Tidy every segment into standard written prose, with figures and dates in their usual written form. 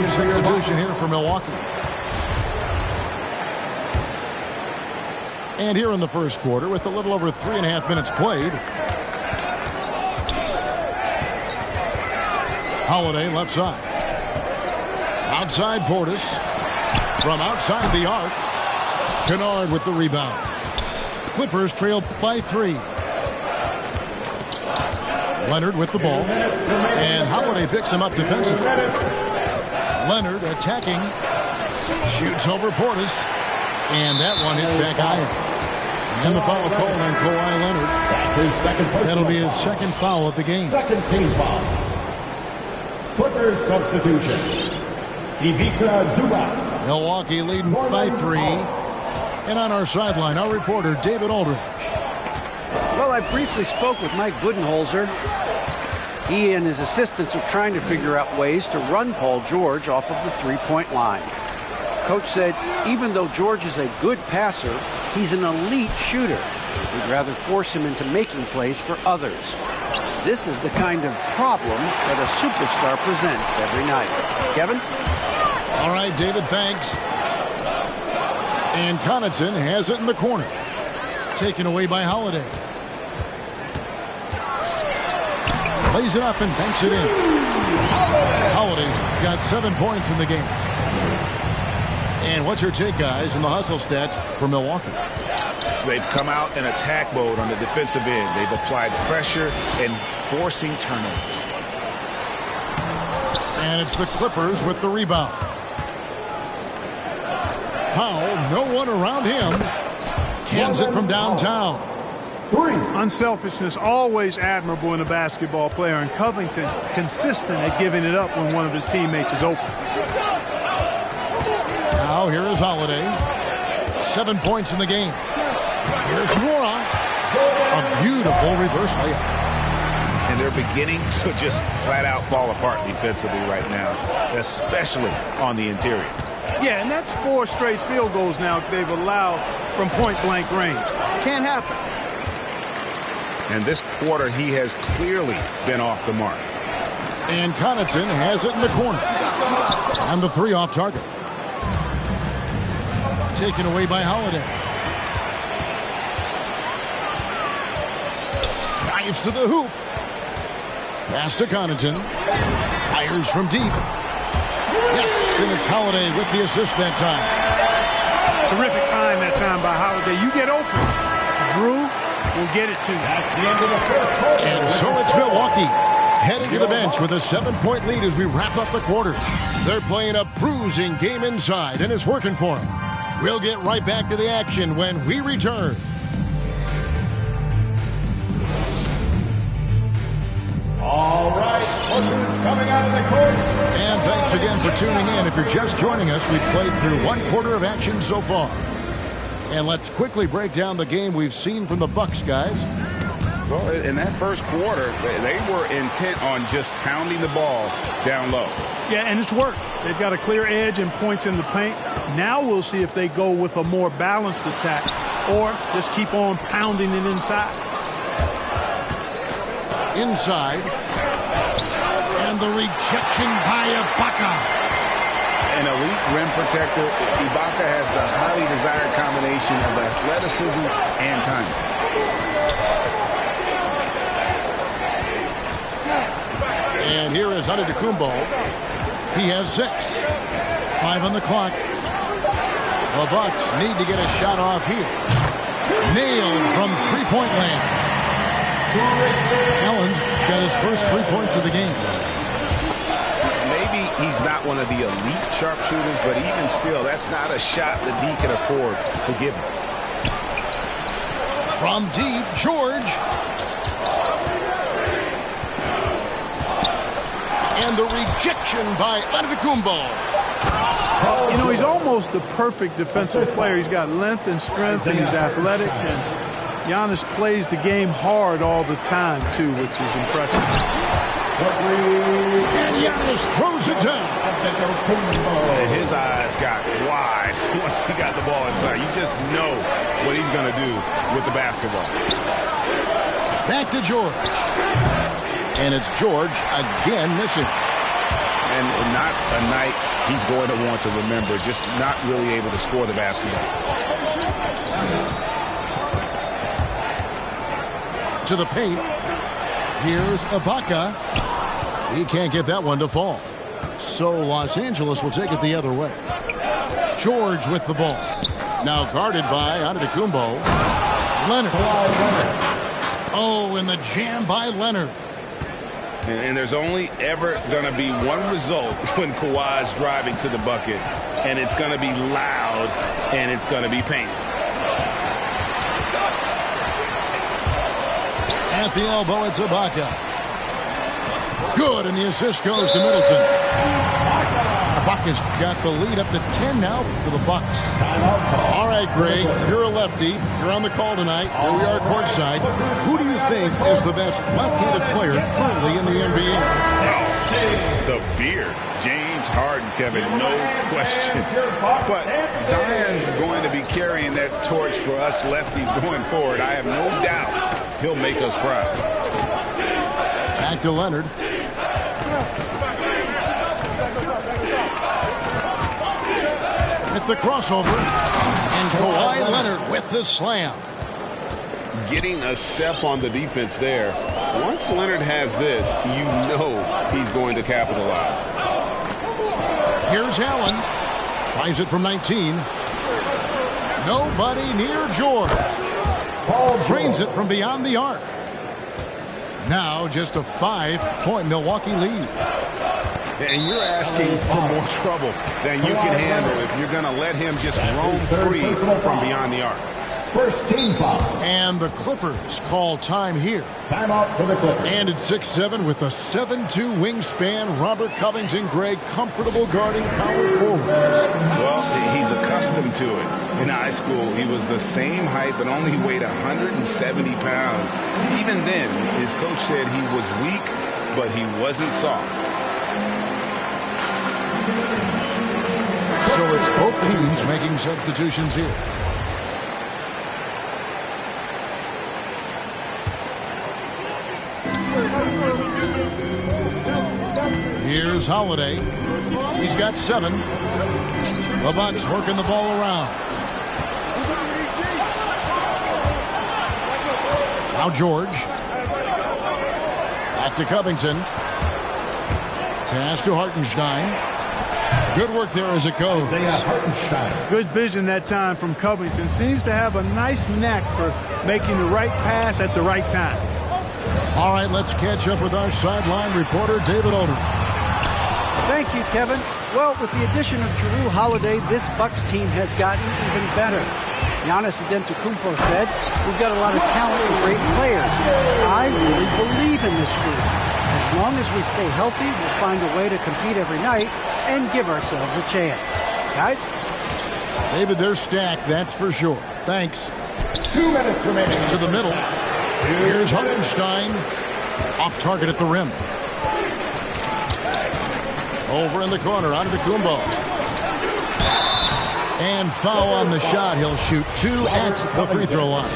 Third substitution here for Milwaukee. And here in the first quarter, with a little over 3.5 minutes played, Holiday left side. Outside Portis. From outside the arc. Kennard with the rebound. Clippers trail by 3. Leonard with the ball. And Holiday picks him up defensively. Leonard attacking. Shoots over Portis. And that one hits back iron. And the foul called on Kawhi Leonard. That's his second personal. That'll be his second foul of the game. Second team foul. Clippers substitution. Ivica Zubac. Milwaukee leading by 3. And on our sideline, our reporter, David Aldridge. Well, I briefly spoke with Mike Budenholzer. He and his assistants are trying to figure out ways to run Paul George off of the three-point line. Coach said even though George is a good passer, he's an elite shooter. We'd rather force him into making plays for others. This is the kind of problem that a superstar presents every night. Kevin? All right, David, thanks. And Connaughton has it in the corner. Taken away by Holiday. Lays it up and banks it in. Holiday's got 7 points in the game. And what's your take, guys, in the hustle stats for Milwaukee? They've come out in attack mode on the defensive end. They've applied pressure and forcing turnovers. And it's the Clippers with the rebound. Powell, no one around him. Cans it from downtown. Unselfishness always admirable in a basketball player, and Covington consistent at giving it up when one of his teammates is open. Now here is Holiday. 7 points in the game. Here's Moran. A beautiful reverse layup. And they're beginning to just flat out fall apart defensively right now, especially on the interior. Yeah, and that's 4 straight field goals now they've allowed from point-blank range. Can't happen. And this quarter, he has clearly been off the mark. And Connaughton has it in the corner. And the 3 off target. Taken away by Holiday. Drives to the hoop. Pass to Connaughton. Fires from deep. Yes, and it's Holiday with the assist that time. Terrific find that time by Holiday. You get open. Drew will get it to you. That's the end of the first quarter. And so it's Milwaukee heading to the bench with a 7-point lead as we wrap up the quarter. They're playing a bruising game inside, and it's working for them. We'll get right back to the action when we return. All right, Clippers coming out of the court. And thanks again for tuning in. If you're just joining us, we've played through 1 quarter of action so far. And let's quickly break down the game we've seen from the Bucks, guys. Well, in that first quarter, they were intent on just pounding the ball down low. Yeah, and it's worked. They've got a clear edge and points in the paint. Now we'll see if they go with a more balanced attack or just keep on pounding it inside. Inside. And the rejection by Ibaka. An elite rim protector, Ibaka has the highly desired combination of athleticism and timing. And here is Antetokounmpo. He has 6. 5 on the clock. The Bucks need to get a shot off here. Nailed from three-point land. Allen's got his first 3 points of the game. Maybe he's not one of the elite sharpshooters, but even still, that's not a shot that D can afford to give him. From deep, George. And the rejection by Antetokounmpo. You know, he's almost the perfect defensive player. He's got length and strength, and he's athletic. And Giannis plays the game hard all the time, too, which is impressive. And Giannis throws it down. And his eyes got wide once he got the ball inside. You just know what he's going to do with the basketball. Back to George. And it's George again missing. And not a night he's going to want to remember, just not really able to score the basketball. To the paint. Here's Ibaka. He can't get that one to fall. So Los Angeles will take it the other way. George with the ball. Now guarded by Antetokounmpo. Leonard. Oh, and the jam by Leonard. And there's only ever going to be one result when Kawhi's driving to the bucket, and it's going to be loud, and it's going to be painful. At the elbow, it's Ibaka. Good, and the assist goes to Middleton. Ibaka's got the lead up to 10 now for the Bucks. All right, Greg, you're a lefty. You're on the call tonight. Here we are courtside. Who do you think is the best left-handed player currently in the NBA? It's the beard. James Harden, Kevin, no question. But Zion's going to be carrying that torch for us lefties going forward. I have no doubt he'll make us proud. Back to Leonard. With the crossover. And Kawhi Leonard with the slam. Getting a step on the defense there. Once Leonard has this, you know he's going to capitalize. Here's Allen. Tries it from 19. Nobody near George. Drains it from beyond the arc. Now just a 5-point Milwaukee lead. And you're asking for more trouble than you can handle if you're going to let him just roam free from beyond the arc. First team foul. And the Clippers call time here. Timeout for the Clippers. And it's 6'7" with a 7'2" wingspan. Robert Covington, Greg, comfortable guarding power forwards. Well, he's accustomed to it. In high school, he was the same height but only weighed 170 pounds. Even then, his coach said he was weak, but he wasn't soft. So it's both teams making substitutions here. Here's Holiday. He's got 7. The Bucks working the ball around. Now George. Back to Covington. Pass to Hartenstein. Good work there as it goes. Good vision that time from Covington. Seems to have a nice knack for making the right pass at the right time. All right, let's catch up with our sideline reporter, David Older. Thank you, Kevin. Well, with the addition of Jrue Holiday, this Bucks team has gotten even better. Giannis Antetokounmpo said, "We've got a lot of talent and great players. I really believe in this group. As long as we stay healthy, we'll find a way to compete every night and give ourselves a chance." Guys? David, they're stacked, that's for sure. Thanks. 2 minutes remaining. To the middle. Here's Hartenstein. Off target at the rim. Over in the corner, Antetokounmpo. And foul on the shot. He'll shoot 2 at the free throw line.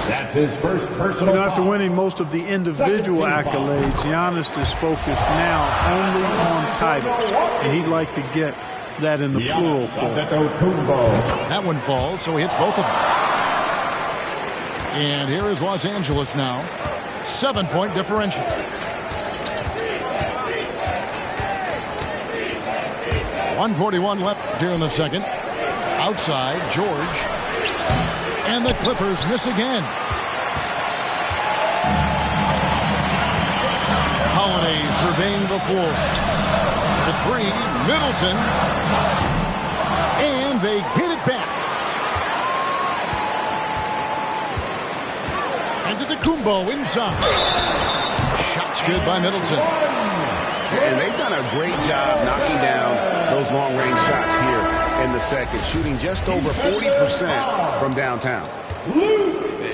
That's his first personal foul. After winning most of the individual accolades, Giannis is focused now only on titles. And he'd like to get that in the plural form. That one falls, so he hits both of them. And here is Los Angeles now. 7-point differential. .141 left here in the second. Outside, George. And the Clippers miss again. Holiday surveying the floor. The 3, Middleton. And they get it back. Antetokounmpo inside. Shots good by Middleton. And they've done a great job knocking down those long-range shots here in the second, shooting just over 40% from downtown.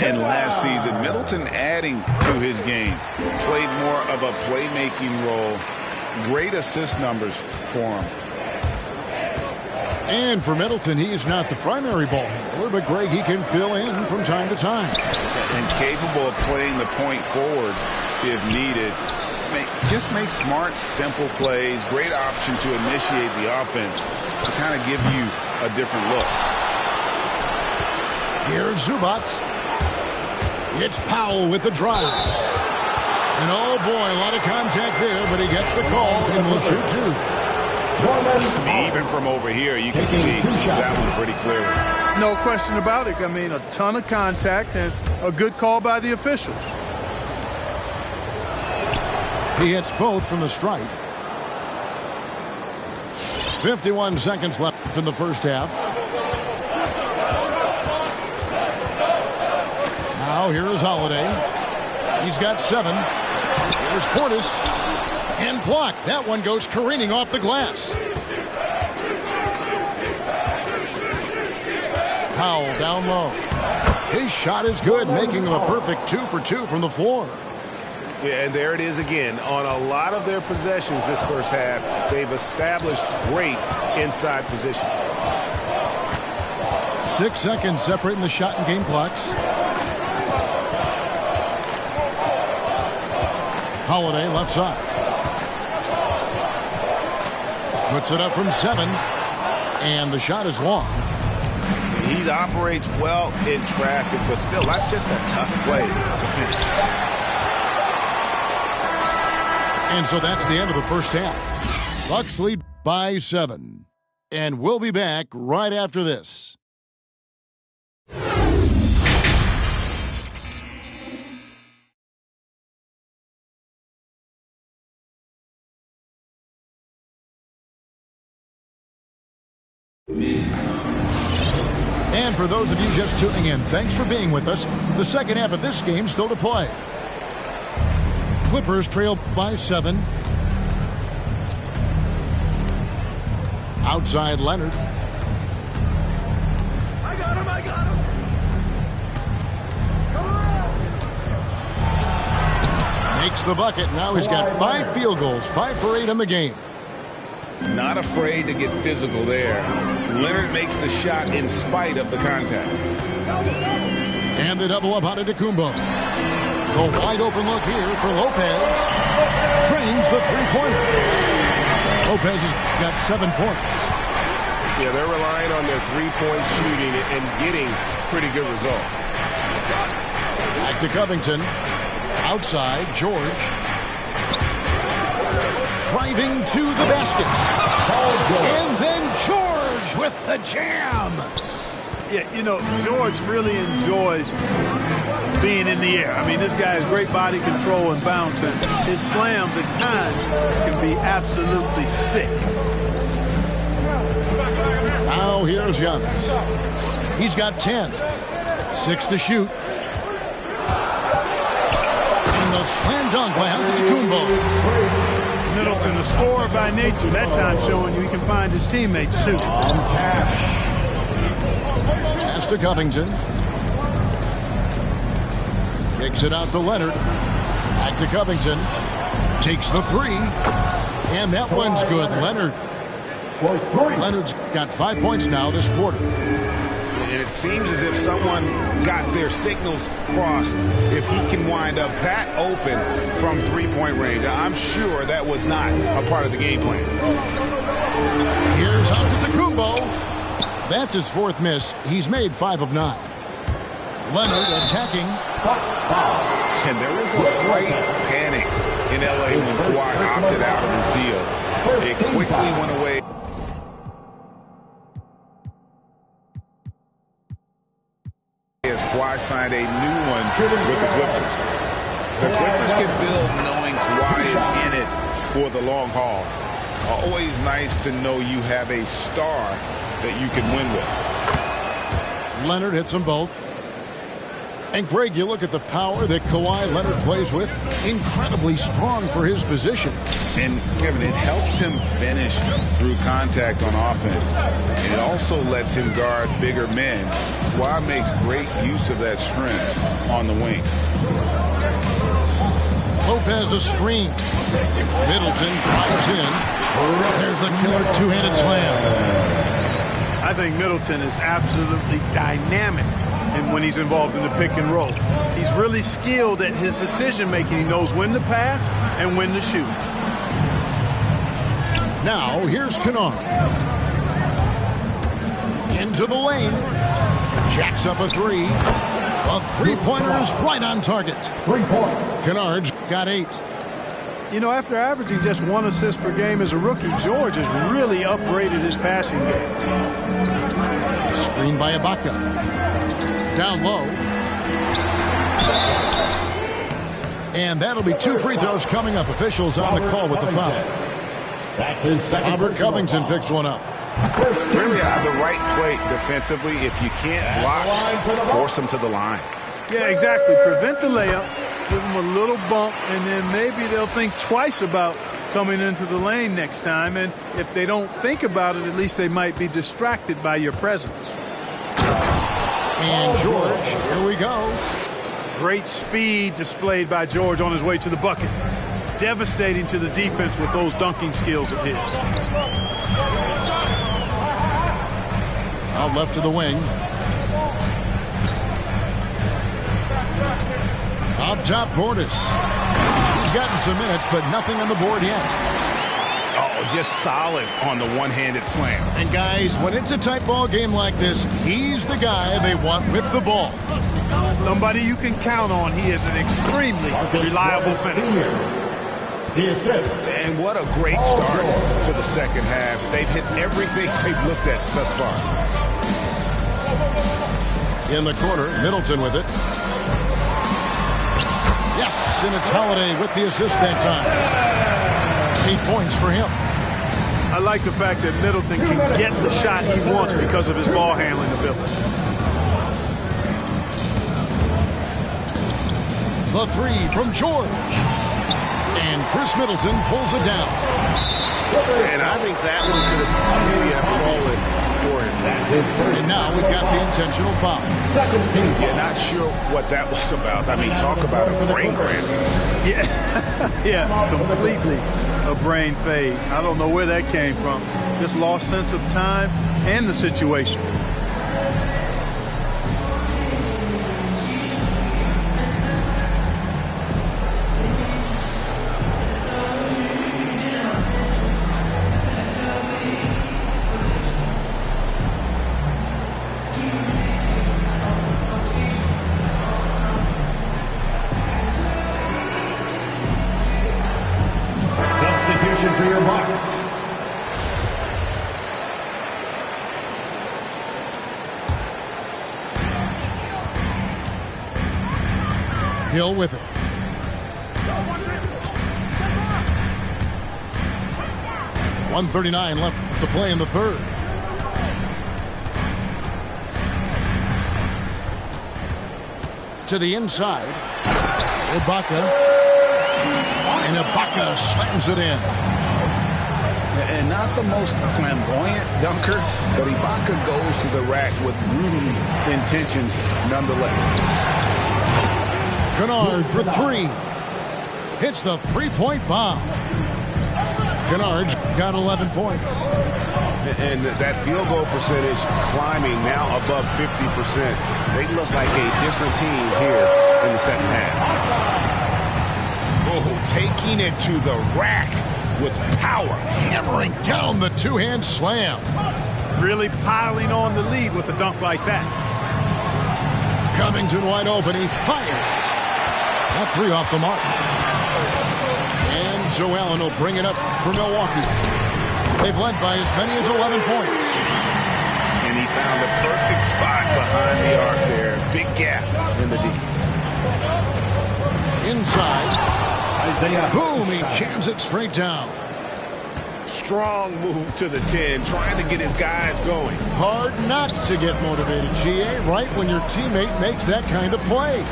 And last season, Middleton adding to his game, played more of a playmaking role. Great assist numbers for him. And for Middleton, he is not the primary ball handler, but Greg, he can fill in from time to time. And capable of playing the point forward if needed. just make smart, simple plays. Great option to initiate the offense to kind of give you a different look. Here's Zubac. It's Powell with the drive. And oh boy, a lot of contact there, but he gets the call and will shoot two. Even from over here, you can see that one pretty clearly. No question about it. I mean, a ton of contact and a good call by the officials. He hits both from the stripe. 51 seconds left in the first half. Now here is Holiday. He's got 7. Here's Portis. And blocked. That one goes careening off the glass. Powell down low. His shot is good, making him a perfect 2 for 2 from the floor. Yeah, and there it is again. On a lot of their possessions this first half, they've established great inside position. 6 seconds separating the shot and game clocks. Holiday left side. Puts it up from 7. And the shot is long. He operates well in traffic, but still, that's just a tough play to finish. And so that's the end of the first half. Bucks lead by 7. And we'll be back right after this. And for those of you just tuning in, thanks for being with us. The second half of this game still to play. Clippers trail by 7. Outside Leonard. I got him. Come on. Makes the bucket. Now he's got 5 field goals, 5 for 8 in the game. Not afraid to get physical there. Leonard makes the shot in spite of the contact. And the double up out of Antetokounmpo. The wide open look here for Lopez. Trains the three-pointer. Lopez has got 7 points. Yeah, they're relying on their three-point shooting and getting pretty good results. Back to Covington. Outside, George. Driving to the basket. And then George with the jam. Yeah, you know, George really enjoys being in the air. I mean, this guy has great body control and bounce, and his slams at times can be absolutely sick. Now here's Giannis. He's got 10. 6 to shoot. And the slam dunk by Antetokounmpo. Middleton, the scorer by nature, that time showing you he can find his teammates too. Pass to Covington. Kicks it out to Leonard. Back to Covington. Takes the 3. And that one's good. Leonard's got 5 points now this quarter. And it seems as if someone got their signals crossed if he can wind up that open from three-point range. I'm sure that was not a part of the game plan. Here's Antetokounmpo. That's his 4th miss. He's made 5 of 9. Leonard attacking. And there was a slight panic in L.A. when Kawhi opted out of his deal. It quickly went away. As Kawhi signed a new one with the Clippers. The Clippers can build knowing Kawhi is in it for the long haul. Always nice to know you have a star that you can win with. Leonard hits them both. And Greg, you look at the power that Kawhi Leonard plays with. Incredibly strong for his position. And Kevin, it helps him finish through contact on offense. And it also lets him guard bigger men. Kawhi makes great use of that strength on the wing. Lopez a screen. Middleton drives in. There's the killer two-handed slam. I think Middleton is absolutely dynamic and when he's involved in the pick and roll. He's really skilled at his decision making. He knows when to pass and when to shoot. Now here's Kennard. Into the lane. Jacks up a three. A three-pointer is right on target. 3 points. Kennard's got 8. You know, after averaging just 1 assist per game as a rookie, George has really upgraded his passing game. Screen by Ibaka. Down low. And that'll be 2 free throws coming up. Officials on the call with the foul. That's his second. Robert Covington picks one up. Really out of the right play defensively. If you can't block, force them to the line. Yeah, exactly. Prevent the layup, give them a little bump, and then maybe they'll think twice about coming into the lane next time. And if they don't think about it, at least they might be distracted by your presence. And George, here we go. Great speed displayed by George on his way to the bucket. Devastating to the defense with those dunking skills of his. Out left to the wing. Up top, Portis. He's gotten some minutes, but nothing on the board yet. Oh, just solid on the one-handed slam. And guys, when it's a tight ball game like this, he's the guy they want with the ball. Somebody you can count on. He is an extremely reliable finisher. The assist. And what a great start to the second half. They've hit everything they've looked at thus far. In the corner, Middleton with it. Yes, and it's Holiday with the assist that time. 8 points for him. I like the fact that Middleton can get the shot he wants because of his ball handling ability. The three from George. And Chris Middleton pulls it down. And I think that one could have easily have fallen for him. That's his first. And now we've got the intentional foul. Second team. Yeah, not sure what that was about. I mean, talk about a brain cramp. Yeah, yeah, completely a brain fade. I don't know where that came from. Just lost sense of time and the situation. Substitution for your Bucks. Hill with it. .139 left to play in the third. To the inside. Ibaka. And Ibaka slams it in. And not the most flamboyant dunker, but Ibaka goes to the rack with rude intentions nonetheless. Kennard for three. Hits the three-point bomb. Kennard's got 11 points. And that field goal percentage climbing now above 50%. They look like a different team here in the second half. Oh, taking it to the rack with power. Hammering down the two-hand slam. Really piling on the lead with a dunk like that. Covington wide open. He fires. That three off the mark. And Joe Allen will bring it up for Milwaukee. They've led by as many as 11 points. And he found the perfect spot behind the arc there. Big gap in the D. Inside. Isaiah. Boom, he jams it straight down. Strong move to the 10, trying to get his guys going. Hard not to get motivated, GA, right when your teammate makes that kind of play.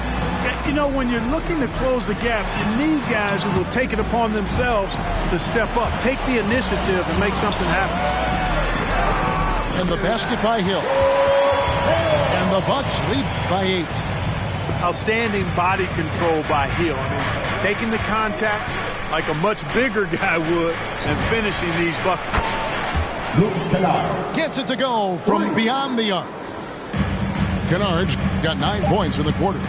You know, when you're looking to close the gap, you need guys who will take it upon themselves to step up, take the initiative and make something happen. And the basket by Hill. And the Bucks lead by 8. Outstanding body control by Hill. I mean, taking the contact like a much bigger guy would and finishing these buckets. Luke Kennard. Gets it to go from beyond the arc. Kennard's got 9 points in the quarter.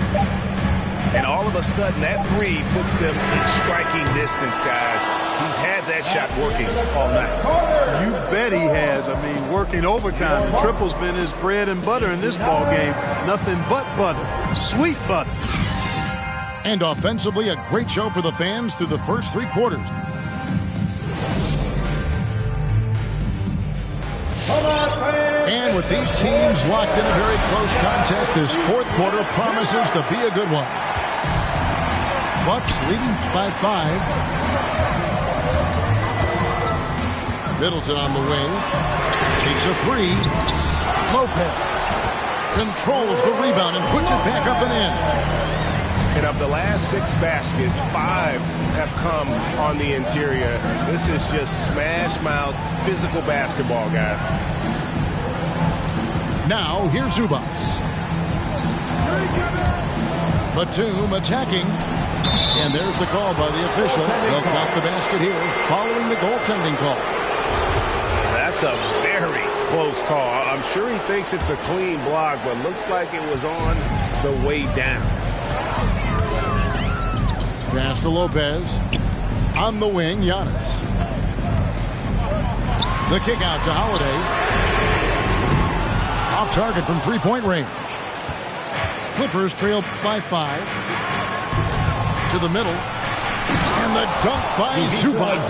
And all of a sudden, that three puts them in striking distance, guys. He's had that shot working all night. You bet he has. I mean, working overtime. And triple's been his bread and butter in this ball game. Nothing but butter. Sweet butter. And offensively, a great show for the fans through the first 3 quarters. And with these teams locked in a very close contest, this 4th quarter promises to be a good one. Bucks leading by 5. Middleton on the wing. Takes a 3. Lopez controls the rebound and puts it back up and in. And of the last 6 baskets, 5 have come on the interior. This is just smash mouth physical basketball, guys. Now, here's Zubac. Batum attacking. And there's the call by the official. They'll count the basket here following the goaltending call. That's a very close call. I'm sure he thinks it's a clean block, but looks like it was on the way down. Pass to Lopez. On the wing, Giannis. The kick out to Holiday. Off target from 3-point range. Clippers trail by 5. To the middle. And the dunk by Zubac.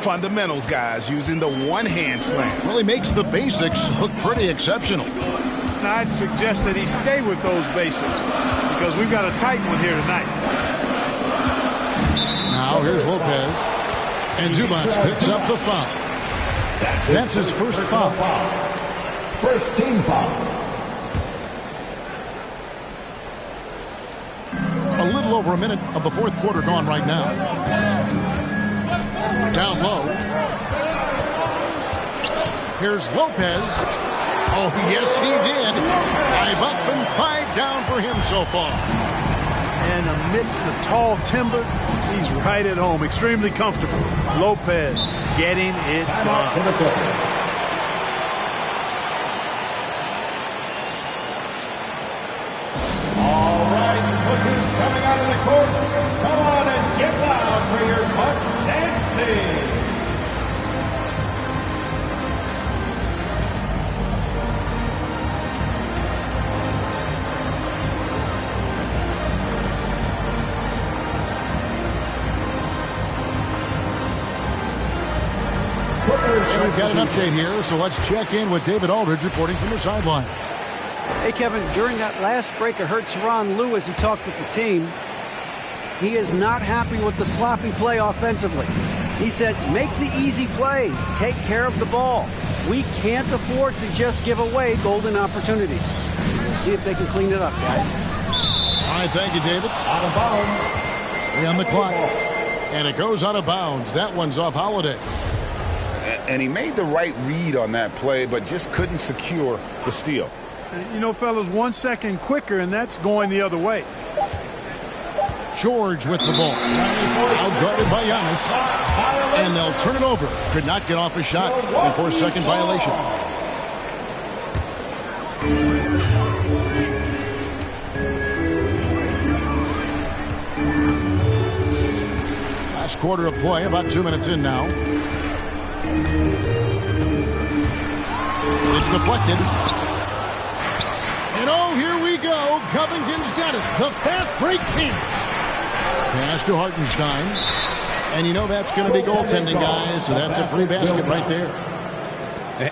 Fundamentals, guys, using the one-hand slam. Well, he makes the basics look pretty exceptional. Now, I'd suggest that he stay with those basics because we've got a tight one here tonight. Now here's Lopez. And Zubac picks up the foul. That's his first foul. First team foul. A little over a minute of the 4th quarter gone right now. Down low. Here's Lopez. Oh, yes, he did. 5 up and 5 down for him so far. And amidst the tall timber, he's right at home. Extremely comfortable. Lopez getting it done. All right, Clippers coming out of the court. Come on and get loud for your Bucks dance team. And we've got an update here, so let's check in with David Aldridge reporting from the sideline. Hey, Kevin, during that last break, I heard Tyronn Lue as he talked with the team. He is not happy with the sloppy play offensively. He said, make the easy play. Take care of the ball. We can't afford to just give away golden opportunities. We'll see if they can clean it up, guys. All right, thank you, David. Out of bounds. 3 on the clock. And it goes out of bounds. That one's off Holiday. And he made the right read on that play, but just couldn't secure the steal. You know, fellas, 1 second quicker, and that's going the other way. George with the ball. Outguarded by Giannis. And they'll turn it over. Could not get off a shot. 24-second violation. Last quarter of play, about 2 minutes in now. It's deflected. And oh, here we go. Covington's got it. The fast break chance. Pass to Hartenstein. And you know that's going to be goaltending, guys. So that's a free basket right there.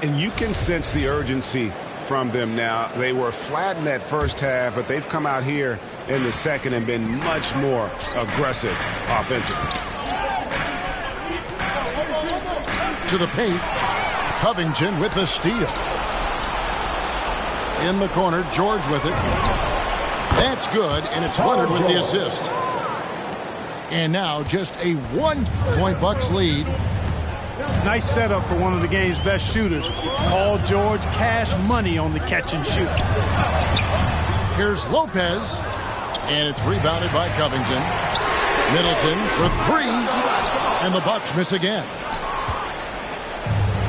And you can sense the urgency from them now. They were flat in that first half, but they've come out here in the second and been much more aggressive offensively. To the paint. Covington with the steal. In the corner, George with it. That's good, and it's Leonard with the assist. And now just a 1-point Bucks lead. Nice setup for one of the game's best shooters. Paul George, cash money on the catch and shoot. Here's Lopez, and it's rebounded by Covington. Middleton for 3, and the Bucks miss again.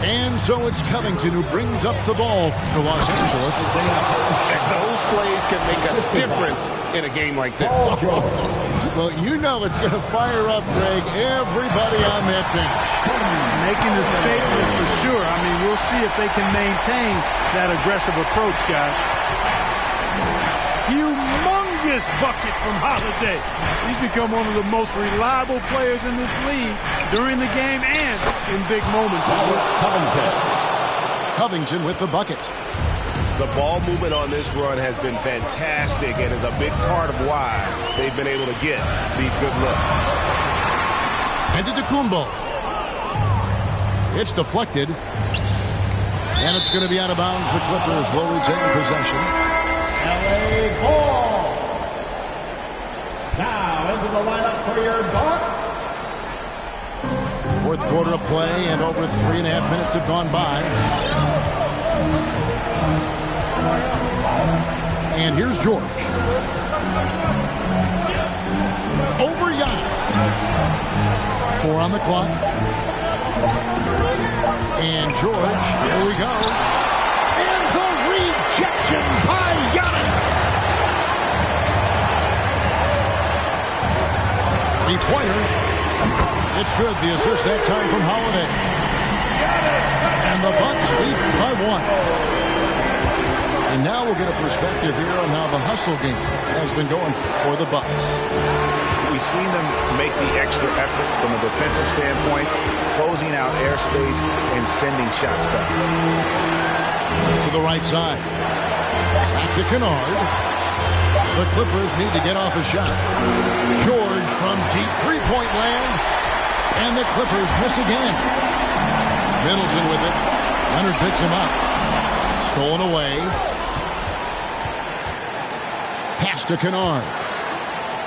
And so it's Covington who brings up the ball to Los Angeles. And those plays can make a difference in a game like this. Well, you know it's going to fire up, Greg, everybody on that bench. Making a statement for sure. I mean, we'll see if they can maintain that aggressive approach, guys. Humongous bucket from Holiday. He's become one of the most reliable players in this league during the game and in big moments as well. Covington with the bucket. The ball movement on this run has been fantastic and is a big part of why they've been able to get these good looks. Antetokounmpo. It's deflected. And it's going to be out of bounds. The Clippers will retain possession. LA ball. Now into the lineup for your Bucks. Fourth quarter of play, and over 3.5 minutes have gone by. And here's George. Over Giannis. 4 on the clock. And George, here we go. And the rejection by Giannis. 3-pointer. It's good. The assist that time from Holiday. And the Bucks lead by 1. And now we'll get a perspective here on how the hustle game has been going for the Bucks. We've seen them make the extra effort from a defensive standpoint, closing out airspace and sending shots back. To the right side. Back to Kennard. The Clippers need to get off a shot. George from deep three-point land. And the Clippers miss again. Middleton with it. Leonard picks him up. Stolen away. Pass to Kennard.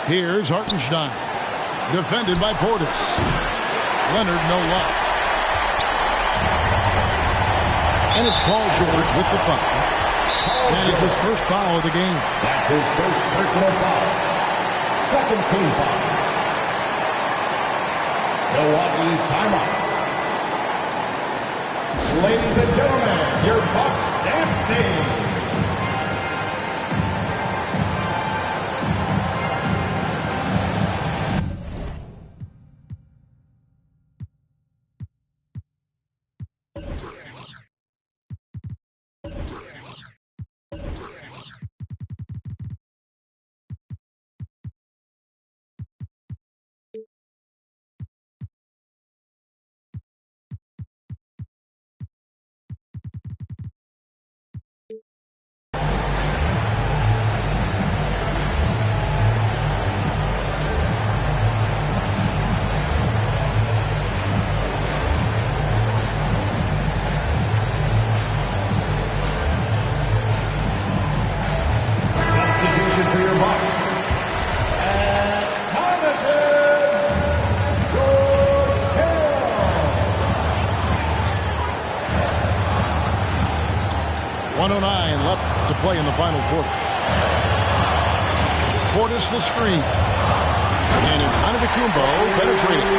Here's Hartenstein. Defended by Portis. Leonard, no luck. And it's Paul George with the foul. That is his first foul of the game. That's his first personal foul. Second team foul. Milwaukee timeout. Ladies and gentlemen, your Bucks dance team. For your Bucks. And Covington, George Hill. 1:09 left to play in the final quarter. Portis the screen. And it's Antetokounmpo penetrating.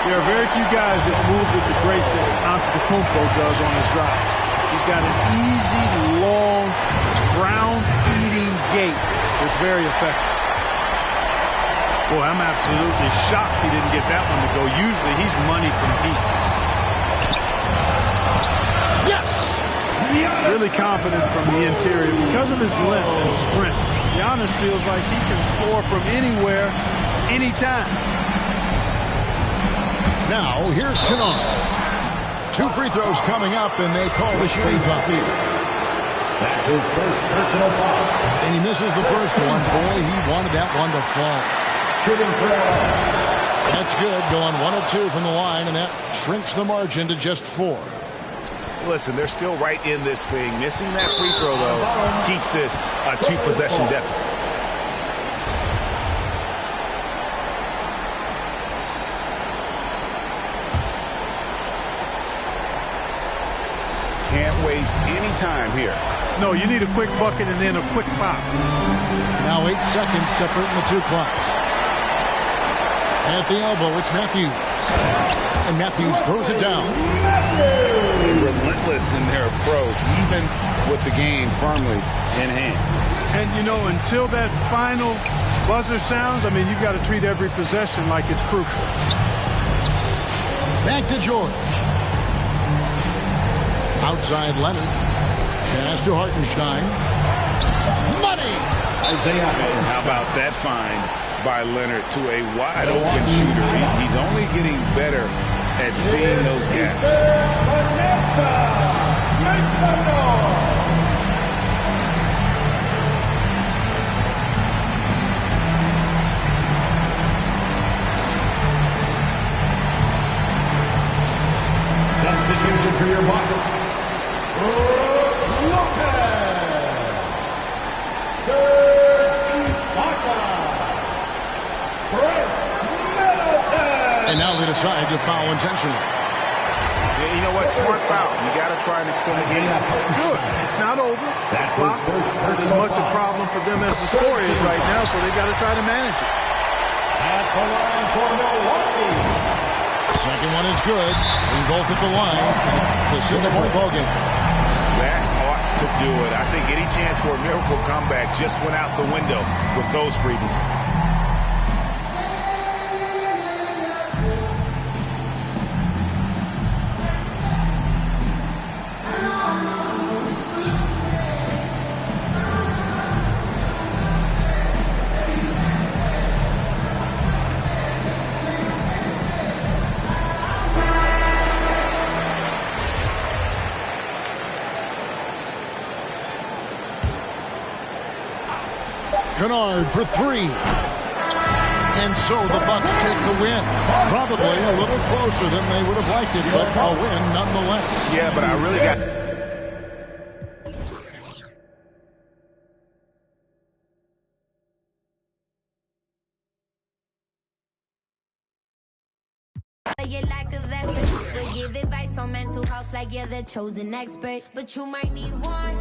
There are very few guys that move with the grace that Antetokounmpo does on his drive. He's got an easy, long, ground-eating gait that's very effective. Boy, I'm absolutely shocked he didn't get that one to go. Usually he's money from deep. Yes! Really confident from the interior because of his length and strength. Giannis feels like he can score from anywhere, anytime. Now, here's Kennard. 2 free throws coming up, and they call the shooting foul. That's his first personal foul. And he misses the first one. Boy, he wanted that one to fall. Shooting for That's good, going 1 of 2 from the line, and that shrinks the margin to just 4. Listen, they're still right in this thing. Missing that free throw, though, keeps this a 2-possession deficit. Can't waste any time here. No, you need a quick bucket and then a quick foul. Now 8 seconds separating the 2 clocks. At the elbow, it's Matthews. And Matthews throws it down. Relentless in their approach, even with the game firmly in hand. And, you know, until that final buzzer sounds, I mean, you've got to treat every possession like it's crucial. Back to George. Outside Leonard. Pass to Hartenstein. Money! And how about that find by Leonard to a wide-open shooter? He's only getting better at seeing those gaps. Make some noise! Substitution for your Bucks. Lopez. And now they decide to foul intentionally. Yeah, you know what? Smart foul. You got to try and extend the game. Good. It's not over. That clock is as much a problem for them as the score is right now, so they got to try to manage it. At the line for Milwaukee. Second one is good. We both at the line. It's a 6-point ball game. That ought to do it. I think any chance for a miracle comeback just went out the window with those freebies. Kennard for three. And so the Bucks take the win. Probably a little closer than they would have liked it, but a win nonetheless. Yeah, but I really got... You like a veteran, but give advice on mental health like you're the chosen expert. But you might need one.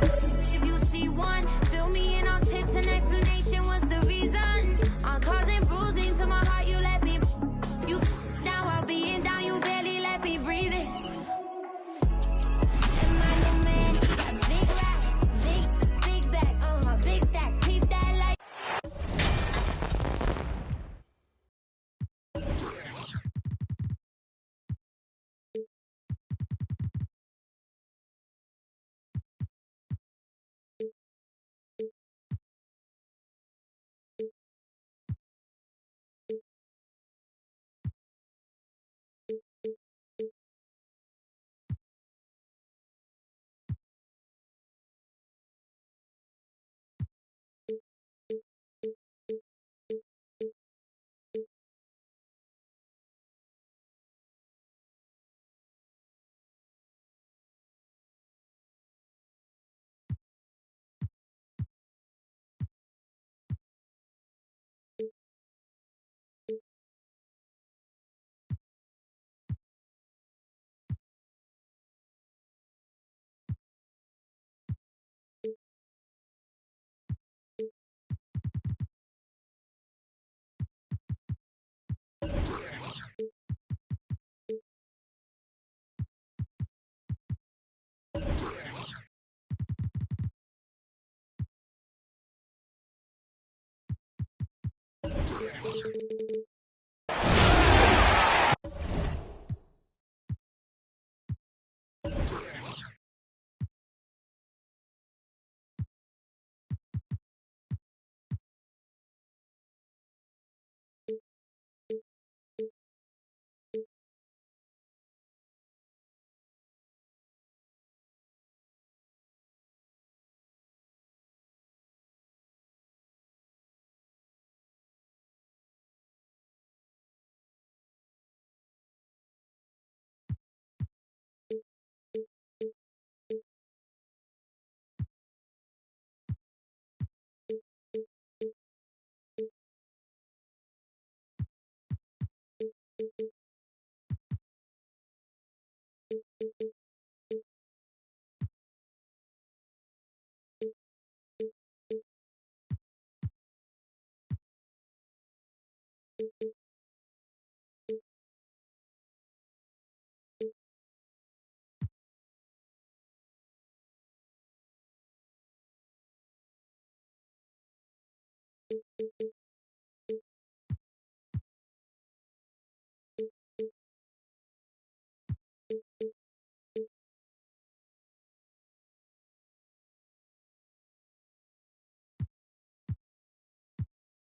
If you see one, fill me in on tips and explanation. What's the reason? I'm causing bruising to my heart. You let me. You now I'll be in down. You barely let me breathe it. And my new man, he got big racks, big bag, big stacks. Keep that light.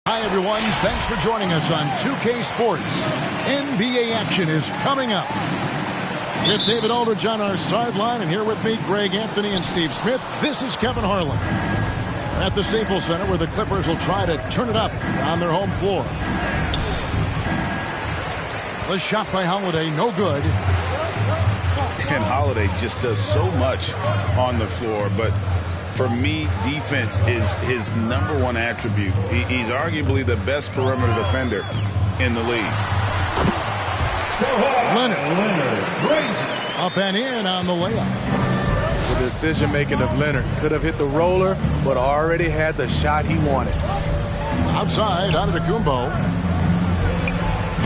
Hi, everyone. Thanks for joining us on 2K Sports. NBA action is coming up. With David Aldridge on our sideline, and here with me, Greg Anthony and Steve Smith, this is Kevin Harlan. At the Staples Center, where the Clippers will try to turn it up on their home floor. The shot by Holiday, no good. And Holiday just does so much on the floor, but for me, defense is his #1 attribute. He's arguably the best perimeter defender in the league. Leonard. Up and in on the layup. The decision-making of Leonard. Could have hit the roller, but already had the shot he wanted. Outside, Antetokounmpo.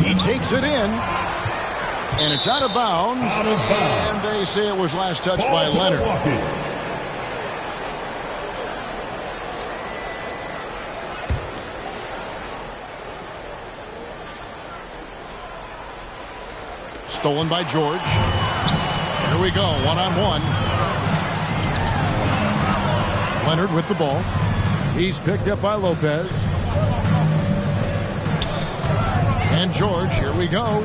He takes it in. And it's out of bounds. And they say it was last touched by Leonard. Stolen by George. Here we go, one-on-one. Leonard with the ball. He's picked up by Lopez. And George, here we go.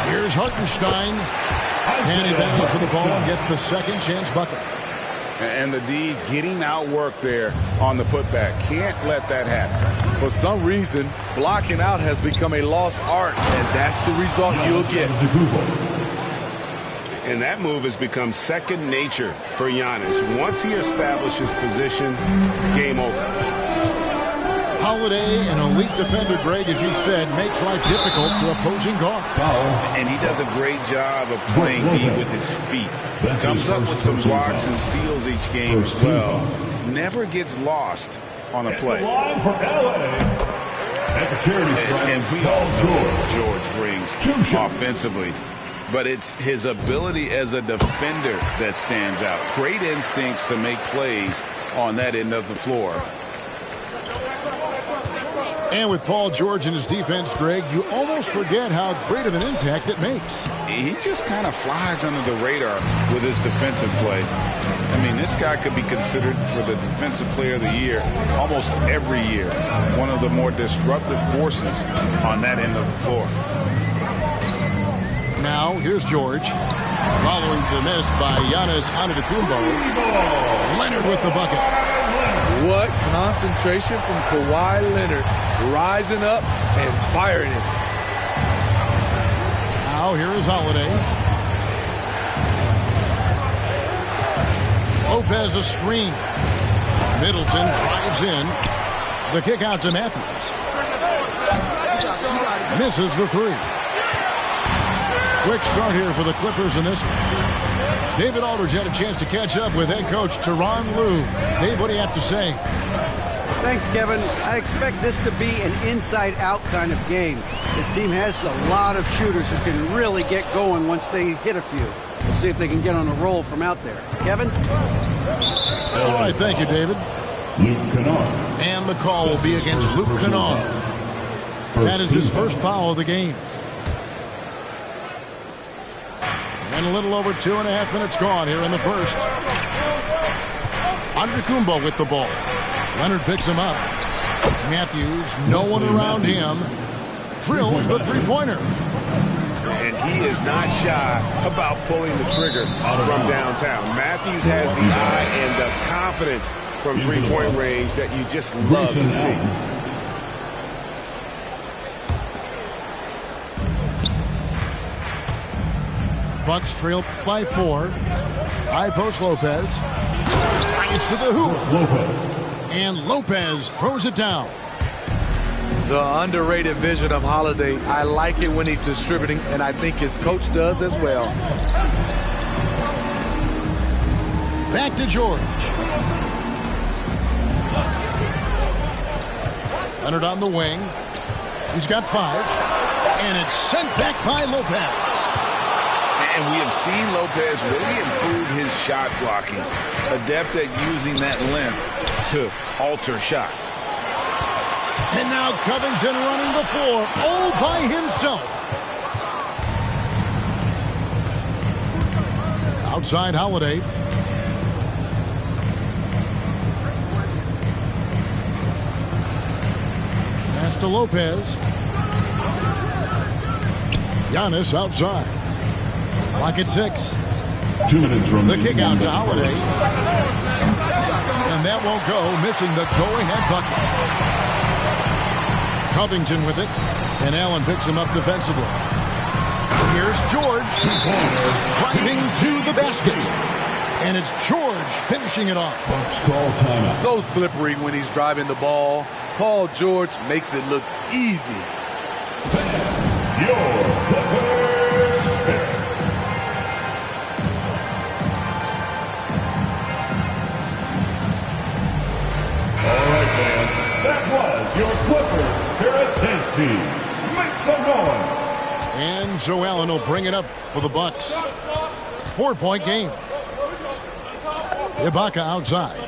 Here's Hartenstein. And he battles for the ball and gets the second chance bucket. And the D getting outworked there on the putback. Can't let that happen. For some reason, blocking out has become a lost art, and that's the result you'll get. And that move has become second nature for Giannis. Once he establishes position, game over. Holiday, an elite defender, Greg, as you said, makes life difficult for opposing guards. And he does a great job of playing D with his feet. Comes up with some blocks and steals each game as well. Never gets lost on a play. And we all know what George brings offensively. But it's his ability as a defender that stands out. Great instincts to make plays on that end of the floor. And with Paul George and his defense, Greg, you almost forget how great of an impact it makes. He just kind of flies under the radar with his defensive play. I mean, this guy could be considered for the Defensive Player of the Year almost every year. One of the more disruptive forces on that end of the floor. Now, here's George. Following the miss by Giannis Antetokounmpo. Leonard with the bucket. What concentration from Kawhi Leonard, rising up and firing it. Now, here is Holiday. Lopez a screen. Middleton drives in. The kick out to Matthews. Misses the three. Quick start here for the Clippers in this one. David Aldridge had a chance to catch up with head coach Tyronn Lue. Dave, what do you have to say? Thanks, Kevin. I expect this to be an inside-out kind of game. This team has a lot of shooters who can really get going once they hit a few. We'll see if they can get on a roll from out there. Kevin? All right, thank you, David. Luke Kennard. And the call will be against Luke Kennard. That is his first foul of the game. And a little over 2.5 minutes gone here in the first. Antetokounmpo with the ball. Leonard picks him up. Matthews, no one around him. Drills the three-pointer. And he is not shy about pulling the trigger from downtown. Matthews has the eye and the confidence from three-point range that you just love to see. Bucks trail by 4. High post Lopez. Drives to the hoop. And Lopez throws it down. The underrated vision of Holiday. I like it when he's distributing, and I think his coach does as well. Back to George. Leonard on the wing. He's got 5. And it's sent back by Lopez. And we have seen Lopez really improve his shot blocking. Adept at using that length to alter shots. And now Covington running the floor all by himself. Outside Holiday. Pass to Lopez. Giannis outside. Clock at 6. 2 minutes from the kick out to Holiday. And that won't go, missing the go-ahead bucket. Covington with it, and Allen picks him up defensively. Here's George, driving to the basket. And it's George finishing it off. So slippery when he's driving the ball. Paul George makes it look easy. That was your Clippers Spirit Dance Team. Make some noise. And Joe Allen will bring it up for the Bucks. 4-point game. Ibaka outside.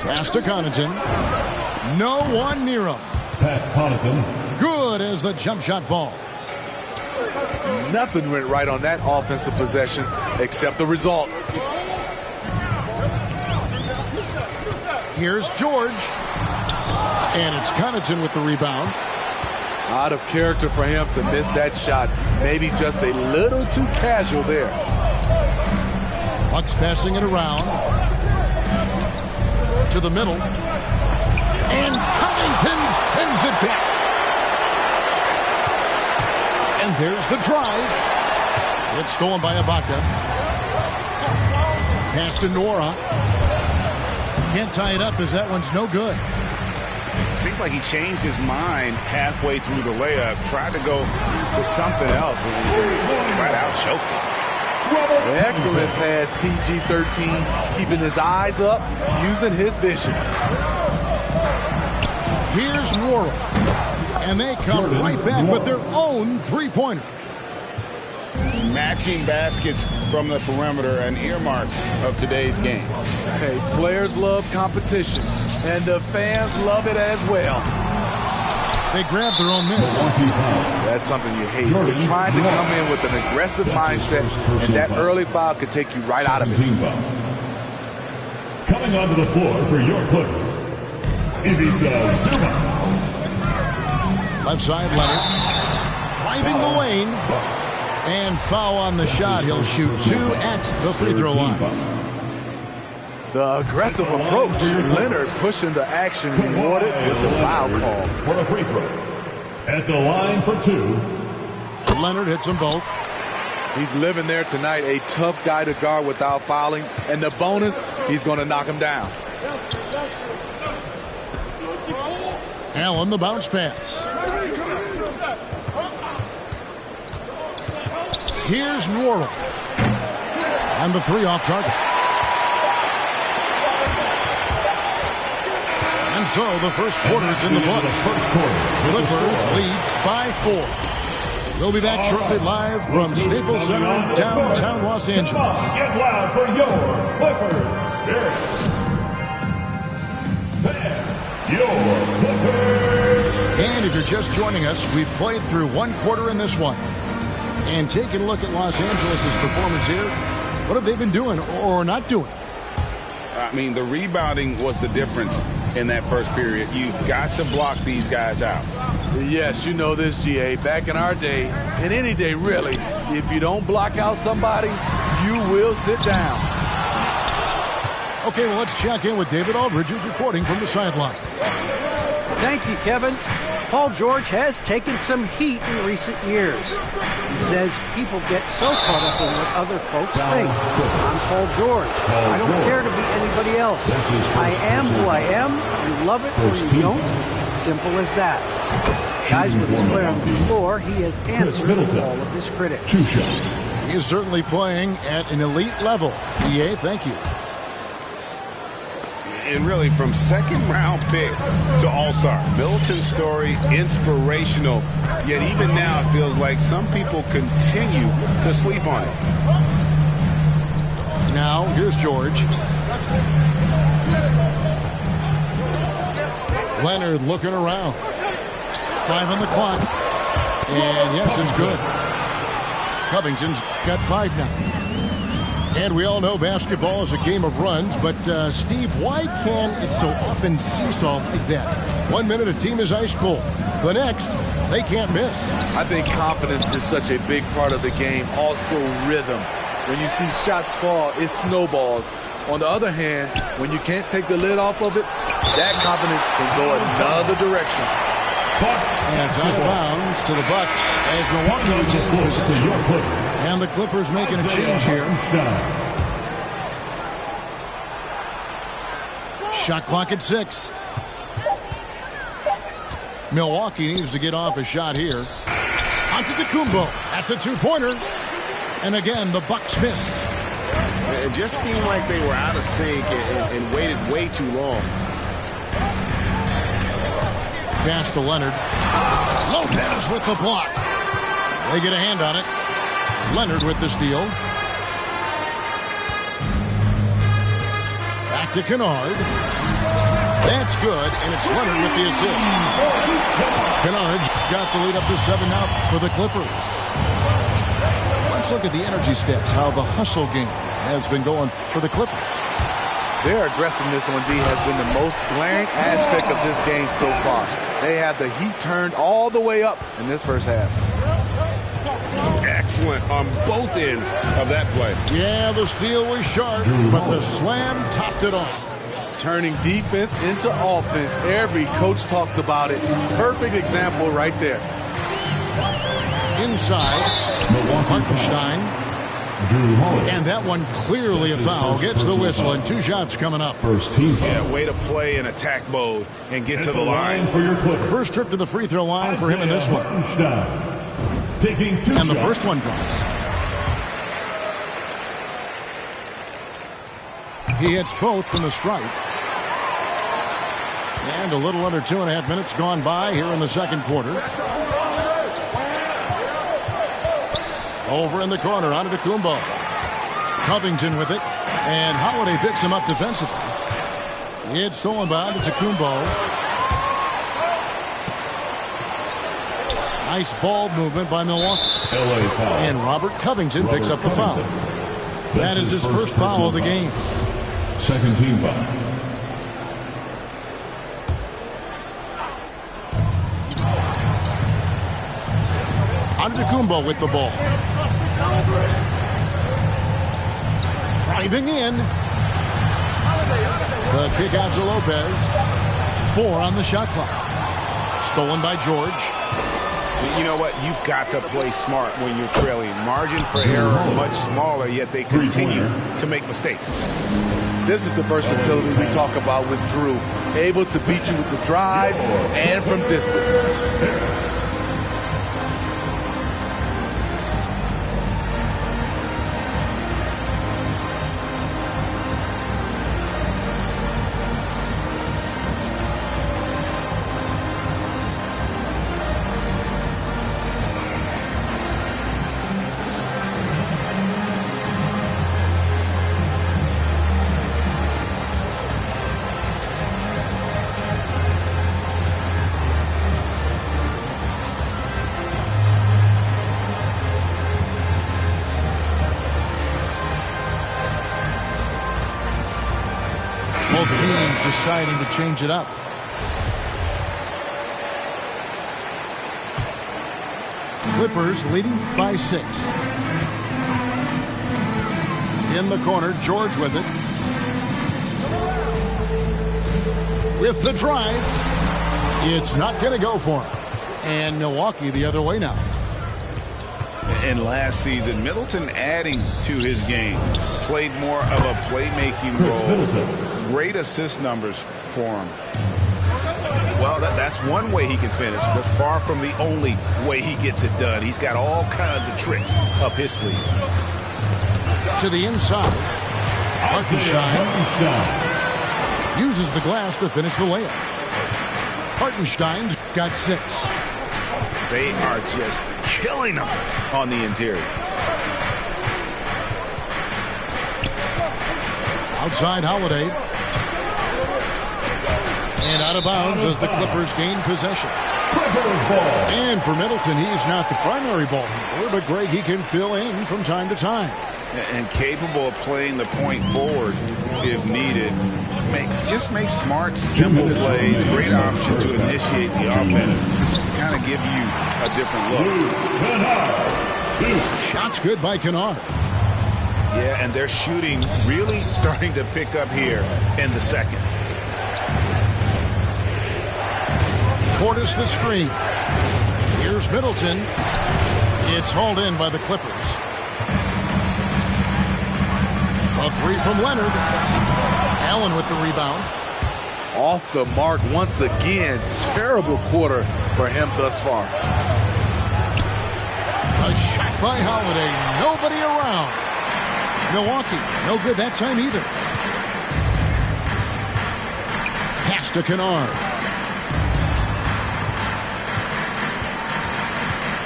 Pass to Connaughton. No one near him. Pat Connaughton. Good as the jump shot falls. Nothing went right on that offensive possession except the result. Here's George. And it's Connaughton with the rebound. Out of character for him to miss that shot. Maybe just a little too casual there. Bucks passing it around. To the middle. And Covington sends it back. And there's the drive. It's stolen by Ibaka. Pass to Nora. Can't tie it up as that one's no good. It seemed like he changed his mind halfway through the layup, tried to go to something else, and flat out choked it. Excellent pass, PG-13, keeping his eyes up, using his vision. Here's Nora. And they come right back with their own three-pointer. Matching baskets from the perimeter, an earmark of today's game. Hey, players love competition, and the fans love it as well. They grab their own miss. That's something you hate. You're trying to come in with an aggressive mindset, and that early foul could take you right out of it. Coming onto the floor for your Clippers, Ivica Zubac. Left side, Leonard. Driving the lane. And foul on the shot. He'll shoot 2 at the free throw line. The aggressive approach. Leonard pushing the action, rewarded with the foul call. For a free throw. At the line for 2. Leonard hits them both. He's living there tonight, a tough guy to guard without fouling. And the bonus, he's going to knock him down. Allen, the bounce pass. Here's Nora. And the 3 off target. And so the first quarter is in the books. Clippers lead by 4. We'll be back shortly live from Staples Center in downtown Los Angeles. Get loud for your Clippers Spirit. Your Clippers. And if you're just joining us, we've played through 1 quarter in this one. And taking a look at Los Angeles' performance here, what have they been doing or not doing? I mean, the rebounding was the difference in that first period. You've got to block these guys out. Yes, you know this, GA. Back in our day, and any day really, if you don't block out somebody, you will sit down. Okay, well, let's check in with David Aldridge, who's reporting from the sidelines. Thank you, Kevin. Paul George has taken some heat in recent years. He says people get so caught up in what other folks think. I'm Paul George. I don't care to be anybody else. I am who I am. You love it or you don't. Simple as that. Guys, with his player on the floor, he has answered all of his critics. He is certainly playing at an elite level. EA, thank you. And really, from second-round pick to all-star, Middleton's story, inspirational. Yet even now, it feels like some people continue to sleep on it. Now, here's George. Leonard looking around. 5 on the clock. And yes, it's good. Covington's got 5 now. And we all know basketball is a game of runs, but Steve, why can it so often seesaw like that? 1 minute a team is ice cold. The next, they can't miss. I think confidence is such a big part of the game. Also rhythm. When you see shots fall, it snowballs. On the other hand, when you can't take the lid off of it, that confidence can go another direction. And it's out of bounds to the Bucks as Milwaukee retains possession. And the Clippers making a change here. Shot clock at 6. Milwaukee needs to get off a shot here. Antetokounmpo. That's a 2-pointer. And again, the Bucks miss. It just seemed like they were out of sync and waited way too long. Pass to Leonard. Lopez with the block. They get a hand on it. Leonard with the steal. Back to Kennard. That's good, and it's Leonard with the assist. Kennard's got the lead up to 7 now for the Clippers. Let's look at the energy stats, how the hustle game has been going for the Clippers. Their aggressiveness on D has been the most glaring aspect of this game so far. They have the heat turned all the way up in this first half. Excellent on both ends of that play. Yeah, the steal was sharp, but the slam topped it off. Turning defense into offense. Every coach talks about it. Perfect example right there. Inside, Hartenstein. And that one clearly a foul. Gets the whistle, and 2 shots coming up. Yeah, way to play in attack mode and get to the line. First trip to the free throw line for him in this one. And the first one drops. He hits both from the stripe. And a little under 2.5 minutes gone by here in the second quarter. Over in the corner, Antetokounmpo. Covington with it. And Holiday picks him up defensively. It's stolen by Antetokounmpo. Nice ball movement by Milwaukee. And Robert Covington picks up the foul. That is his first foul of the game. Second team foul. Antetokounmpo with the ball. Driving in. The kick out to Lopez. 4 on the shot clock. Stolen by George. You know what? You've got to play smart when you're trailing. Margin for error much smaller, yet they continue to make mistakes. This is the versatility we talk about with Drew. Able to beat you with the drives and from distance. Both teams deciding to change it up. Clippers leading by 6. In the corner, George with it. With the drive. It's not going to go for him. And Milwaukee the other way now. And last season, Middleton adding to his game. Played more of a playmaking role. Great assist numbers for him. Well, that's one way he can finish, but far from the only way he gets it done. He's got all kinds of tricks up his sleeve. To the inside. Hartenstein uses the glass to finish the layup. Hartenstein's got 6. They are just killing them on the interior. Outside Holiday. And out of bounds as the Clippers gain possession. And for Middleton, he's not the primary ball handler, but Greg, he can fill in from time to time. And capable of playing the point forward if needed. Just make smart, simple plays. Great option to initiate the offense. Kind of give you a different look. Shot's good by Kennard. Yeah, and their shooting really starting to pick up here in the second. Portis the screen. Here's Middleton. It's hauled in by the Clippers. A three from Leonard. Allen with the rebound. Off the mark once again. Terrible quarter for him thus far. A shot by Holiday. Nobody around. Milwaukee, no good that time either. Pass to Kennard.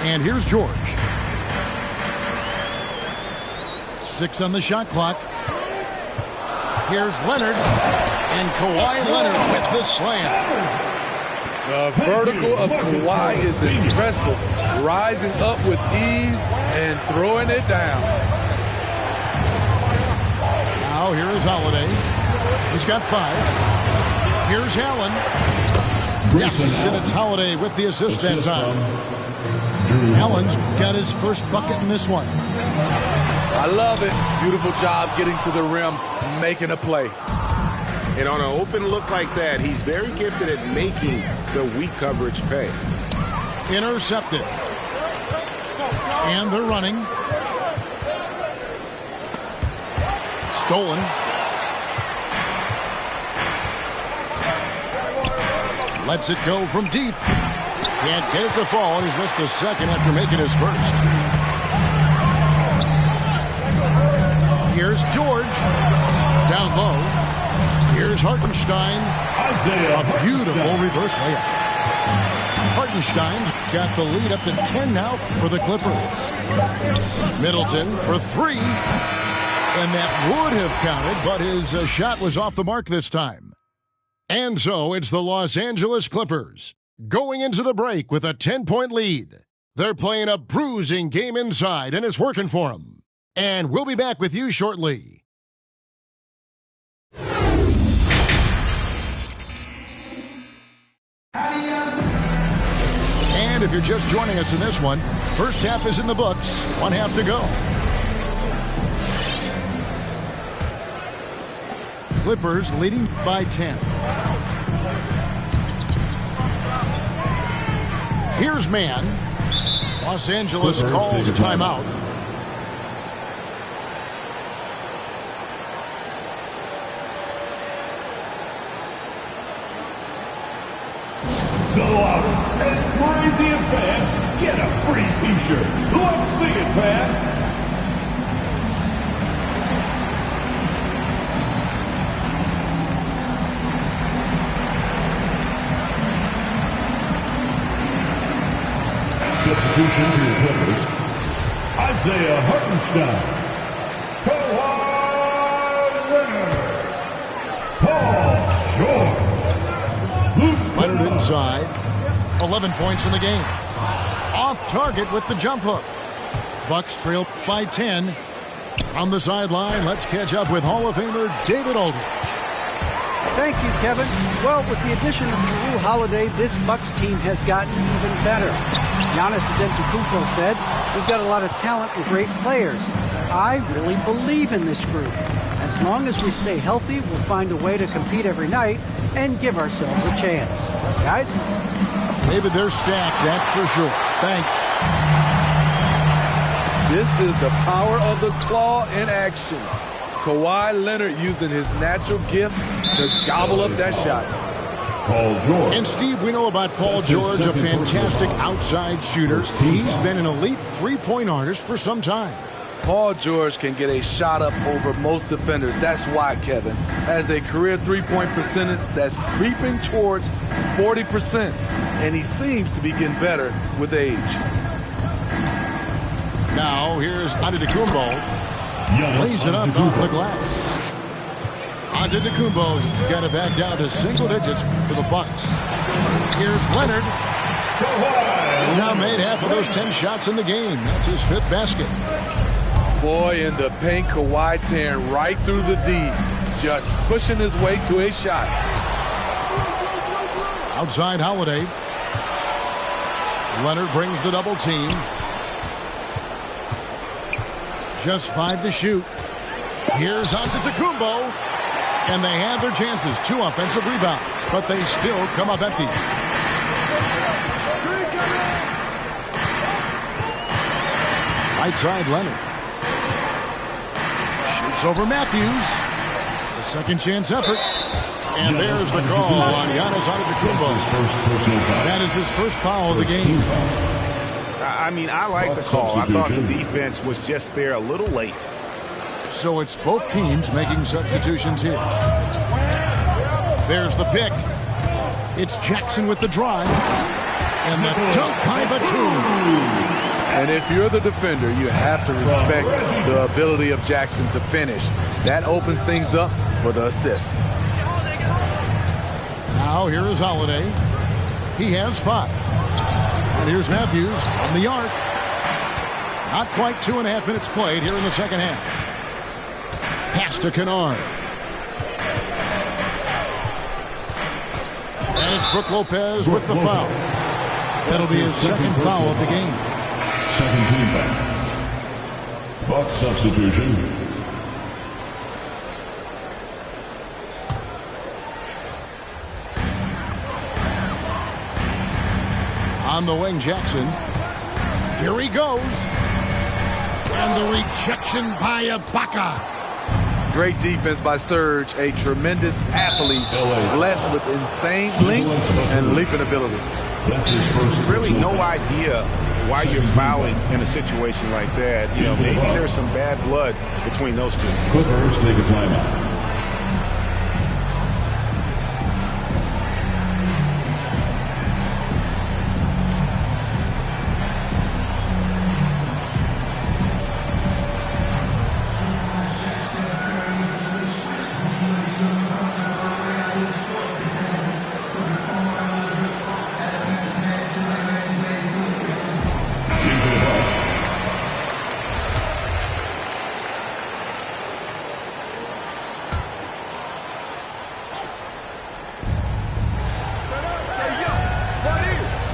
And here's George. 6 on the shot clock. Here's Leonard. And Kawhi Leonard with the slam. The vertical of Kawhi is impressive. Rising up with ease and throwing it down. Now here is Holiday. He's got 5. Here's Allen. Yes, and it's Holiday with the assist that time. Allen's got his first bucket in this one. I love it. Beautiful job getting to the rim, making a play. And on an open look like that, he's very gifted at making the weak coverage pay. Intercepted. And they're running. Stolen. Lets it go from deep. Can't get it to fall, and he's missed the second after making his first. Here's George. Down low. Here's Hartenstein. A beautiful reverse layup. Hartenstein's got the lead up to 10 now for the Clippers. Middleton for 3. And that would have counted, but his shot was off the mark this time. And so it's the Los Angeles Clippers going into the break with a 10-point lead. They're playing a bruising game inside, and it's working for them. And we'll be back with you shortly. And if you're just joining us in this one, first half is in the books, 1 half to go. Clippers leading by 10. Here's man. Los Angeles calls timeout. The loudest and craziest fans get a free t-shirt. Let's see it, fans. Substitution to the Clippers. Isaiah Hartenstein. Kawhi Leonard. Paul George. Leonard inside. 11 points in the game. Off target with the jump hook. Bucks trail by 10. On the sideline, let's catch up with Hall of Famer David Aldridge. Thank you, Kevin. Well, with the addition of Jrue Holiday, this Bucks team has gotten even better. Giannis Antetokounmpo said, "We've got a lot of talent and great players. I really believe in this group. As long as we stay healthy, we'll find a way to compete every night and give ourselves a chance." Guys? David, they're stacked, that's for sure. Thanks. This is the power of the claw in action. Kawhi Leonard using his natural gifts to gobble up that shot. Paul George. And Steve, we know about Paul George, a fantastic outside shooter. He's been an elite three-point artist for some time. Paul George can get a shot up over most defenders. That's why Kevin has a career three-point percentage that's creeping towards 40%. And he seems to be getting better with age. Now, here's Antetokounmpo. Lays it up off the glass. Antetokounmpo's got it back down to single digits for the Bucks. Here's Leonard. He's now made half of those 10 shots in the game. That's his 5th basket. Boy, in the paint, Kawhi tearing right through the D, just pushing his way to a shot. Outside Holiday. Leonard brings the double team. Just 5 to shoot. Here's Antetokounmpo. And they had their chances. 2 offensive rebounds, but they still come up empty. Right side, Leonard. Shoots over Matthews. The second chance effort. And there's the call on Giannis Antetokounmpo. That is his first foul of the game. I mean, I like the call. I thought the defense was just there a little late. So it's both teams making substitutions here. There's the pick. It's Jackson with the drive. And the dunk by Batum. And if you're the defender, you have to respect the ability of Jackson to finish. That opens things up for the assist. Now here is Holiday. He has 5. And here's Matthews from the arc. Not quite 2.5 minutes played here in the second half. Pass to Kennard. And it's Brook Lopez with the foul. That'll be his second foul of the game. Second team back. Buck substitution. On the wing, Jackson. Here he goes. And the rejection by Ibaka. Great defense by Serge, a tremendous athlete, blessed with insane length and leaping ability. Really no idea why you're fouling in a situation like that. You know, maybe there's some bad blood between those two. Clippers take a timeout.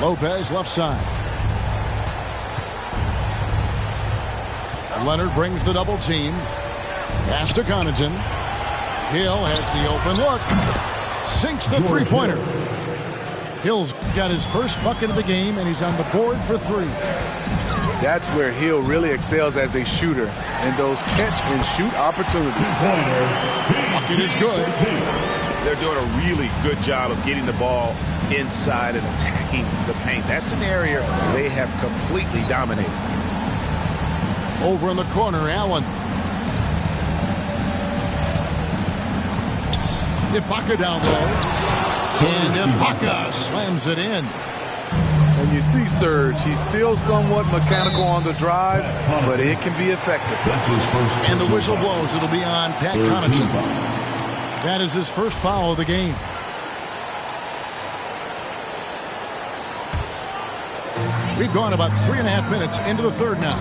Lopez left side. Leonard brings the double team. Pass to Connaughton. Hill has the open look. Sinks the three-pointer. Hill's got his first bucket of the game, and he's on the board for 3. That's where Hill really excels as a shooter in those catch-and-shoot opportunities. Bucket is good. They're doing a really good job of getting the ball inside and attacking the paint. That's an area they have completely dominated. Over in the corner, Allen. Ibaka down low. And Ibaka slams it in. When you see Serge, he's still somewhat mechanical on the drive, but it can be effective. And the whistle blows. It'll be on Pat Connaughton. That is his first foul of the game. We've gone about 3.5 minutes into the third now.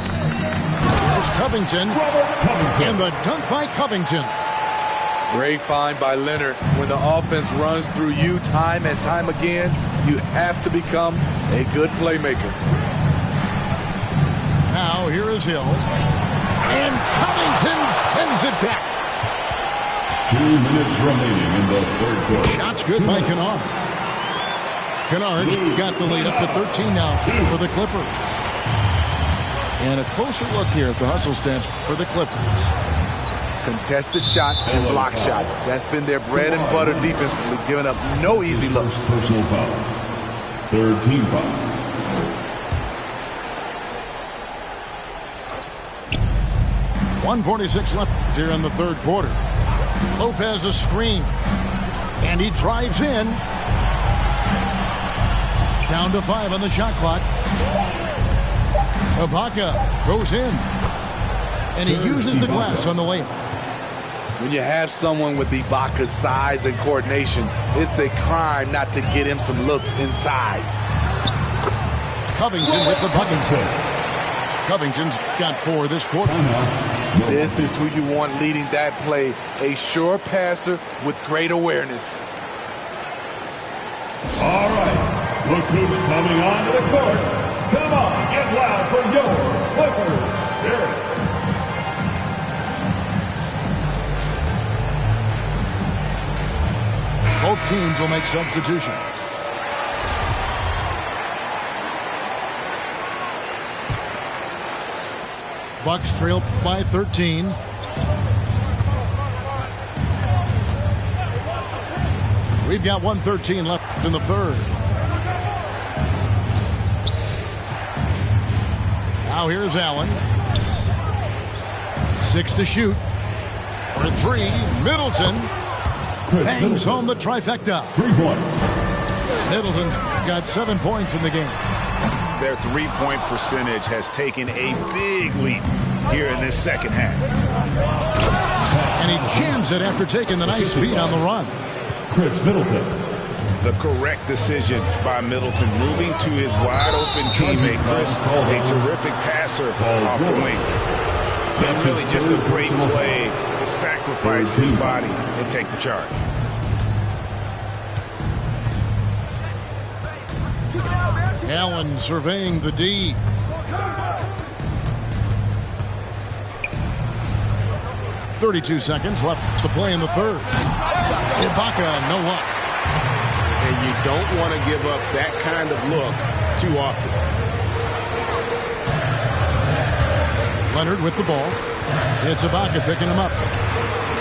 Here's Covington. And the dunk by Covington. Great find by Leonard. When the offense runs through you time and time again, you have to become a good playmaker. Now here is Hill. And Covington sends it back. 2 minutes remaining in the third quarter. Shots good by Kennard. Kennard got the lead up to 13 now for the Clippers. And a closer look here at the hustle stats for the Clippers. Contested shots and block shots. That's been their bread and butter defensively, giving up no easy looks. Personal foul. Third team foul. .146 left here in the third quarter. Lopez a screen. And he drives in. Down to 5 on the shot clock. Ibaka goes in. And he uses the glass on the layup. When you have someone with Ibaka's size and coordination, it's a crime not to get him some looks inside. Covington with the bucket. Covington's got 4 this quarter. This is who you want leading that play. A sure passer with great awareness. All right, look who's coming onto the court. Come on, get loud for your Clippers Spirit. Both teams will make substitutions. Bucks trail by 13. We've got 1:13 left in the third. Now here's Allen. 6 to shoot. For 3, Middleton bangs home the trifecta. 3 points. Middleton's got 7 points in the game. Their three-point percentage has taken a big leap here in this second half. And he jams it after taking the nice feed on the run. Chris Middleton. The correct decision by Middleton, moving to his wide-open teammate, Chris, a terrific passer off the wing. And really just a great play to sacrifice his body and take the charge. Allen surveying the D. .32 seconds left to play in the third. Ibaka, no luck. And you don't want to give up that kind of look too often. Leonard with the ball. It's Ibaka picking him up.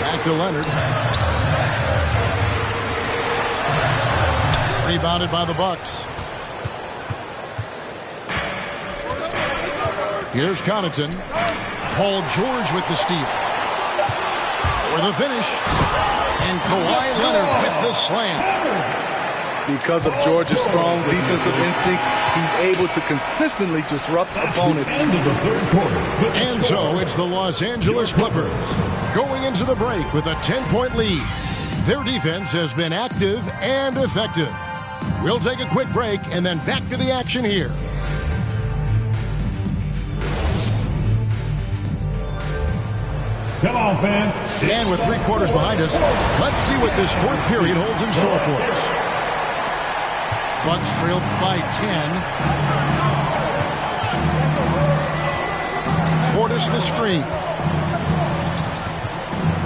Back to Leonard. Rebounded by the Bucks. Here's Connaughton. Paul George with the steal. For the finish. And Kawhi Leonard with the slam. Because of George's strong defensive instincts, he's able to consistently disrupt opponents. And so it's the Los Angeles Clippers going into the break with a 10-point lead. Their defense has been active and effective. We'll take a quick break and then back to the action here. Come on, fans. And with 3 quarters behind us, let's see what this fourth period holds in store for us. Bucks trail by 10. Portis the screen.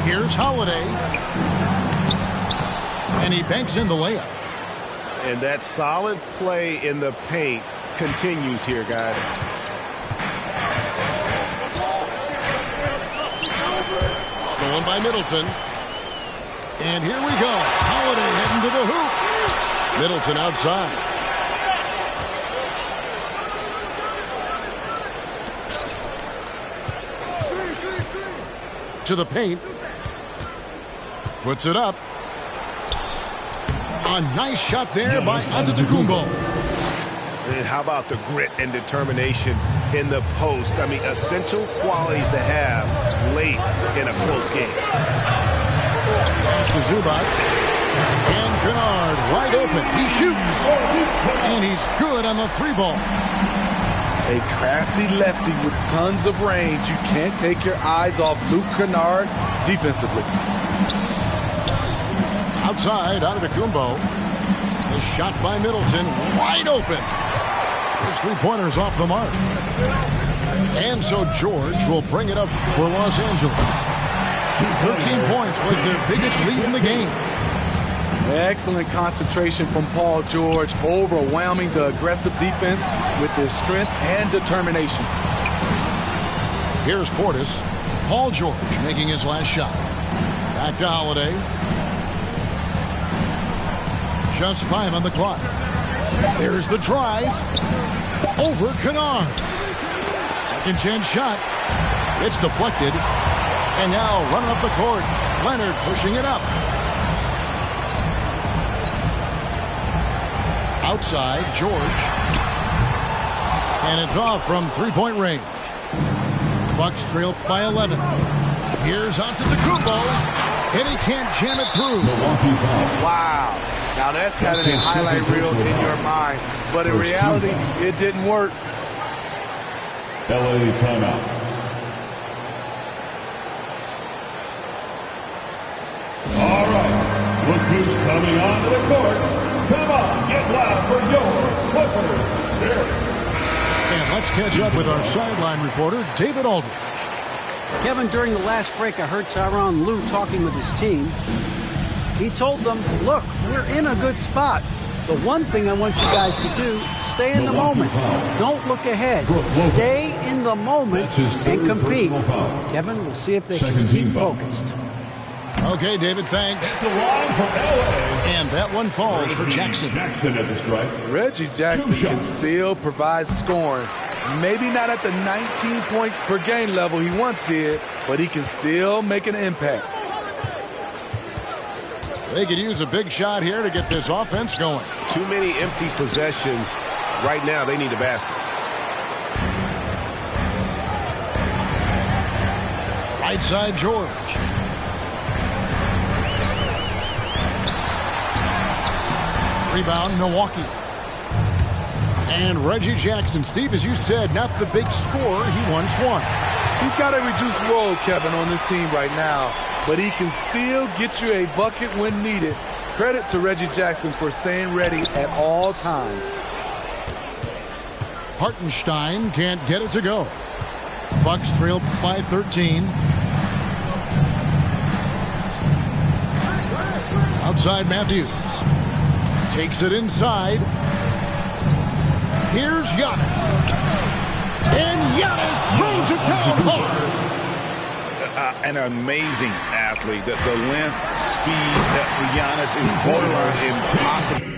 Here's Holiday. And he banks in the layup. And that solid play in the paint continues here, guys. Stolen by Middleton. And here we go. Holiday heading to the hoop. Middleton outside. To the paint. Puts it up. A nice shot there by Antetokounmpo. And how about the grit and determination in the post? I mean, essential qualities to have late in a close game. Pass to Zubac. And Kennard wide open. He shoots. And he's good on the 3-ball. A crafty lefty with tons of range. You can't take your eyes off Luke Kennard defensively. Outside, Antetokounmpo. The shot by Middleton. Wide open. His 3-pointer's off the mark. And so George will bring it up for Los Angeles. 13 points was their biggest lead in the game. Excellent concentration from Paul George, overwhelming the aggressive defense with his strength and determination. Here's Portis. Paul George making his last shot. Back to Holiday. Just 5 on the clock. There's the drive. Over Kennard. Second chance shot. It's deflected. And now running up the court. Leonard pushing it up. Outside, George. And it's off from 3-point range. Bucks trail by 11. Here's Antetokounmpo, and he can't jam it through. Wow. Now that's having a highlight reel in your mind. But in reality, it didn't work. LA timeout. All right. Look who's coming onto the court. Come on, get loud for your Clippers. Here. And let's catch up with our sideline reporter, David Aldridge. Kevin, during the last break, I heard Tyronn Lue talking with his team. He told them, look, we're in a good spot. The one thing I want you guys to do, stay in the moment. Don't look ahead. Stay in the moment and compete. Kevin, we'll see if they can keep focused. Okay, David, thanks. And that one falls for Jackson. Reggie Jackson can still provide scoring. Maybe not at the 19 points per game level he once did, but he can still make an impact. They could use a big shot here to get this offense going. Too many empty possessions. Right now, they need a basket. Right side, George. Rebound, Milwaukee. And Reggie Jackson, Steve, as you said, not the big scorer he once was. He's got a reduced role, Kevin, on this team right now, but he can still get you a bucket when needed. Credit to Reggie Jackson for staying ready at all times. Hartenstein can't get it to go. Bucks trail by 13. Outside Matthews. Takes it inside. Here's Giannis. And Giannis throws it down hard. An amazing athlete. The length, speed that Giannis is borderline impossible.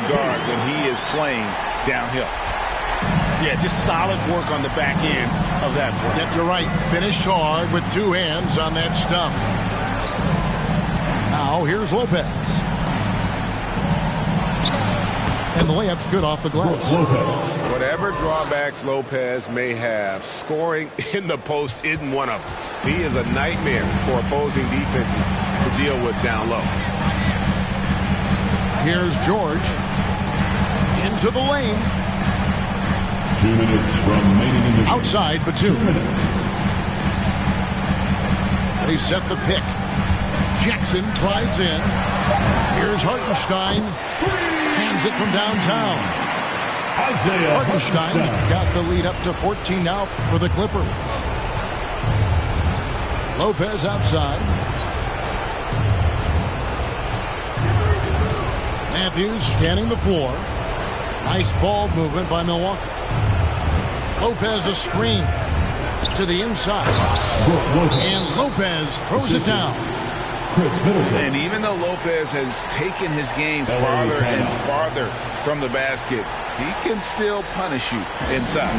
guard when he is playing downhill. Yeah, just solid work on the back end of that play. Yep, you're right. Finished hard with two hands on that stuff. Now here's Lopez. And the layup's good off the glass. Whatever drawbacks Lopez may have, scoring in the post isn't one of them. He is a nightmare for opposing defenses to deal with down low. Here's George. Into the lane. 2 minutes remaining in the Outside Batum. They set the pick. Jackson drives in. Here's Hartenstein. Hands it from downtown. Hartenstein's got the lead up to 14 now for the Clippers. Lopez outside. Matthews scanning the floor. Nice ball movement by Milwaukee. Lopez a screen to the inside. And Lopez throws it down. And even though Lopez has taken his game farther and farther from the basket, he can still punish you inside.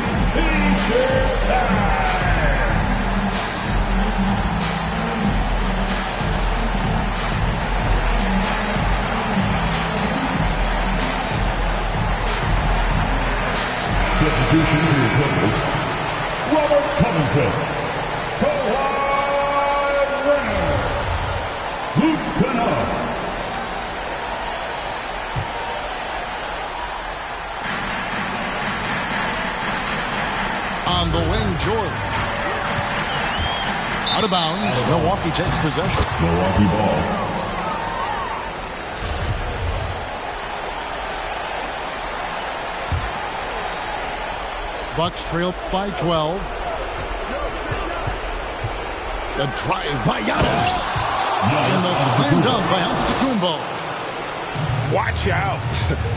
substitution for the Clippers, Robert Covington. Kawhi Leonard. Luke Kennard. On the wing, George. Out of bounds. Milwaukee takes possession. Milwaukee ball. Bucks trail by 12. The drive by Giannis. And the slam dunk by Antetokounmpo. Watch out.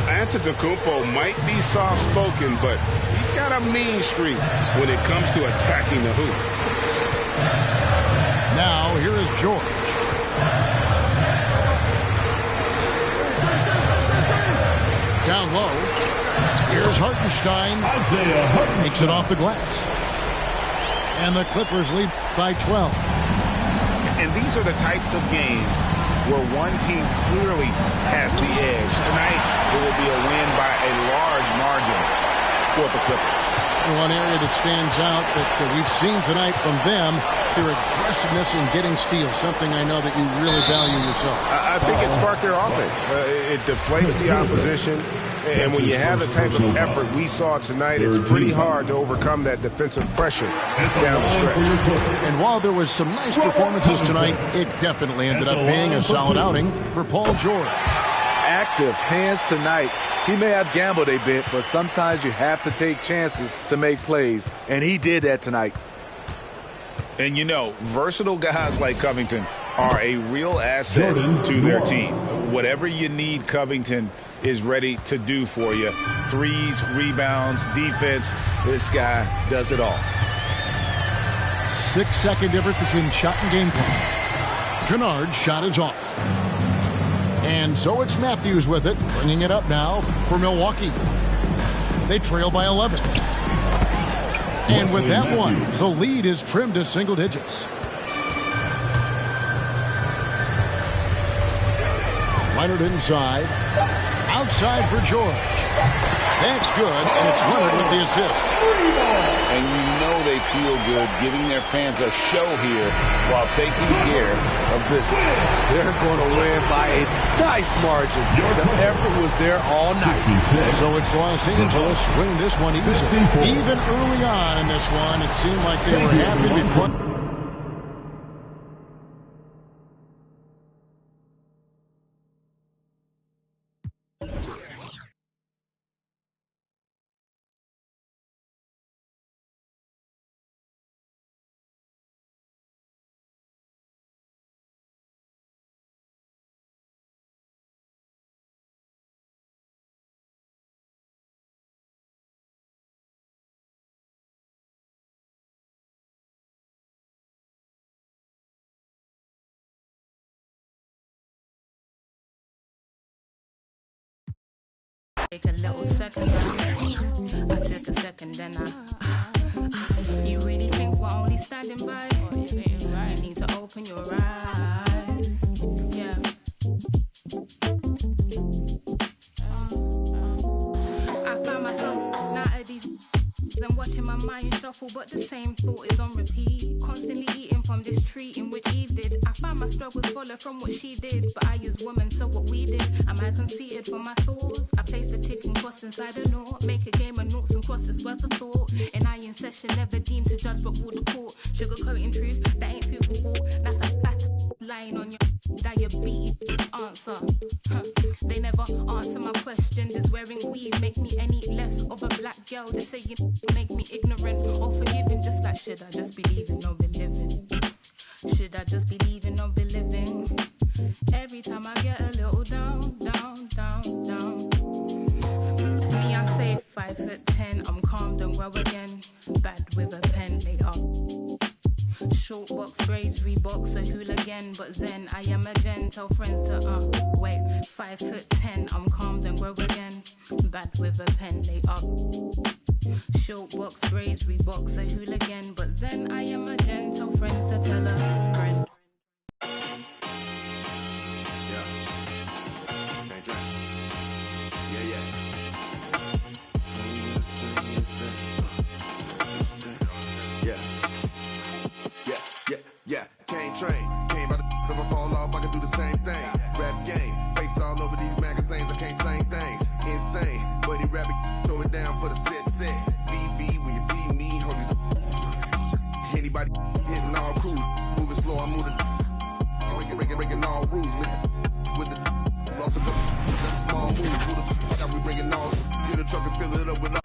Antetokounmpo might be soft-spoken, but he's got a mean streak when it comes to attacking the hoop. Now, here is George. Down low. Here's Hartenstein. Makes it off the glass. And the Clippers lead by 12. And these are the types of games where one team clearly has the edge. Tonight, it will be a win by a large margin for the Clippers. One area that stands out that we've seen tonight from them, their aggressiveness in getting steals, something I know that you really value yourself. I think it sparked their offense. It deflates the opposition. And when you have the type of effort we saw tonight, it's pretty hard to overcome that defensive pressure down the stretch. And while there was some nice performances tonight, it definitely ended up being a solid outing for Paul George. Active hands tonight. He may have gambled a bit, but sometimes you have to take chances to make plays, and he did that tonight. And you know, versatile guys like Covington are a real asset to their team. Whatever you need, Covington is ready to do for you. Threes, rebounds, defense, this guy does it all. 6-second difference between shot and game plan. Kennard's shot is off. And so it's Matthews with it, bringing it up now for Milwaukee. They trail by 11. And with that one, the lead is trimmed to single digits. Leonard inside. Outside for George. That's good, and it's Leonard with the assist. And you know they feel good giving their fans a show here while taking care of business. They're going to win by a nice margin. The effort was there all night. So it's Los Angeles winning this one easily. Even early on in this one, it seemed like they were happy to be put Take a little second, I took a second, then you really think we're only standing by? You need to open your eyes. Yeah. I found myself out of these and watching my mind shuffle, but the same thought is on repeat. Constantly eating from this tree in which Eve did. I found my struggles follow from what she did, but I use woman, so what we did. Am I conceited for my thoughts? I placed a ticking cross inside a note. Make a game of noughts and crosses worth of thought. And I in session, never deemed to judge but rule the court. Sugarcoating truth, that ain't food for thought. That's a fat lying on your diabetes answer. They never answer my question. Does wearing weave make me any less of a black girl? They say you make me ignorant or forgiving. Just like, should I just be leaving or be living? Should I just be leaving or be living? Every time I get a little down, down, down, down. Me, I say 5'10", I'm calm, don't grow again. Bad with a pen, they are. Short box braids, Reeboks, a hooligan, but Zen, I am a gen. Tell friends to, wait, 5'10", I'm calm, don't grow again. Bad with a pen, they up. Short box braids, Reeboks, a hooligan, but Zen, I am a gen. Tell friends to tell a friend. Yeah. Can't drink. Yeah, yeah. Yeah, can't train. Came by the if I fall off, I can do the same thing. Rap game, face all over these magazines, I can't slang things. Insane, buddy rabbit, throw it down for the set. VV, when you see me, hold these. Anybody hitting all crews, moving slow, I'm moving. Breaking all rules, mixed with the loss of the small moves. Who the fuck are we bringing all? Get a truck and fill it up with all.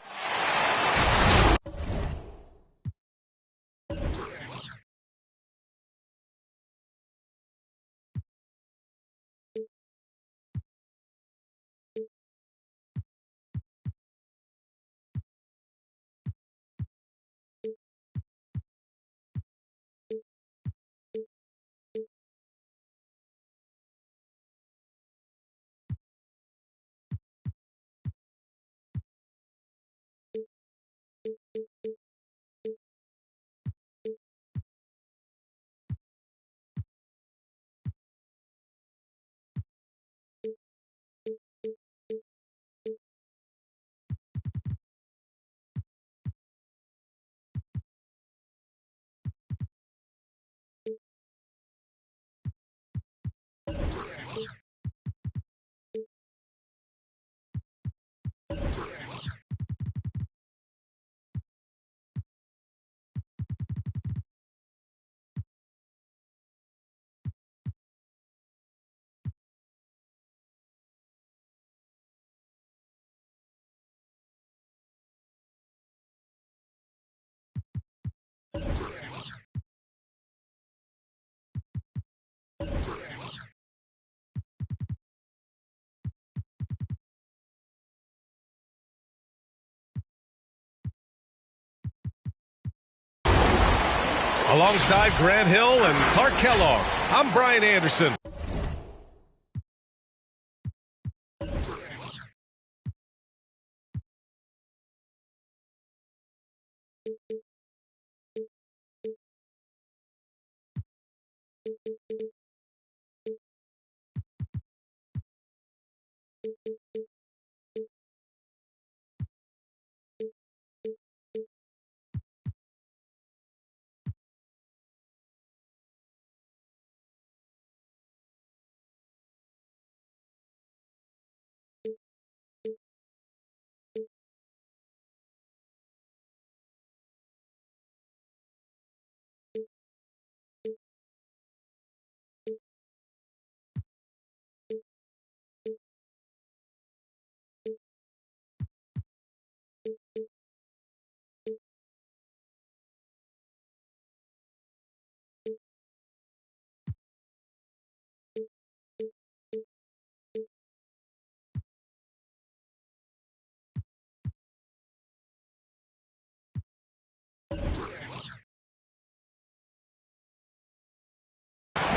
Alongside Grant Hill and Clark Kellogg, I'm Brian Anderson.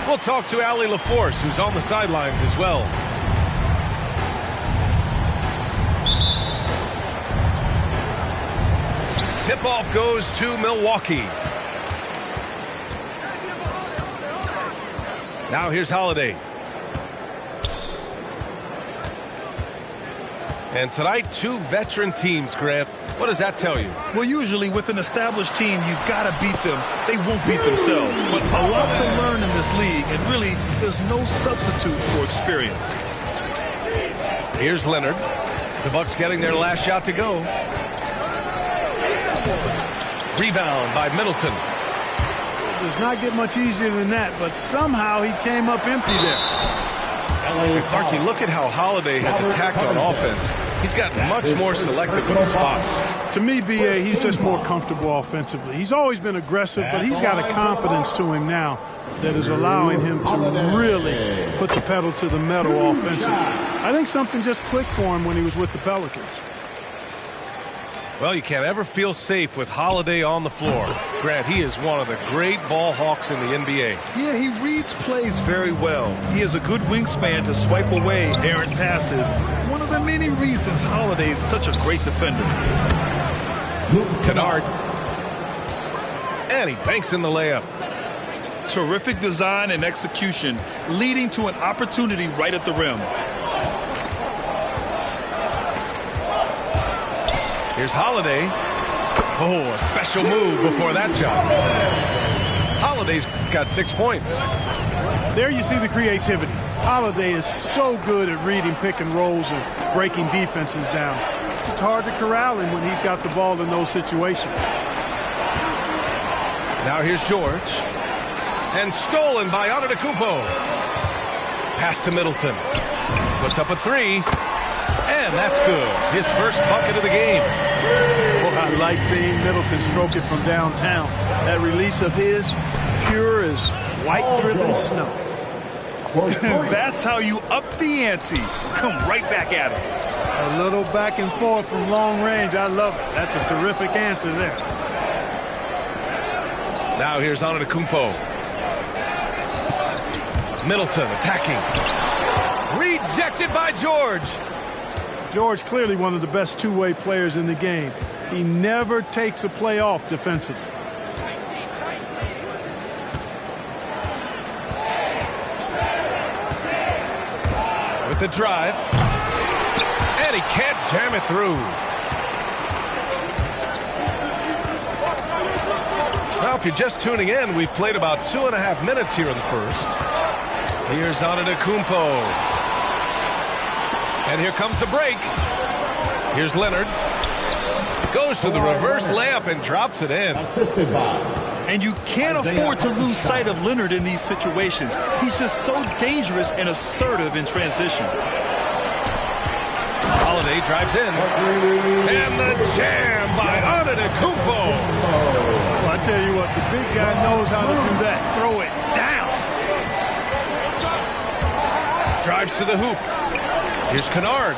We'll talk to Allie LaForce, who's on the sidelines as well. Tip-off goes to Milwaukee. Now here's Holiday. And tonight, 2 veteran teams, Grant. What does that tell you? Well, usually with an established team, you've got to beat them. They won't beat themselves. But a lot to learn in this league, and really, there's no substitute for experience. Here's Leonard. The Bucks getting their last shot to go. Rebound by Middleton. It does not get much easier than that, but somehow he came up empty there. Clarky, look at how Holiday has attacked on offense. He's gotten much more selective with his spots. To me, B.A., he's just more comfortable offensively. He's always been aggressive, but he's got a confidence to him now that is allowing him to really put the pedal to the metal offensively. I think something just clicked for him when he was with the Pelicans. Well, you can't ever feel safe with Holiday on the floor. Grant, he is one of the great ball hawks in the NBA. Yeah, he reads plays very well. He has a good wingspan to swipe away errant passes. One of the many reasons Holiday is such a great defender. Kennard. And he banks in the layup. Terrific design and execution, leading to an opportunity right at the rim. Here's Holiday. Oh, a special move before that shot. Holiday's got 6 points. There you see the creativity. Holiday is so good at reading pick and rolls and breaking defenses down. It's hard to corral him when he's got the ball in those situations. Now here's George. And stolen by Antetokounmpo. Pass to Middleton. Puts up a 3. And that's good. His first bucket of the game. Well, I like seeing Middleton stroke it from downtown. That release of his, pure as white-driven snow. That's how you up the ante. Come right back at him. A little back and forth from long range. I love it. That's a terrific answer there. Now here's Antetokounmpo. Middleton attacking. Rejected by George. George clearly one of the best two-way players in the game. He never takes a play off defensively. With the drive. And he can't jam it through. Now, if you're just tuning in, we've played about 2.5 minutes here in the first. Here's Antetokounmpo. And here comes the break. Here's Leonard. Goes to the reverse layup and drops it in. And you can't afford to lose sight of Leonard in these situations. He's just so dangerous and assertive in transition. Holiday drives in. And the jam by Antetokounmpo. Well, I tell you what, the big guy knows how to do that. Throw it down. Drives to the hoop. Here's Kennard.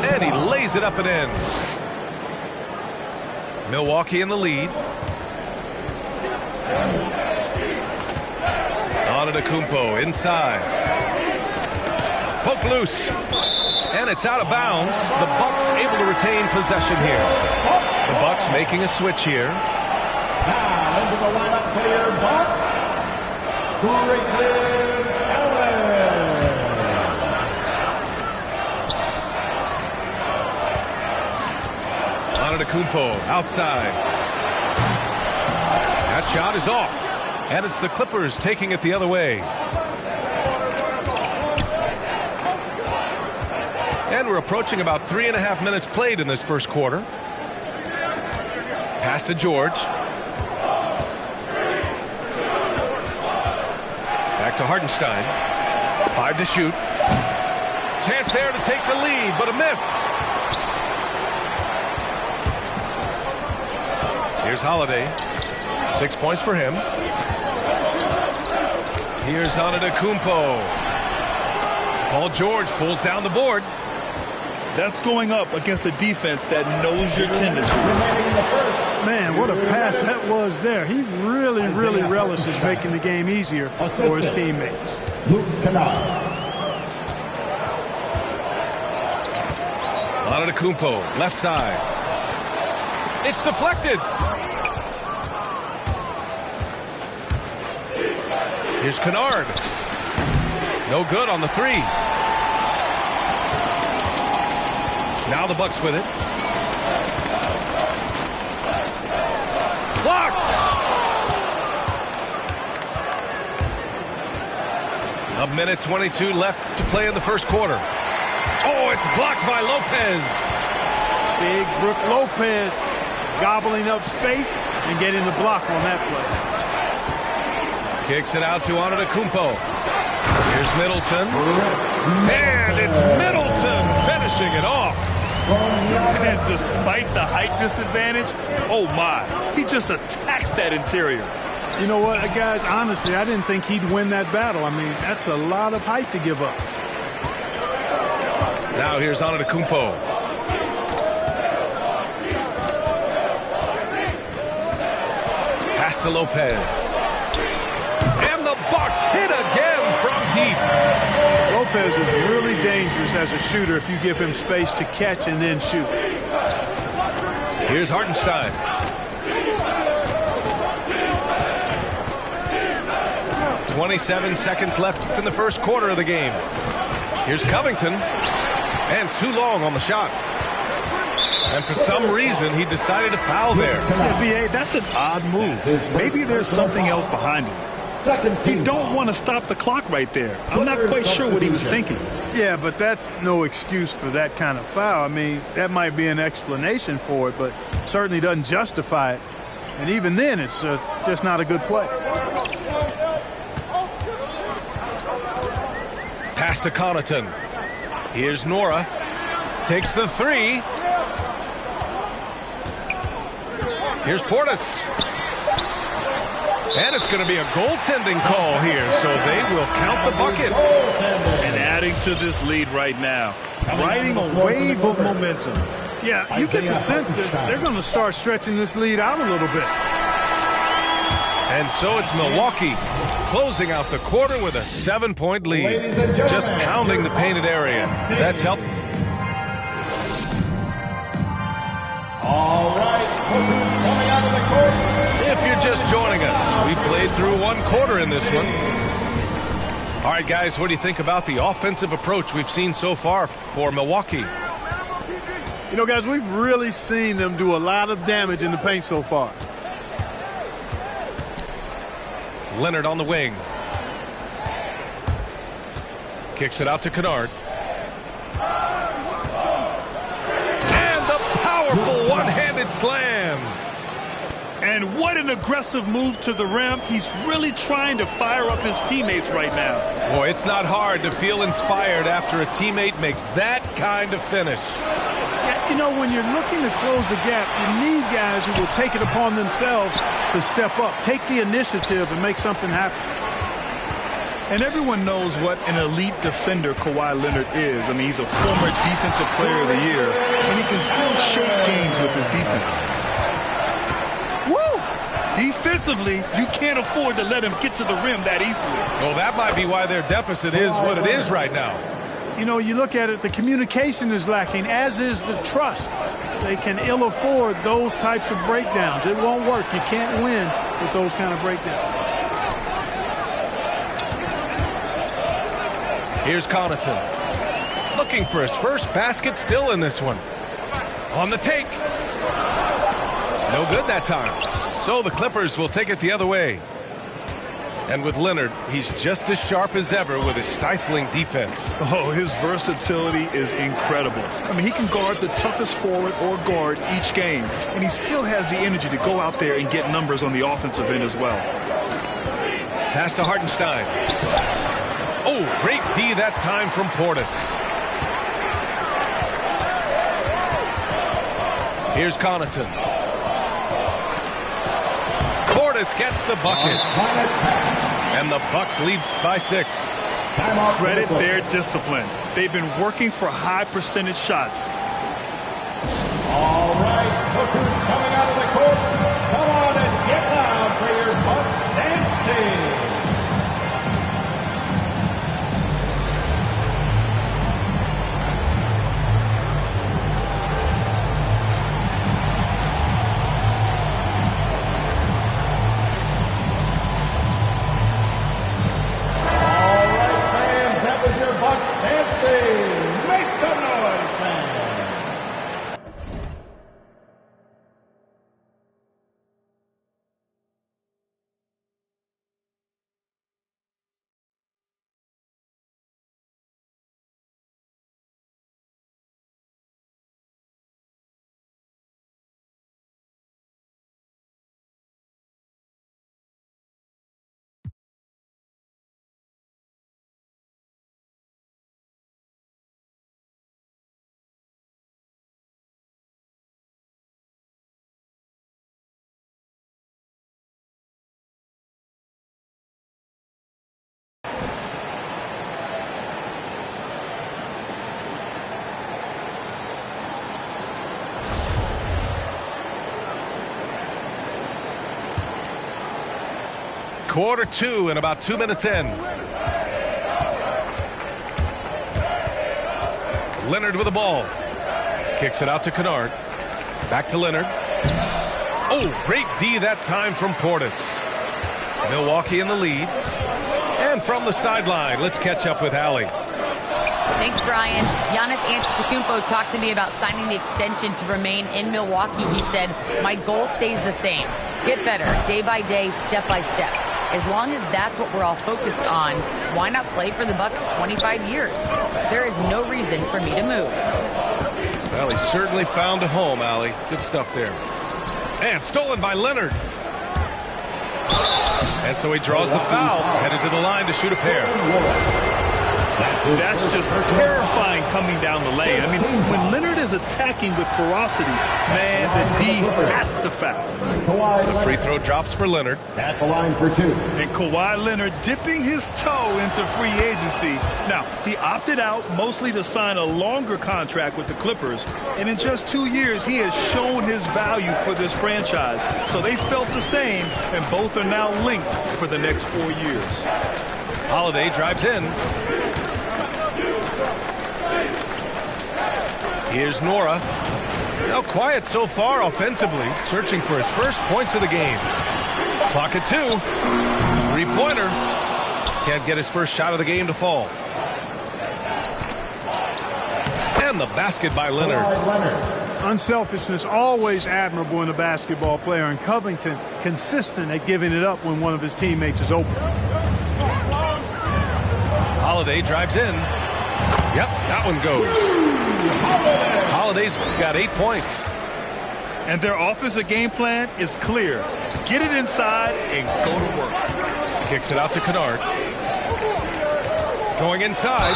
And he lays it up and in. Milwaukee in the lead. Antetokounmpo inside. Poke loose. And it's out of bounds. The Bucks able to retain possession here. The Bucks making a switch here. Now into the lineup for your Bucks, Grayson Allen. Antetokounmpo outside. That shot is off. And it's the Clippers taking it the other way. And we're approaching about 3.5 minutes played in this first quarter. Pass to George. Back to Hartenstein. 5 to shoot. Chance there to take the lead, but a miss. Here's Holiday. 6 points for him. Here's Antetokounmpo. Paul George pulls down the board. That's going up against a defense that knows your tendencies. Man, what a pass that was there. He really relishes making the game easier for his teammates. Antetokounmpo, left side. It's deflected. Here's Kennard. No good on the three. Now the Bucks with it. Blocked! A minute 22 left to play in the first quarter. Oh, it's blocked by Lopez. Big Brook Lopez gobbling up space and getting the block on that play. Kicks it out to Antetokounmpo. Here's Middleton. And it's Middleton finishing it off. And despite the height disadvantage, oh my, he just attacks that interior. You know what, guys, honestly, I didn't think he'd win that battle. I mean, that's a lot of height to give up. Now here's Antetokounmpo. Pass to Lopez. And the Bucks hit again from deep. Lopez is really dangerous as a shooter if you give him space to catch and then shoot. Here's Hartenstein. "27 seconds left in the first quarter of the game. Here's Covington. And too long on the shot. And for some reason, he decided to foul there. Yeah, B.A., that's an odd move. Maybe there's something else behind it. You don't want to stop the clock right there. I'm not quite sure what he was thinking. Yeah, but that's no excuse for that kind of foul. I mean, that might be an explanation for it, but certainly doesn't justify it. And even then, it's just not a good play. Pass to Connaughton. Here's Nora. Takes the three. Here's Portis. And it's going to be a goaltending call here, so they will count the bucket. And adding to this lead right now, riding a wave of momentum. Yeah, you get the sense that they're going to start stretching this lead out a little bit. And so it's Milwaukee closing out the quarter with a 7-point lead. Just pounding the painted area. That's helped. All right, coming out of the court. If you're just joining us, we played through one quarter in this one. All right, guys, what do you think about the offensive approach we've seen so far for Milwaukee? You know, guys, we've really seen them do a lot of damage in the paint so far. Leonard on the wing. Kicks it out to Kennard. And the powerful one-handed slam. And what an aggressive move to the rim. He's really trying to fire up his teammates right now. Boy, it's not hard to feel inspired after a teammate makes that kind of finish. Yeah, you know, when you're looking to close the gap, you need guys who will take it upon themselves to step up, take the initiative, and make something happen. And everyone knows what an elite defender Kawhi Leonard is. I mean, he's a former Defensive Player of the Year, and he can still shape games with his defense. Woo! Defensively, you can't afford to let him get to the rim that easily. Well, that might be why their deficit is what it is right now. You know, you look at it, the communication is lacking, as is the trust. They can ill afford those types of breakdowns. It won't work. You can't win with those kind of breakdowns. Here's Connaughton. Looking for his first basket still in this one. On the take. No good that time. So the Clippers will take it the other way. And with Leonard, he's just as sharp as ever with his stifling defense. Oh, his versatility is incredible. I mean, he can guard the toughest forward or guard each game, and he still has the energy to go out there and get numbers on the offensive end as well. Pass to Hartenstein. Oh, great D that time from Portis. Here's Connaughton. Portis gets the bucket. And the Bucks lead by 6. Credit their discipline. They've been working for high percentage shots. All right, Booker's coming out of the court. Come on and get loud for your Bucks dance team. Quarter 2 and about 2 minutes in. Leonard with the ball. Kicks it out to Kennard. Back to Leonard. Oh, great D that time from Portis. Milwaukee in the lead. And from the sideline, let's catch up with Allie. Thanks, Brian. Giannis Antetokounmpo talked to me about signing the extension to remain in Milwaukee. He said, my goal stays the same. Get better, day by day, step by step. As long as that's what we're all focused on, why not play for the Bucks 25 years? There is no reason for me to move. Well, he certainly found a home, Allie. Good stuff there. And stolen by Leonard. And so he draws the foul, headed to the line to shoot a pair. That's just terrifying coming down the lane. I mean, when Leonard is attacking with ferocity, man, the D has to foul. The free throw drops for Leonard. At the line for 2. And Kawhi Leonard dipping his toe into free agency. Now, he opted out mostly to sign a longer contract with the Clippers. And in just 2 years, he has shown his value for this franchise. So they felt the same, and both are now linked for the next 4 years. Holiday drives in. Here's Nora. Now quiet so far offensively, searching for his first points of the game. Clock at 2. 3-pointer. Can't get his first shot of the game to fall. And the basket by Leonard. Unselfishness always admirable in a basketball player, and Covington consistent at giving it up when one of his teammates is open. Holiday drives in. Yep, that one goes. Holiday's got 8 points. And their offensive game plan is clear. Get it inside and go to work. Kicks it out to Kennard. Going inside.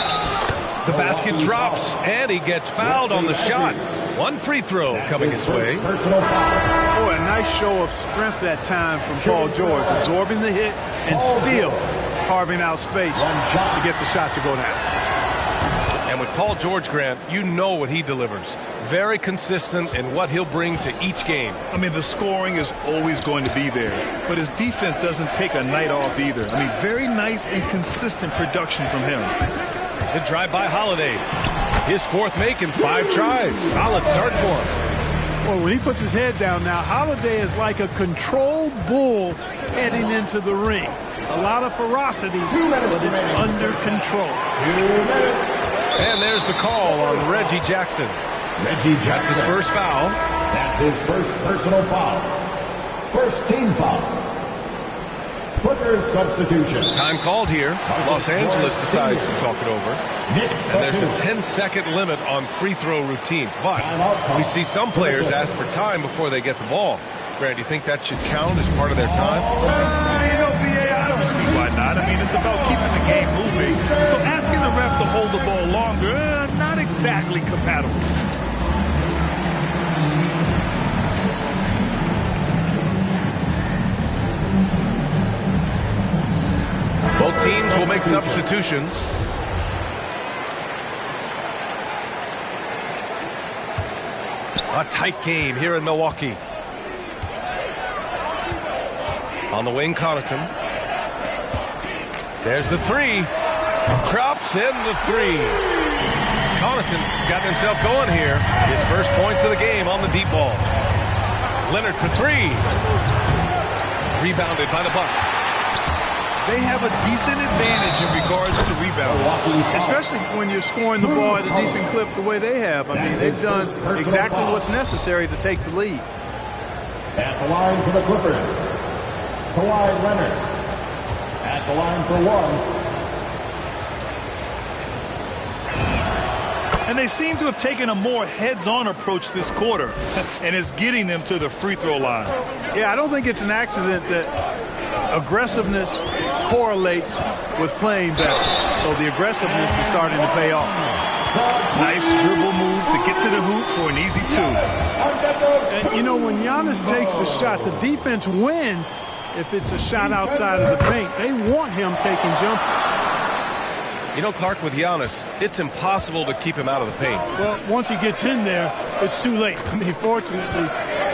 The basket drops, and he gets fouled on the shot. One free throw coming his way. Boy, a nice show of strength that time from Paul George, absorbing the hit and still carving out space to get the shot to go down. And with Paul George, Grant, you know what he delivers. Very consistent in what he'll bring to each game. I mean, the scoring is always going to be there, but his defense doesn't take a night off either. I mean, very nice and consistent production from him. The drive by Holiday. His fourth make in 5 tries. Solid start for him. Well, when he puts his head down now, Holiday is like a controlled bull heading into the ring. A lot of ferocity, but it's under control. And there's the call on Reggie Jackson. That's his first foul. That's his first personal foul. First team foul. Clippers substitution. Time called here. Los Angeles decides to talk it over. And there's a 10-second limit on free throw routines. But we see some players ask for time before they get the ball. Grant, do you think that should count as part of their time? You know, B.A., I don't see why not. I mean, it's about keeping the game moving. So asking the ref to hold the ball longer, not exactly compatible. Both teams will make substitutions. A tight game here in Milwaukee. On the wing, Connaughton. There's the 3. Drops in the 3. Connaughton's got himself going here. His first points of the game on the deep ball. Leonard for 3. Rebounded by the Bucks. They have a decent advantage in regards to rebounding, especially when you're scoring the ball at a decent clip the way they have. I mean, they've done exactly what's necessary to take the lead. At the line for the Clippers, Kawhi Leonard. At the line for 1. And they seem to have taken a more heads-on approach this quarter, and it's getting them to the free throw line. Yeah, I don't think it's an accident that aggressiveness correlates with playing better. So the aggressiveness is starting to pay off. Nice dribble move to get to the hoop for an easy 2. And, you know, when Giannis takes a shot, the defense wins if it's a shot outside of the paint. They want him taking jumpers. You know, Clark, with Giannis, it's impossible to keep him out of the paint. Well, once he gets in there, it's too late. I mean, fortunately,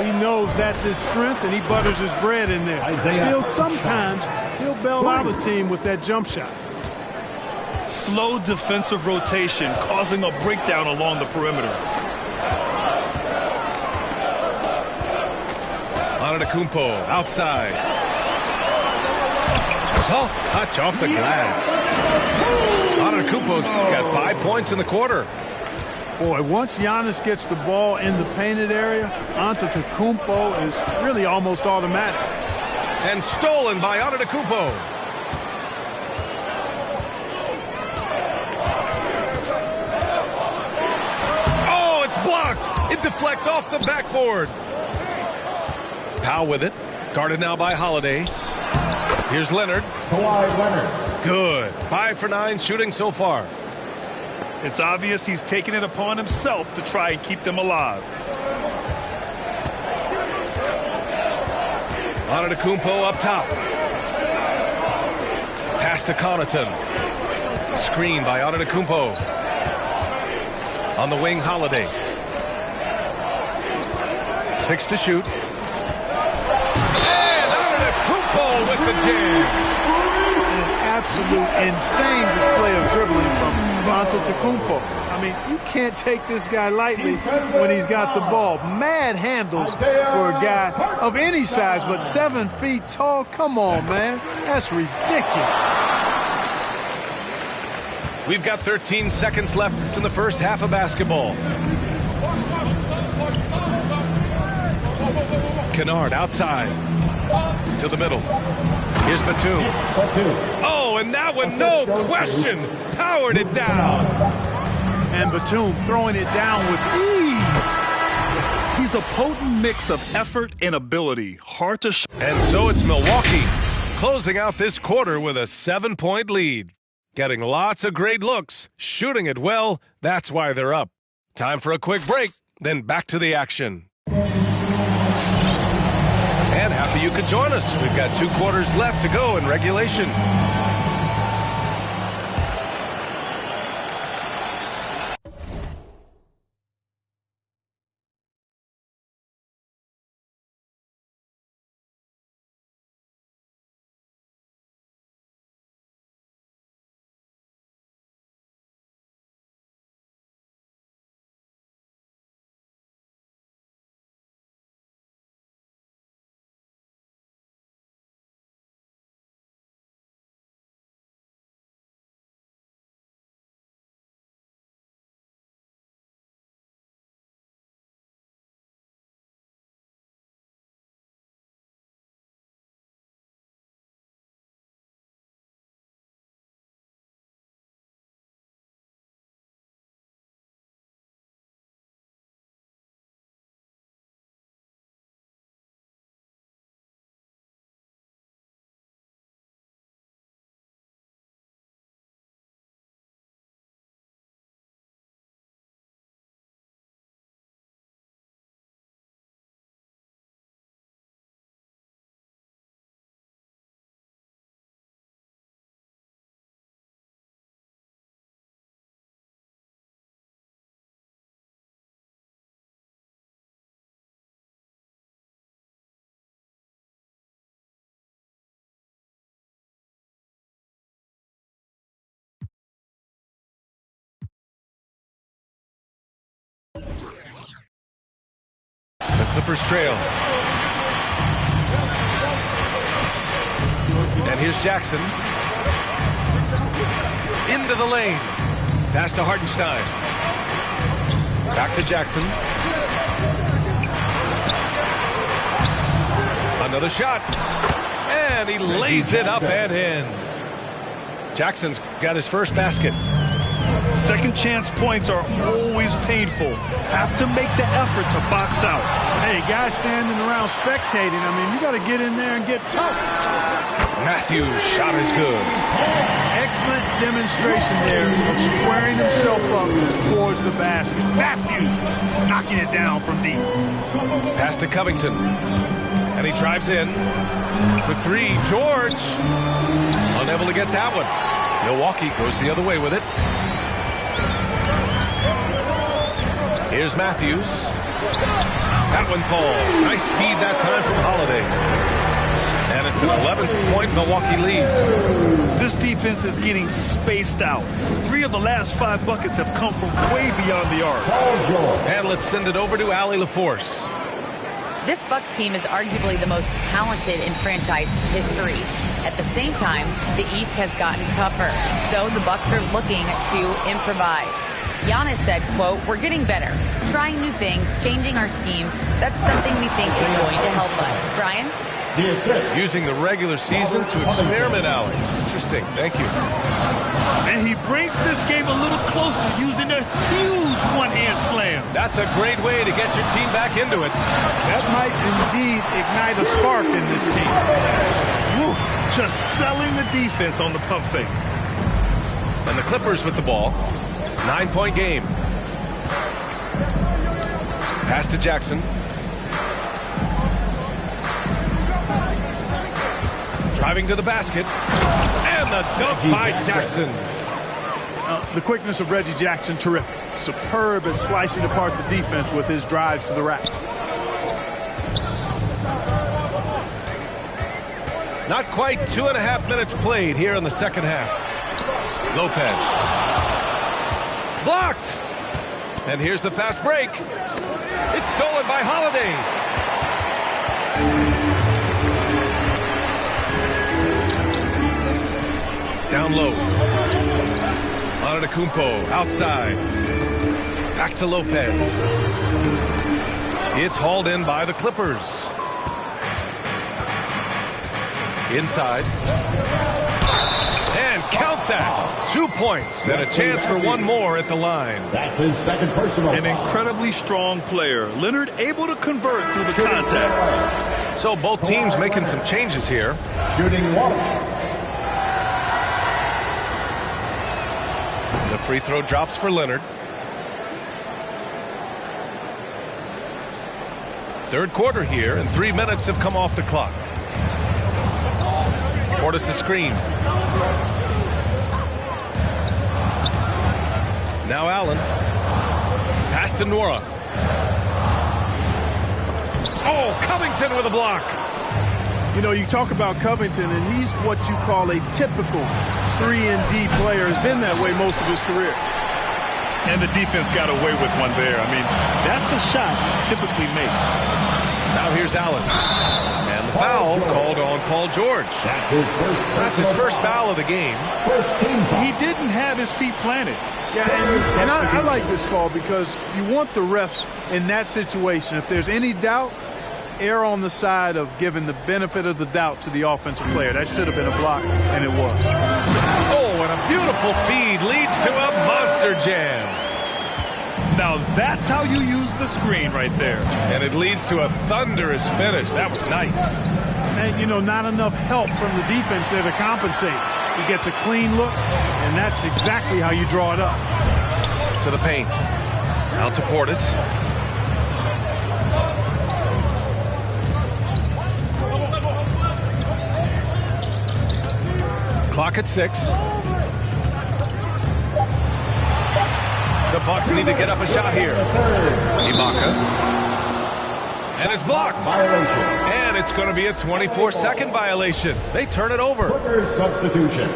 he knows that's his strength, and he butters his bread in there. Still, sometimes He'll bail out a team with that jump shot. Slow defensive rotation causing a breakdown along the perimeter. Antetokounmpo outside. Soft touch off the glass. Antetokounmpo's got 5 points in the quarter. Boy, once Giannis gets the ball in the painted area, Antetokounmpo is really almost automatic. And stolen by Antetokounmpo. Oh, it's blocked. It deflects off the backboard. Powell with it. Guarded now by Holiday. Here's Leonard. Kawhi Leonard. Good. 5 for 9 shooting so far. It's obvious he's taking it upon himself to try and keep them alive. Antetokounmpo up top. Pass to Connaughton. Screen by Antetokounmpo. On the wing, Holiday. 6 to shoot. And Antetokounmpo with the jam. An absolute insane display of dribbling from Antetokounmpo. I mean, you can't take this guy lightly when he's got the ball. Mad handles for a guy of any size, but 7 feet tall. Come on, man. That's ridiculous. We've got 13 seconds left in the first half of basketball. Kennard outside to the middle. Here's Batum. Oh, and that one, no question, powered it down. And Batum throwing it down with ease. He's a potent mix of effort and ability. Hard to And so it's Milwaukee closing out this quarter with a 7-point lead. Getting lots of great looks, shooting it well, that's why they're up. Time for a quick break, then back to the action. And happy you could join us. We've got 2 quarters left to go in regulation. The Clippers trail. And here's Jackson. Into the lane. Pass to Hartenstein. Back to Jackson. Another shot. And he lays it up and in. Jackson's got his first basket. Second chance points are always painful. Have to make the effort to box out. Hey, guys standing around spectating, I mean, you got to get in there and get tough. Matthews' shot is good. Excellent demonstration there of squaring himself up towards the basket. Matthews knocking it down from deep. Pass to Covington. And he drives in for 3. George unable to get that one. Milwaukee goes the other way with it. Here's Matthews. That one falls. Nice feed that time from Holiday. And a it's an 11-point Milwaukee lead. This defense is getting spaced out. 3 of the last 5 buckets have come from way beyond the arc. And let's send it over to Allie LaForce. This Bucks team is arguably the most talented in franchise history. At the same time, the East has gotten tougher, so the Bucks are looking to improvise. Giannis said, quote, "We're getting better, trying new things, changing our schemes. That's something we think is going to help us." Brian? Using the regular season to experiment, Allie. Interesting. Thank you. And he brings this game a little closer using a huge one-hand slam. That's a great way to get your team back into it. That might indeed ignite a spark in this team. Woo, just selling the defense on the pump fake. And the Clippers with the ball. 9-point game. Pass to Jackson. Driving to the basket. And the dunk by Jackson. The quickness of Reggie Jackson, terrific. Superb at slicing apart the defense with his drives to the rack. Not quite 2.5 minutes played here in the second half. Lopez. Blocked. And here's the fast break. It's stolen by Holiday. Down low. Antetokounmpo outside. Back to Lopez. It's hauled in by the Clippers. Inside. And count that. 2 points and a chance for one more at the line. That's his second personal. An incredibly strong player. Leonard able to convert through the contact. So both teams making some changes here. Shooting 1. The free throw drops for Leonard. Third quarter here, and 3 minutes have come off the clock. Portis a screen. Now Allen. Pass to Nora. Oh, Covington with a block. You know, you talk about Covington, and he's what you call a typical 3-and-D player. Has been that way most of his career. And the defense got away with one there. I mean, that's a shot he typically makes. Now here's Allen. And the foul called on Paul George. That's his first foul of the game. First team foul. He didn't have his feet planted. Yeah, and I like this call because you want the refs in that situation. If there's any doubt, err on the side of giving the benefit of the doubt to the offensive player. That should have been a block, and it was. Oh, and a beautiful feed leads to a monster jam. Now that's how you use the screen right there. And it leads to a thunderous finish. That was nice. And, you know, not enough help from the defense there to compensate. He gets a clean look, and that's exactly how you draw it up. To the paint. Out to Portis. Clock at 6. The Bucks need to get up a shot here. Ibaka. And it's blocked. And it's going to be a 24-second violation. They turn it over. Clippers substitution.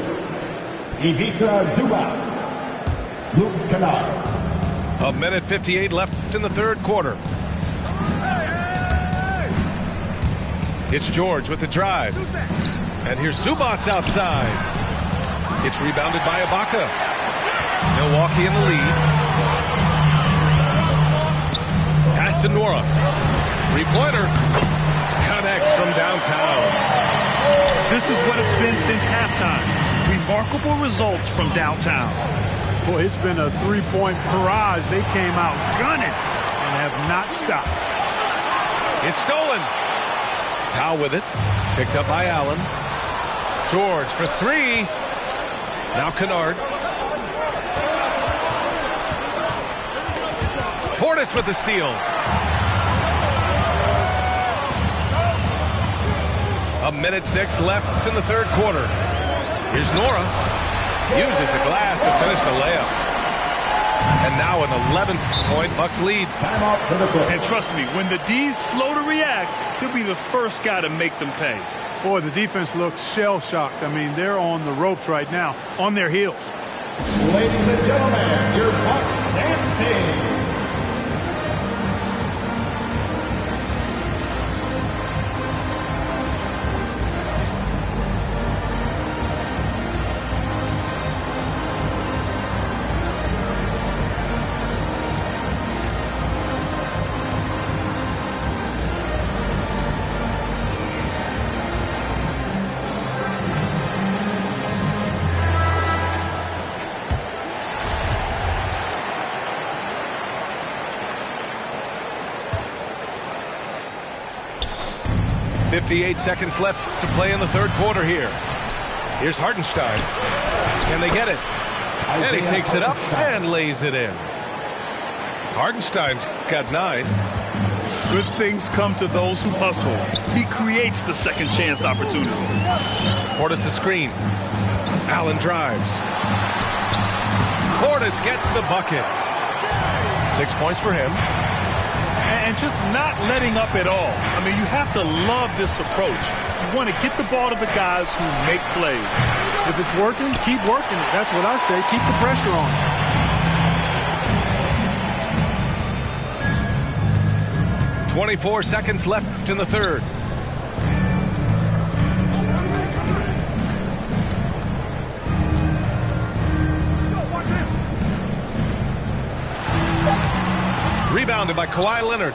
Ivica Zubac. Luke Kennard. 1:58 left in the third quarter. It's George with the drive. And here's Zubac outside. It's rebounded by Ibaka. Milwaukee in the lead. Pass to Nora. Three-pointer. Connects from downtown. This is what it's been since halftime. Remarkable results from downtown. Boy, it's been a three-point barrage. They came out gunning and have not stopped. It's stolen. Powell with it. Picked up by Allen. George for 3. Now Kennard. Portis with the steal. 1:06 left in the third quarter. Here's Nora. Uses the glass to finish the layup. And now an 11-point Bucks lead. Timeout for the Clippers. And trust me, when the D's slow to react, he'll be the first guy to make them pay. Boy, the defense looks shell-shocked. I mean, they're on the ropes right now, on their heels. Ladies and gentlemen, your Bucks dance team. .58 seconds left to play in the third quarter here. Here's Hartenstein. Can they get it? And he takes it up and lays it in. Hartenstein's got 9. Good things come to those who hustle. He creates the second chance opportunity. Portis a screen. Allen drives. Portis gets the bucket. 6 points for him. And just not letting up at all. I mean, you have to love this approach. You want to get the ball to the guys who make plays. If it's working, keep working it. That's what I say. Keep the pressure on. 24 seconds left in the third. Rebounded by Kawhi Leonard.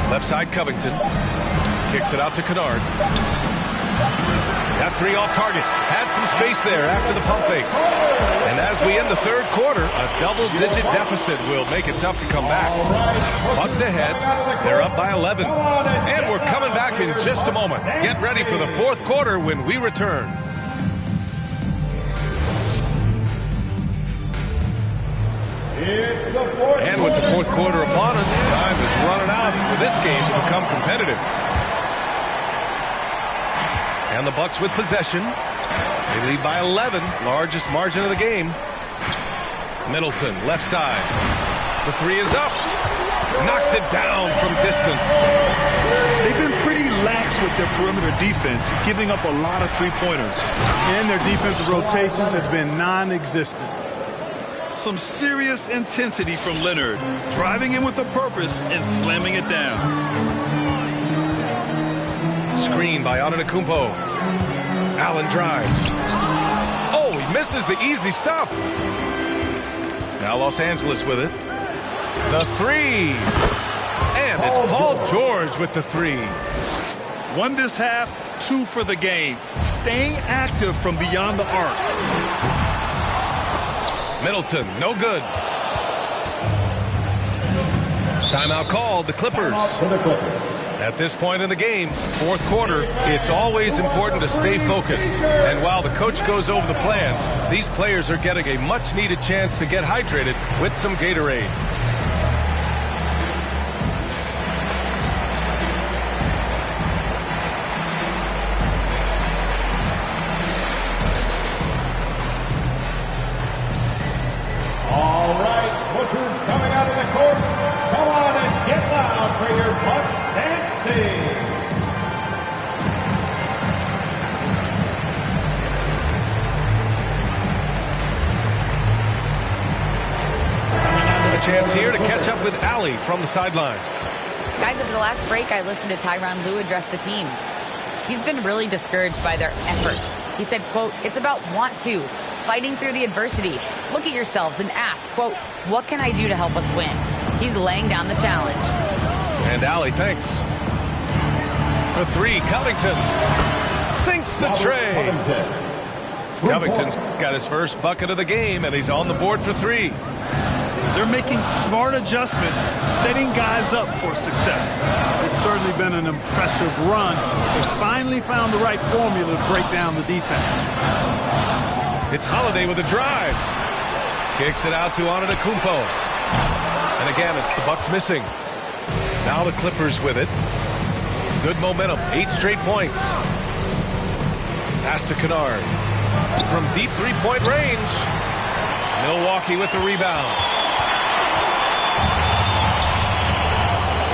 Left side, Covington. Kicks it out to Kennard. That 3 off target. Had some space there after the pump fake. And as we end the third quarter, a double-digit deficit will make it tough to come back. Bucks ahead. They're up by 11. And we're coming back in just a moment. Get ready for the fourth quarter when we return. And with the fourth quarter upon us, time is running out for this game to become competitive. And the Bucks with possession. They lead by 11, largest margin of the game. Middleton, left side. The 3 is up. Knocks it down from distance. They've been pretty lax with their perimeter defense, giving up a lot of three-pointers. And their defensive rotations have been non-existent. Some serious intensity from Leonard, driving in with a purpose and slamming it down. Screen by Antetokounmpo. Allen drives. Oh, he misses the easy stuff. Now Los Angeles with it. The 3. And it's Paul George with the 3. 1 this half, 2 for the game. Staying active from beyond the arc. Middleton, no good. Timeout called, the Clippers. At this point in the game, fourth quarter, it's always important to stay focused. And while the coach goes over the plans, these players are getting a much-needed chance to get hydrated with some Gatorade. Chance here to catch up with Allie from the sideline. Guys, after the last break, I listened to Tyronn Lue address the team. He's been really discouraged by their effort. He said, quote, "It's about want to, fighting through the adversity. Look at yourselves and ask, quote, what can I do to help us win?" He's laying down the challenge. And Allie thanks. The 3, Covington. Sinks the tray. Covington's got his first bucket of the game, and he's on the board for 3. They're making smart adjustments, setting guys up for success. It's certainly been an impressive run. They finally found the right formula to break down the defense. It's Holiday with a drive. Kicks it out to Antetokounmpo. And again, it's the Bucks missing. Now the Clippers with it. Good momentum, 8 straight points. Pass to Kennard. From deep three-point range. Milwaukee with the rebound.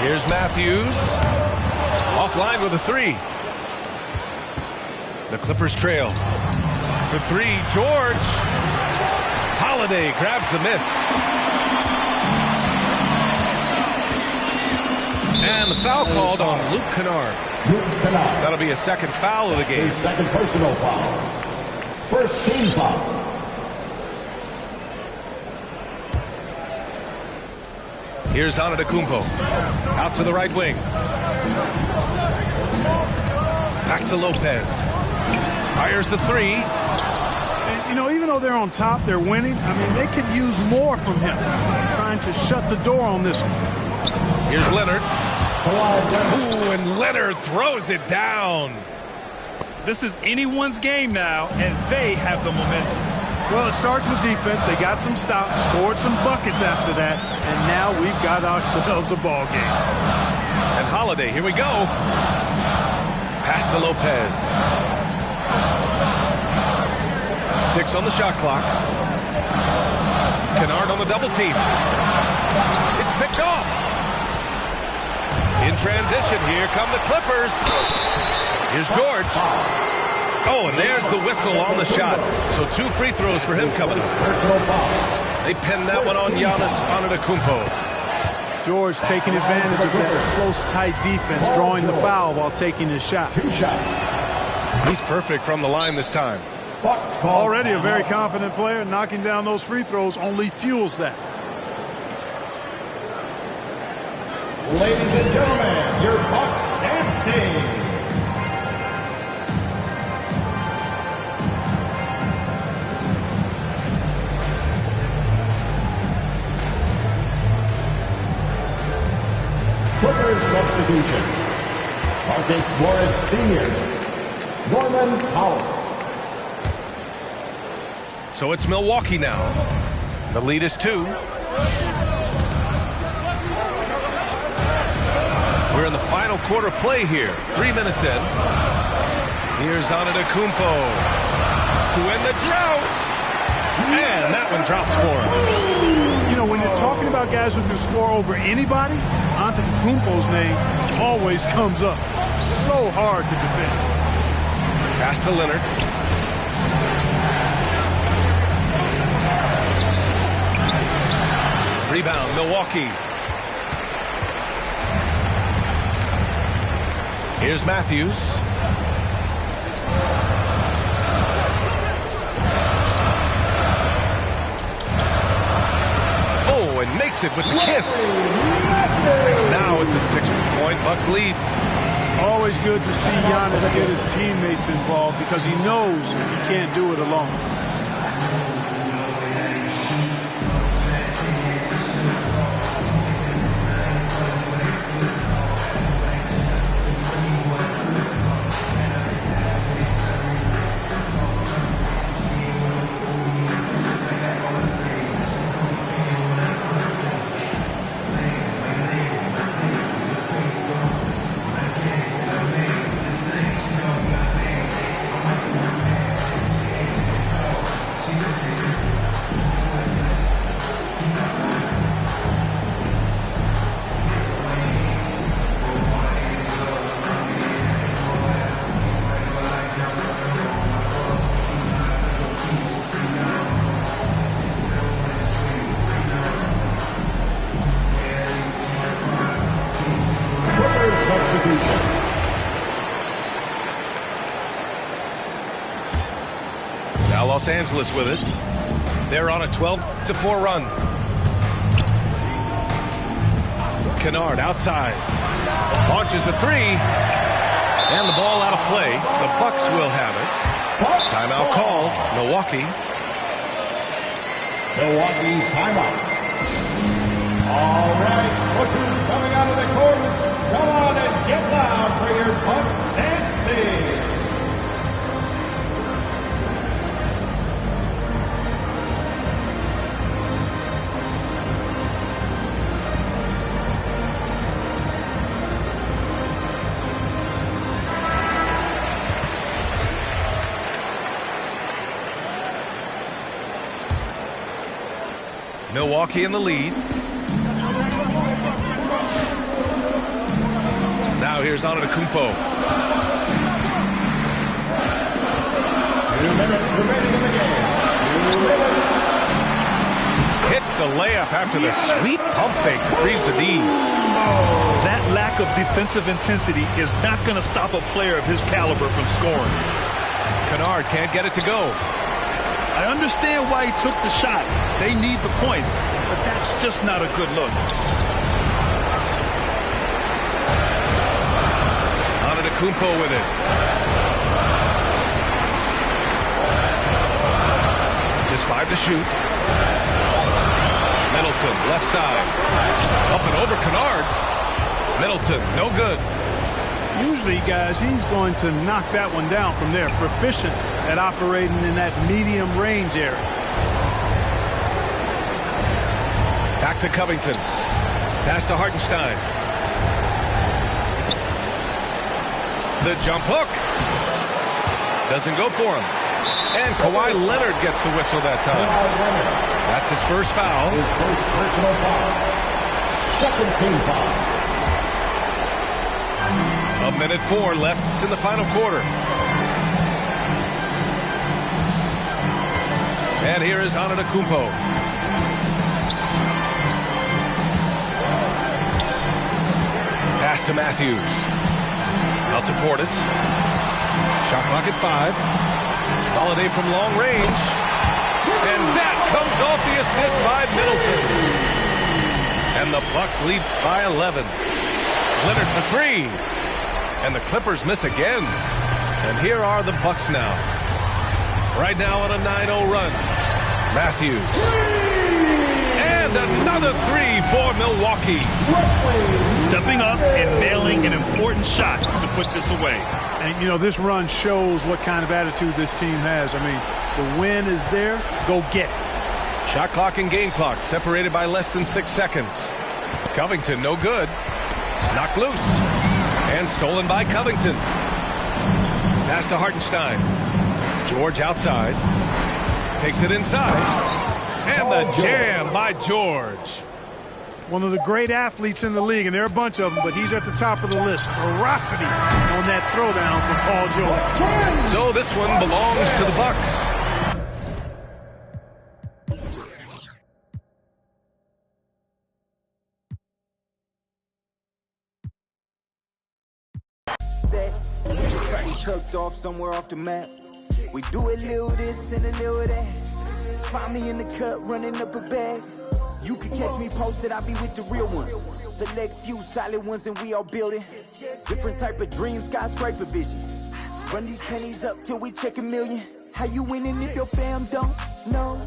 Here's Matthews. Offline with a three. The Clippers trail. For three, George. Holiday grabs the miss. And the foul called on Luke Kennard. That'll be a second foul of the game. His second personal foul. First team foul. Here's Antetokounmpo. Out to the right wing. Back to Lopez. Fires the three. And, you know, even though they're on top, they're winning. I mean, they could use more from him. Trying to shut the door on this one. Here's Leonard. Ooh, and Leonard throws it down. This is anyone's game now, and they have the momentum. Well, it starts with defense. They got some stops, scored some buckets after that, and now we've got ourselves a ball game. And Holiday, here we go. Pass to Lopez. 6 on the shot clock. Kennard on the double team. It's picked off. In transition, here come the Clippers. Here's George. Oh, and there's the whistle on the shot. So 2 free throws for him coming up. They pinned that one on Giannis Antetokounmpo. George taking advantage of that close, tight defense, drawing the foul while taking his shot. He's perfect from the line this time. Already a very confident player. Knocking down those free throws only fuels that. Ladies and gentlemen, your Bucks dance team. Clippers substitution. Marcus Morris Sr. Norman Powell. So it's Milwaukee now. The lead is 2. We're in the final quarter play here. 3 minutes in. Here's Antetokounmpo to end the drought. And that one drops for him. You know, when you're talking about guys who can score over anybody, Antetokounmpo's name always comes up. So hard to defend. Pass to Leonard. Rebound, Milwaukee. Here's Matthews. Oh, and makes it with the kiss. Now it's a 6-point Bucks lead. Always good to see Giannis get his teammates involved because he knows he can't do it alone. Now Los Angeles with it. They're on a 12-4 run. Kennard outside. Launches a three. And the ball out of play. The Bucks will have it. Timeout call. Milwaukee. Milwaukee timeout. All right, lookers coming out of the court. Come on and get loud for your Bucks dance team. Milwaukee in the lead. Now Now here's Antetokounmpo. 2 minutes remaining in the game. 2 minutes. Hits the layup after the sweet pump fake to freeze the D. That lack of defensive intensity is not going to stop a player of his caliber from scoring. Kennard can't get it to go. I understand why he took the shot. They need the points, but that's just not a good look. Antetokounmpo with it. Just 5 to shoot. Middleton, left side. Up and over Kennard. Middleton, no good. Usually, guys, he's going to knock that one down from there. Proficient at operating in that medium range area. Back to Covington. Pass to Hartenstein. The jump hook. Doesn't go for him. And Kawhi Leonard gets the whistle that time. That's his first foul. His first personal foul. Second team foul. 1:04 left in the final quarter. And here is Antetokounmpo. Pass to Matthews. Out to Portis. Shot clock at 5. Holiday from long range. And that comes off the assist by Middleton. And the Bucks lead by 11. Leonard for 3. And the Clippers miss again. And here are the Bucks now. Right now on a 9-0 run. Matthews. And another 3 for Milwaukee. Stepping up and nailing an important shot to put this away. And, you know, this run shows what kind of attitude this team has. I mean, the win is there. Go get it. Shot clock and game clock separated by less than 6 seconds. Covington, no good. Knocked loose. And stolen by Covington. Pass to Hartenstein. George outside. Takes it inside. And the jam by George. One of the great athletes in the league, and there are a bunch of them, but he's at the top of the list. Ferocity on that throwdown from Paul George. So this one belongs to the Bucks. Tucked off somewhere off the map. We do a little this and a little that. Find me in the cut running up a bag. You can catch me posted, I'll be with the real ones. Select few solid ones and we all building. Different type of dream, skyscraper vision. Run these pennies up till we check 1,000,000. How you winning if your fam don't know?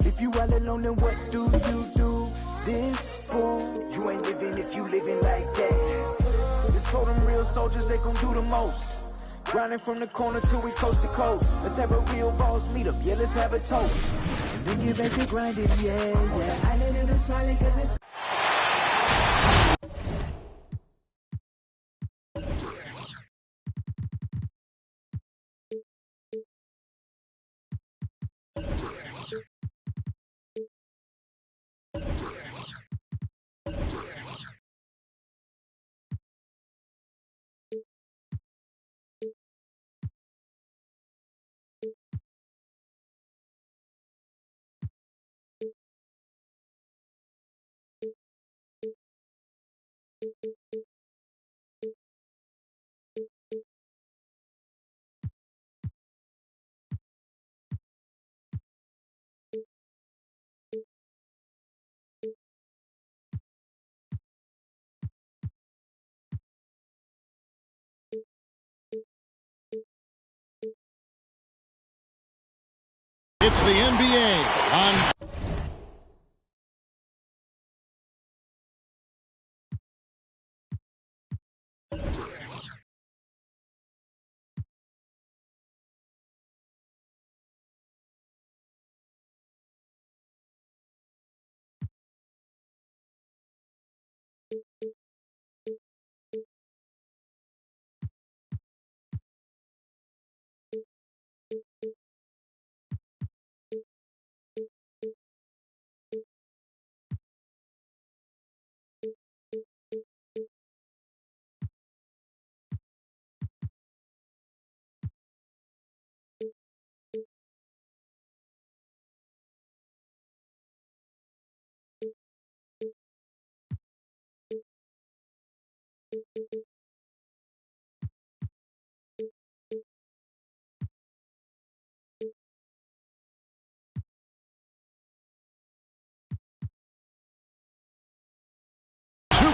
If you all alone, then what do you do this for? You ain't living if you living like that. It's for them real soldiers, they gon' do the most. Grinding from the corner till we coast to coast. Let's have a real boss meet up, yeah, let's have a toast. And then get back to grinding, yeah, yeah. I let them smiling cause it's It's the NBA on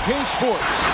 2K Sports.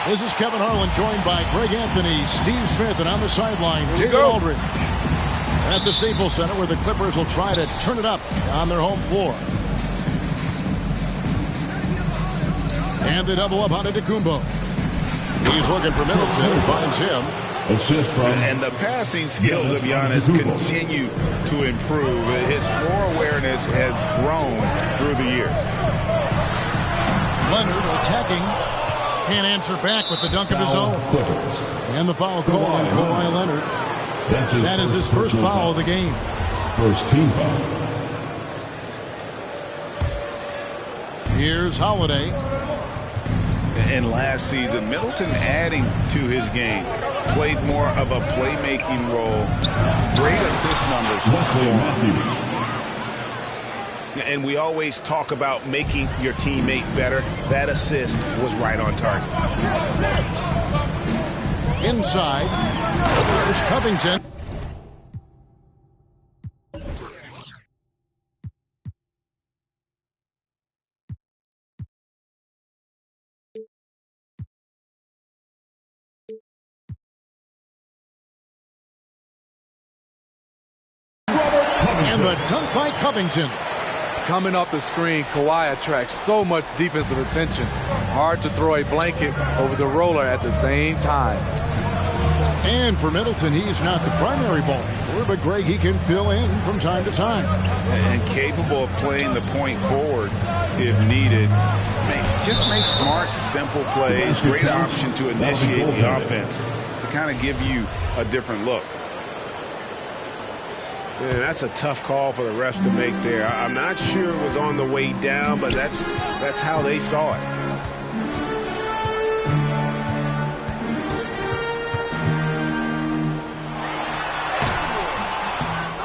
This is Kevin Harlan, joined by Greg Anthony, Steve Smith, and on the sideline, David Aldridge. At the Staples Center, where the Clippers will try to turn it up on their home floor. And they double up on Antetokounmpo. He's looking for Middleton and finds him. And the passing skills of Giannis continue to improve. His floor awareness has grown through the years. Leonard attacking. Can't answer back with the dunk of his own. And the foul call on Kawhi Leonard. That is his first foul of the game. First team foul. Here's Holiday. And last season, Middleton adding to his game. Played more of a playmaking role. Great assist numbers. And we always talk about making your teammate better. That assist was right on target. Inside, there's Covington. And the dunk by Covington. Coming off the screen, Kawhi attracts so much defensive attention. Hard to throw a blanket over the roller at the same time. And for Middleton, he's not the primary ball handler, but Greg, he can fill in from time to time. And capable of playing the point forward if needed. Just make smart, simple plays. Great option to initiate the offense to kind of give you a different look. Man, that's a tough call for the refs to make there. I'm not sure it was on the way down, but that's how they saw it.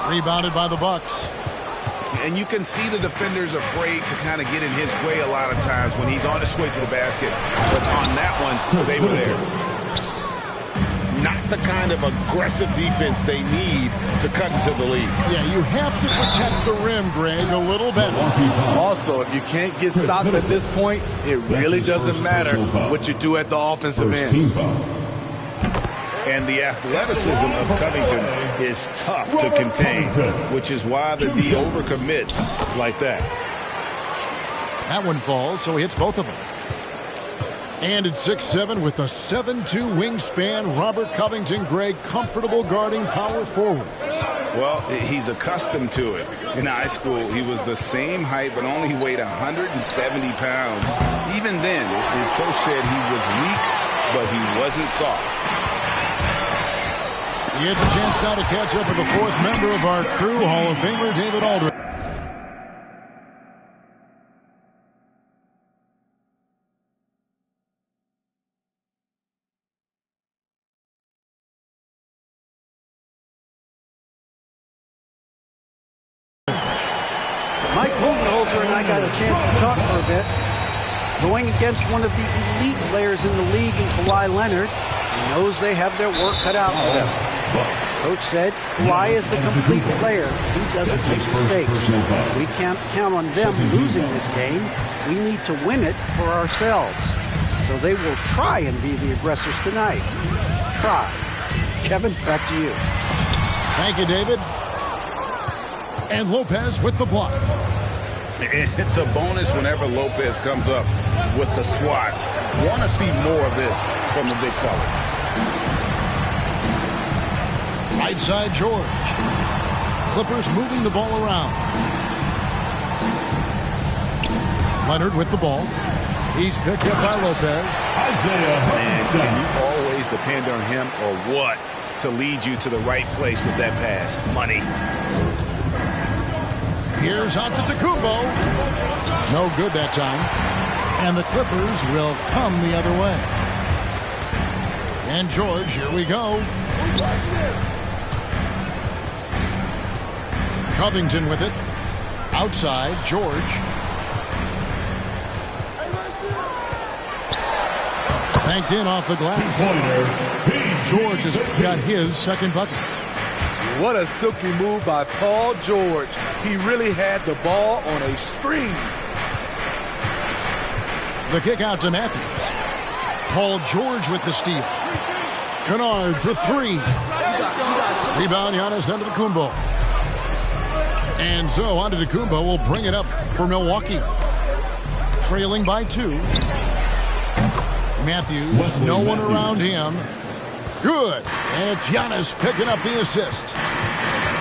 Rebounded by the Bucks. And you can see the defenders afraid to kind of get in his way a lot of times when he's on his way to the basket. But on that one, they were there. Not the kind of aggressive defense they need to cut into the lead. Yeah, you have to protect the rim, Greg, a little better. Also, if you can't get stops at this point, it really doesn't matter what you do at the offensive end. And the athleticism of Covington is tough to contain, which is why the D overcommits like that. That one falls, so he hits both of them. And at 6'7" with a 7'2" wingspan, Robert Covington, Greg, comfortable guarding power forwards. Well, he's accustomed to it. In high school, he was the same height, but only weighed 170 pounds. Even then, his coach said he was weak, but he wasn't soft. He has a chance now to catch up with the fourth member of our crew, Hall of Famer David Aldridge. Mike Budenholzer and I got a chance to talk for a bit. Going against one of the elite players in the league in Kawhi Leonard, he knows they have their work cut out for them. Coach said Kawhi is the complete player. He doesn't make mistakes. We can't count on them losing this game. We need to win it for ourselves. So they will try and be the aggressors tonight. Try. Kevin, back to you. Thank you, David. And Lopez with the block. It's a bonus whenever Lopez comes up with the swat. Want to see more of this from the big fella. Right side, George. Clippers moving the ball around. Leonard with the ball. He's picked up by Lopez. Man, can you always depend on him or what to lead you to the right place with that pass? Money. Here's Antetokounmpo. No good that time. And the Clippers will come the other way. And George, here we go. Covington with it. Outside, George. Banked in off the glass. George has got his second bucket. What a silky move by Paul George. He really had the ball on a string. The kick out to Matthews. Paul George with the steal. Kennard for three. Rebound, Giannis Antetokounmpo. And so Antetokounmpo will bring it up for Milwaukee. Trailing by 2. Matthews, no one around him. Good. And it's Giannis picking up the assist.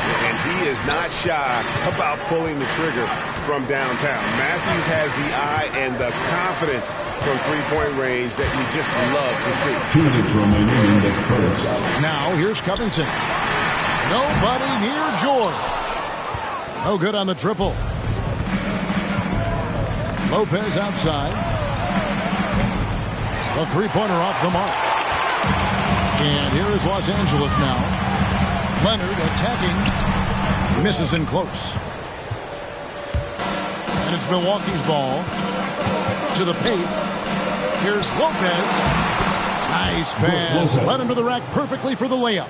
And he is not shy about pulling the trigger from downtown. Matthews has the eye and the confidence from three-point range that we just love to see. 2 minutes remaining in the first. Now here's Covington. Nobody near George. No good on the triple. Lopez outside. The three-pointer off the mark. And here is Los Angeles now. Leonard attacking. Misses in close. And it's Milwaukee's ball. To the paint. Here's Lopez. Nice pass. Led him to the rack perfectly for the layup.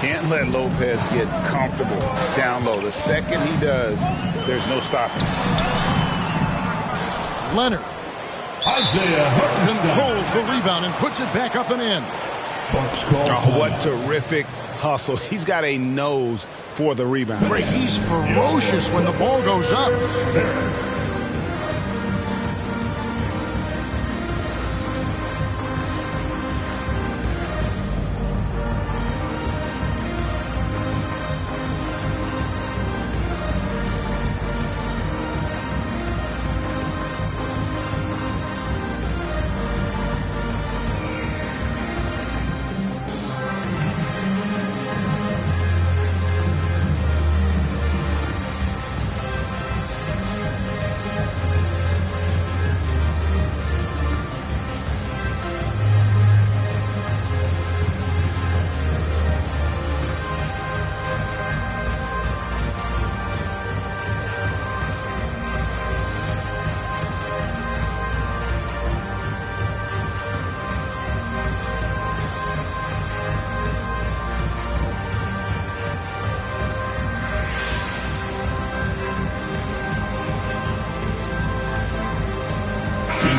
Can't let Lopez get comfortable down low. The second he does, there's no stopping. Leonard controls the rebound and puts it back up and in. Oh, what terrific hustle. He's got a nose for the rebound. He's ferocious when the ball goes up.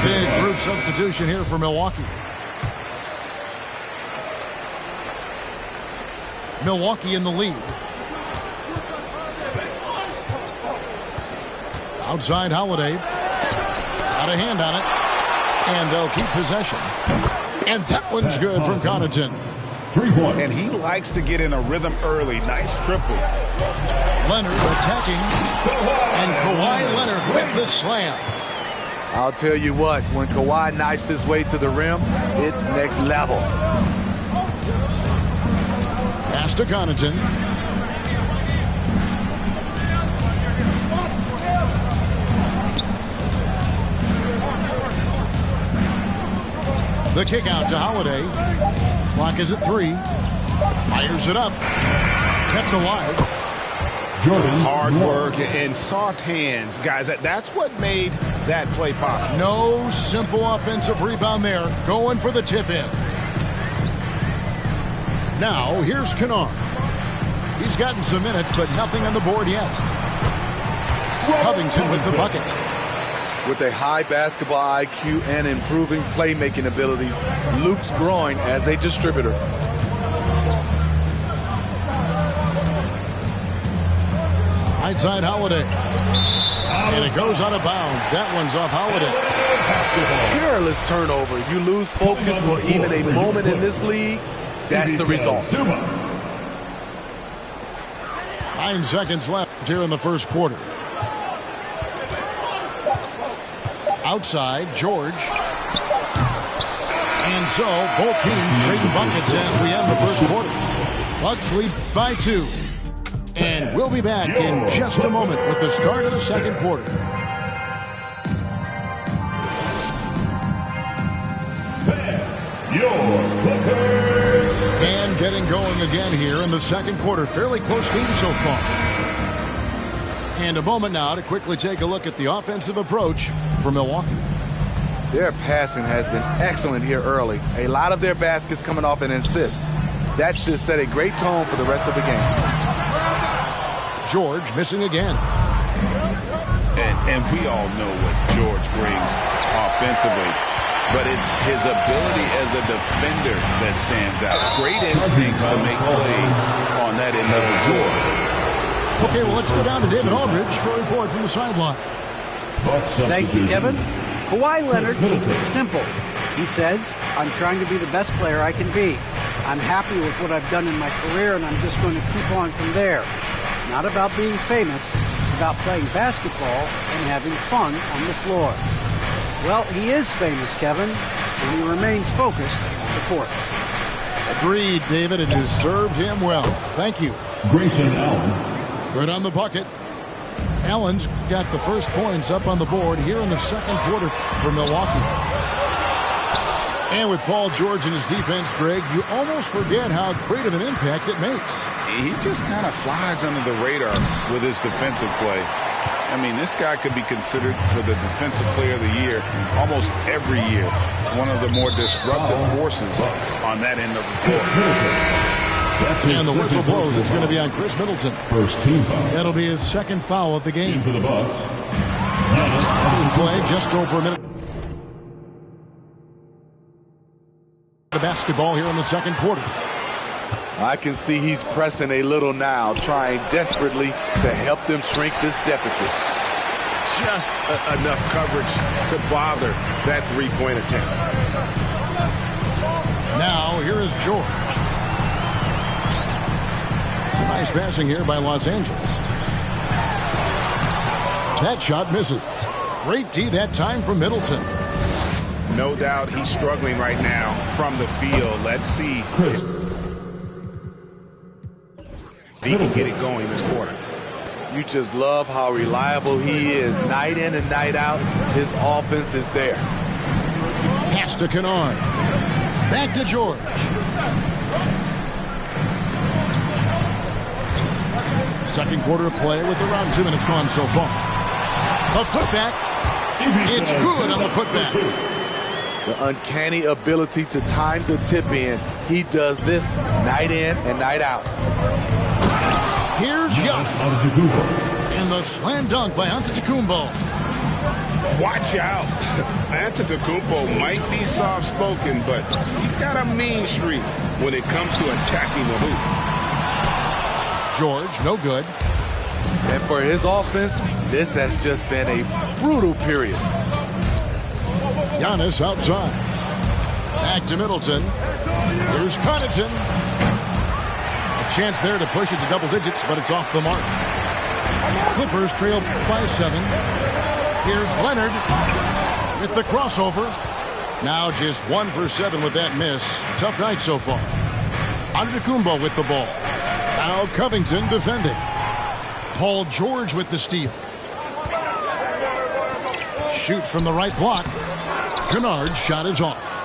Big group substitution here for Milwaukee. Milwaukee in the lead. Outside Holiday. Got a hand on it. And they'll keep possession. And that one's good from Connaughton. 3 points. And he likes to get in a rhythm early. Nice triple. Leonard attacking. And Kawhi Leonard with the slam. I'll tell you what, when Kawhi knifes his way to the rim, it's next level. Pass to Connaughton. The kick out to Holiday. Clock is at 3. Fires it up. Kept alive. Jordan. Hard work and soft hands, guys. That's what made that play possible. No simple offensive rebound there. Going for the tip-in. Now, here's Kennard. He's gotten some minutes, but nothing on the board yet. Covington with the bucket. With a high basketball IQ and improving playmaking abilities, Luke's growing as a distributor. Right side Holiday. And it goes out of bounds. That one's off Holiday. Careless turnover. You lose focus for even a moment in this league. That's the result. 9 seconds left here in the first quarter. Outside, George. And so, both teams trading buckets as we end the first quarter. Bucks lead by 2. And we'll be back in just a moment with the start of the second quarter. And getting going again here in the second quarter. Fairly close game so far. And a moment now to quickly take a look at the offensive approach for Milwaukee. Their passing has been excellent here early. A lot of their baskets coming off an assist. That should set a great tone for the rest of the game. George missing again. And we all know what George brings offensively. But it's his ability as a defender that stands out. Great instincts to make plays on that end of the floor. Okay, well, let's go down to David Aldridge for a report from the sideline. Thank you, Kevin. Kawhi Leonard keeps it simple. He says, I'm trying to be the best player I can be. I'm happy with what I've done in my career, and I'm just going to keep on from there. It's not about being famous. It's about playing basketball and having fun on the floor. Well, he is famous, Kevin, and he remains focused on the court. Agreed, David. It has served him well. Thank you. Grayson Allen. Good on the bucket. Allen's got the first points up on the board here in the second quarter for Milwaukee. And with Paul George and his defense, Greg, you almost forget how great of an impact it makes. He just kind of flies under the radar with his defensive play. I mean, this guy could be considered for the Defensive Player of the Year almost every year. One of the more disruptive forces on that end of the court. And the whistle blows. It's going to be on Chris Middleton. First team foul. That'll be his second foul of the game. For the Bucks. Play just over a minute. The basketball here in the second quarter. I can see he's pressing a little now, trying desperately to help them shrink this deficit. Just enough coverage to bother that three-point attempt. Now, here is George. Nice passing here by Los Angeles. That shot misses. Great D that time from Middleton. No doubt he's struggling right now from the field. Let's see if he can get it going this quarter. You just love how reliable he is. Night in and night out, his offense is there. Pass to Kennard. Back to George. Second quarter of play with around 2 minutes gone so far. A putback. It's good on the putback. The uncanny ability to time the tip in. He does this night in and night out. Here's Giannis. And the slam dunk by Antetokounmpo. Watch out. Antetokounmpo might be soft-spoken, but he's got a mean streak when it comes to attacking the hoop. George, no good. And for his offense, this has just been a brutal period. Giannis outside. Back to Middleton. Here's Connaughton. A chance there to push it to double digits, but it's off the mark. Clippers trail by 7. Here's Leonard with the crossover. Now just 1 for 7 with that miss. Tough night so far. Antetokounmpo with the ball. Now Covington defending. Paul George with the steal. Shoot from the right block. Kennard's shot is off.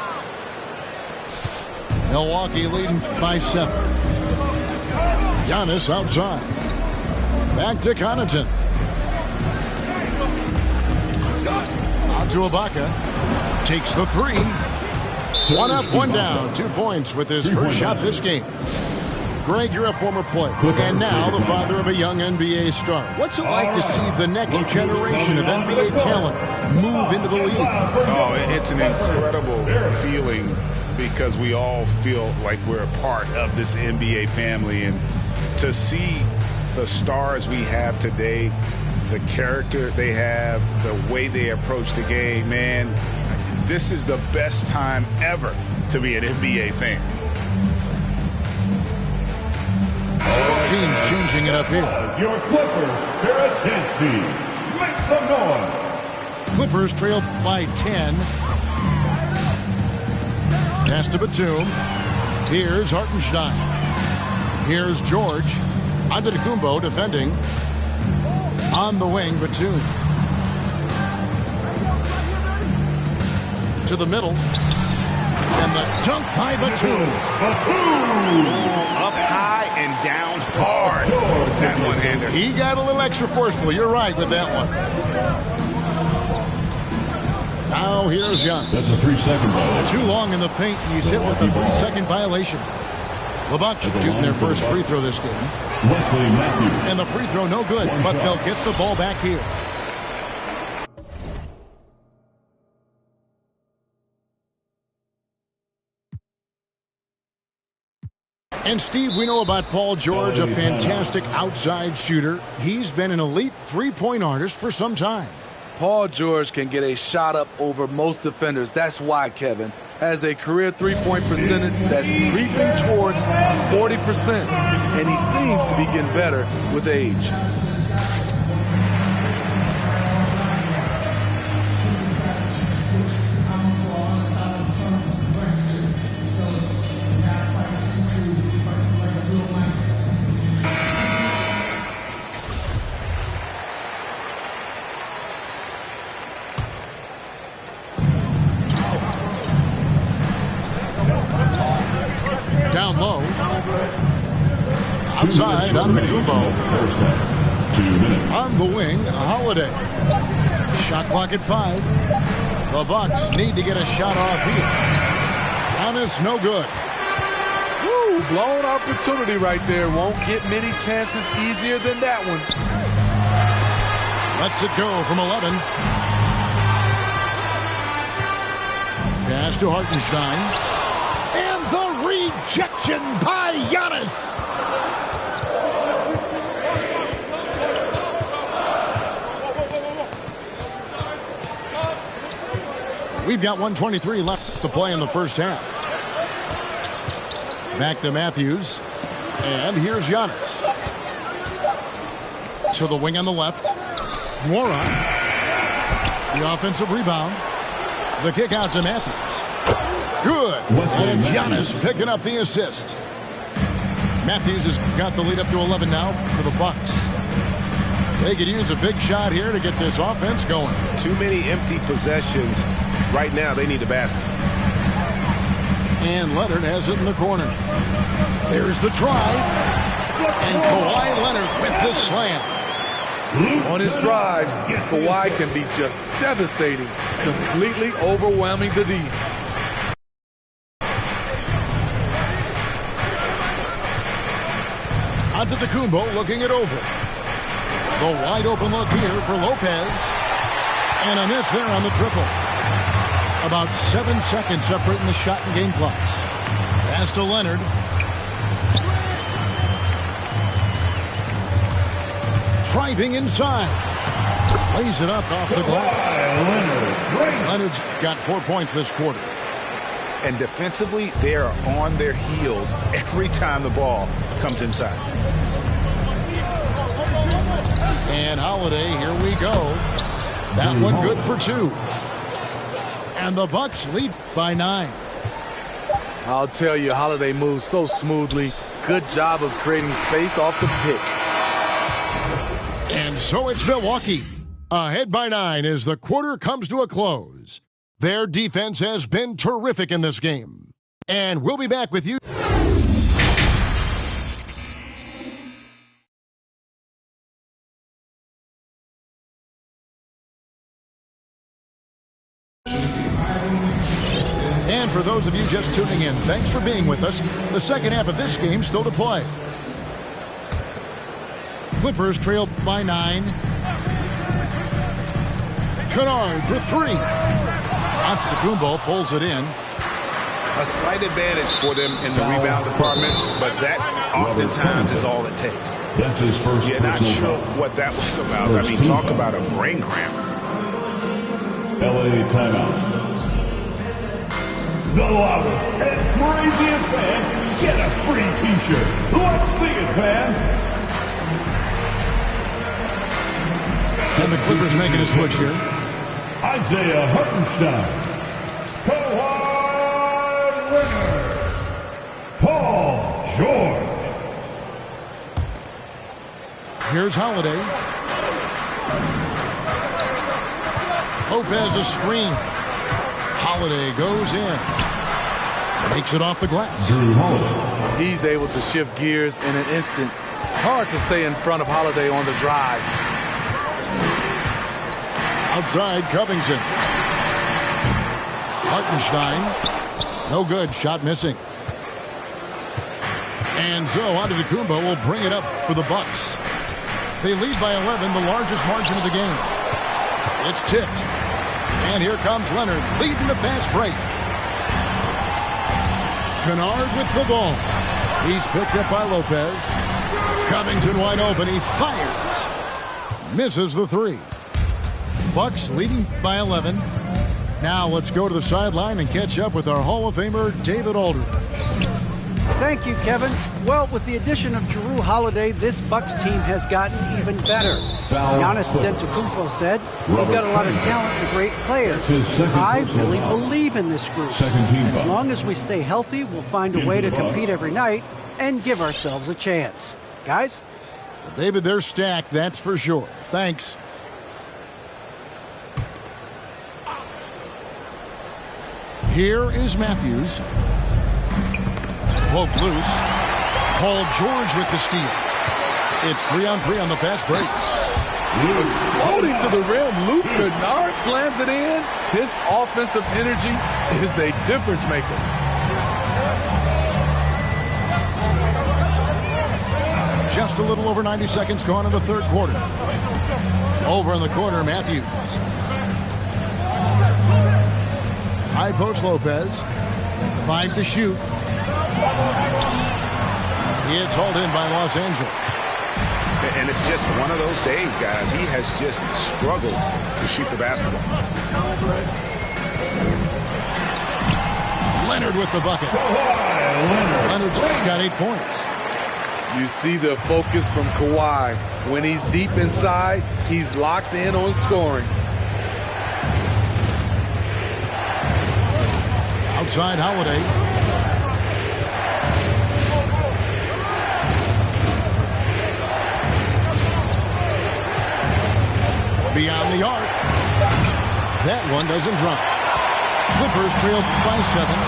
Milwaukee leading by 7. Giannis outside. Back to Connaughton. Out to Ibaka. Takes the 3. 1 up, 1 down. 2 points with his first shot this game. Greg, you're a former player, and now the father of a young NBA star. What's it like to see the next generation of NBA talent move into the league? Oh, it's an incredible feeling because we all feel like we're a part of this NBA family. And to see the stars we have today, the character they have, the way they approach the game, man, this is the best time ever to be an NBA fan. Teams changing it up here. Your Clippers Spirit Dance Team. Make some noise. Clippers trail by 10. Pass to Batum. Here's Hartenstein. Here's George. Antetokounmpo defending on the wing. Batum to the middle. And the dunk by Batum. Up high and down hard with that one-hander. He got a little extra forceful. You're right with that one. Now here's Young. That's a 3-second violation. Too long in the paint, and he's hit with a 3-second violation. The Bucks shooting their first free throw this game. Wesley Matthews. And the free throw no good, but they'll get the ball back here. And Steve, we know about Paul George, a fantastic outside shooter. He's been an elite three-point artist for some time. Paul George can get a shot up over most defenders. That's why Kevin has a career three-point percentage that's creeping towards 40%. And he seems to be getting better with age. Down low. Outside on the Antetokounmpo. On the wing, Holiday. Shot clock at 5. The Bucks need to get a shot off here. Giannis, no good. Woo, blown opportunity right there. Won't get many chances easier than that one. Lets it go from 11. Pass to Hartenstein. And the rejection by Giannis. We've got 1:23 left to play in the first half. Back to Matthews. And here's Giannis. To the wing on the left. Moron. The offensive rebound. The kick out to Matthews. Good. And it's Giannis picking up the assist. Matthews has got the lead up to 11 now for the Bucks. They could use a big shot here to get this offense going. Too many empty possessions. Right now, they need a basket. And Leonard has it in the corner. There's the drive. And Kawhi Leonard with the slam. On his drives, Kawhi can be just devastating, completely overwhelming the D. Antetokounmpo looking it over. The wide open look here for Lopez. And a miss there on the triple. About 7 seconds separating the shot and game clocks. Pass to Leonard. Driving inside. Lays it up off the glass. Leonard's got 4 points this quarter. And defensively, they are on their heels every time the ball comes inside. And Holiday, here we go. That one good for 2. And the Bucks lead by 9. I'll tell you, Holiday moves so smoothly. Good job of creating space off the pick. And so it's Milwaukee. Ahead by 9 as the quarter comes to a close. Their defense has been terrific in this game. And we'll be back with you. And for those of you just tuning in, thanks for being with us. The second half of this game still to play. Clippers trail by 9. Kennard for 3. Antetokounmpo pulls it in. A slight advantage for them in the rebound department, but that oftentimes is all it takes. That's his first. You're not sure what that was about. I mean, talk about a brain cramp. LA timeout. The loudest and craziest fans get a free t-shirt. Let's sing it, fans. And the Clippers making a switch here. Isaiah Hartenstein. Kawhi Leonard. Paul George. Here's Holiday. Lopez a screen. Holiday goes in. Makes it off the glass. He's able to shift gears in an instant. Hard to stay in front of Holiday on the drive. Outside Covington. Hartenstein. No good. Shot missing. And so Antetokounmpo will bring it up for the Bucks. They lead by 11, the largest margin of the game. It's tipped. And here comes Leonard leading the fast break. Kennard with the ball. He's picked up by Lopez. Covington wide open. He fires. Misses the three. Bucks leading by 11. Now let's go to the sideline and catch up with our Hall of Famer, David Aldridge. Thank you, Kevin. Well, with the addition of Jrue Holiday, this Bucks team has gotten even better. Giannis Antetokounmpo said, "We've got a lot of talent and great players. I really believe in this group. As long as we stay healthy, we'll find a way to compete every night and give ourselves a chance." Guys? David, they're stacked, that's for sure. Thanks. Here is Matthews. Poke loose. Paul George with the steal. It's 3-on-3 on the fast break. Exploding to the rim. Luke Kennard slams it in. His offensive energy is a difference maker. Just a little over 90 seconds gone in the third quarter. Over in the corner, Matthews. High post Lopez. 5 to shoot. It's hauled in by Los Angeles. And it's just one of those days, guys. He has just struggled to shoot the basketball. Leonard with the bucket. Leonard's got 8 points. You see the focus from Kawhi. When he's deep inside, he's locked in on scoring. Outside Holiday. Beyond the arc. That one doesn't drop. Clippers trail by 7.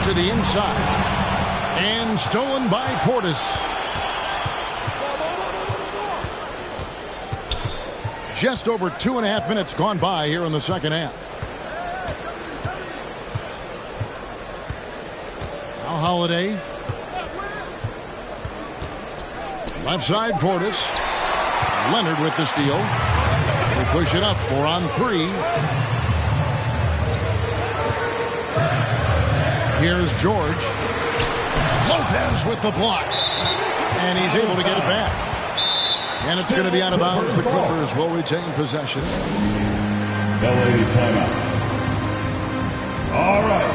To the inside. And stolen by Portis. Just over 2.5 minutes gone by here in the second half. Now Holiday. Left side Portis. Leonard with the steal. They push it up 4-on-3. Here's George. Lopez with the block. And he's able to get it back. And it's going to be out of bounds. The Clippers will retain possession. LA timeout. All right.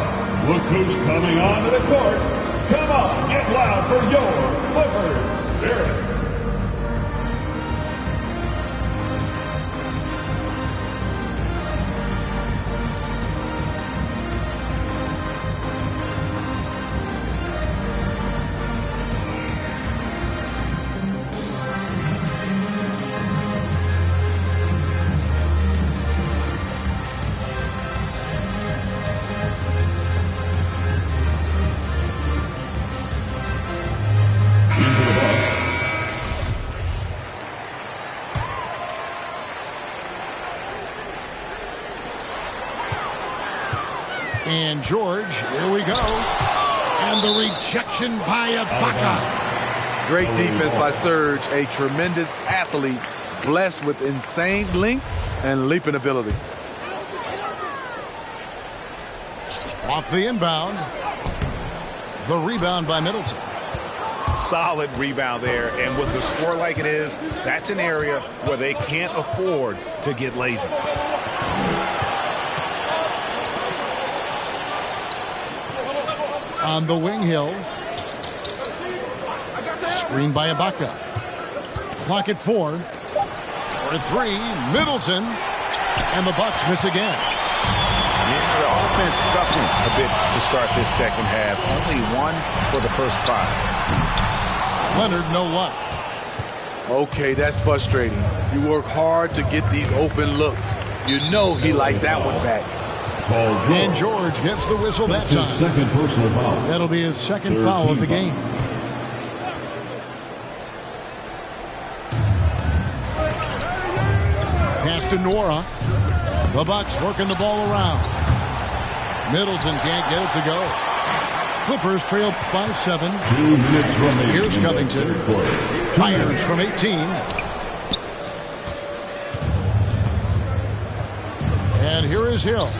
Look who's coming onto the court. Come on, get loud for your Clippers Spirit. And George, here we go. And the rejection by Ibaka. Great defense by Serge, a tremendous athlete, blessed with insane length and leaping ability. Off the inbound. The rebound by Middleton. Solid rebound there, and with the score like it is, that's an area where they can't afford to get lazy. On the wing, Hill. Screen by Ibaka. Clock at 4. For 3, Middleton. And the Bucks miss again. Yeah, the offense stuffing a bit to start this second half. Only 1 for the first 5. Leonard, no luck. Okay, that's frustrating. You work hard to get these open looks. You know he liked that one back. And George gets the whistle that time. Second personal foul. That'll be his second foul of the game. Pass to Nora. The Bucks working the ball around. Middleton can't get it to go. Clippers trail by 7. Here's Covington. Fires from 18. And here is Hill.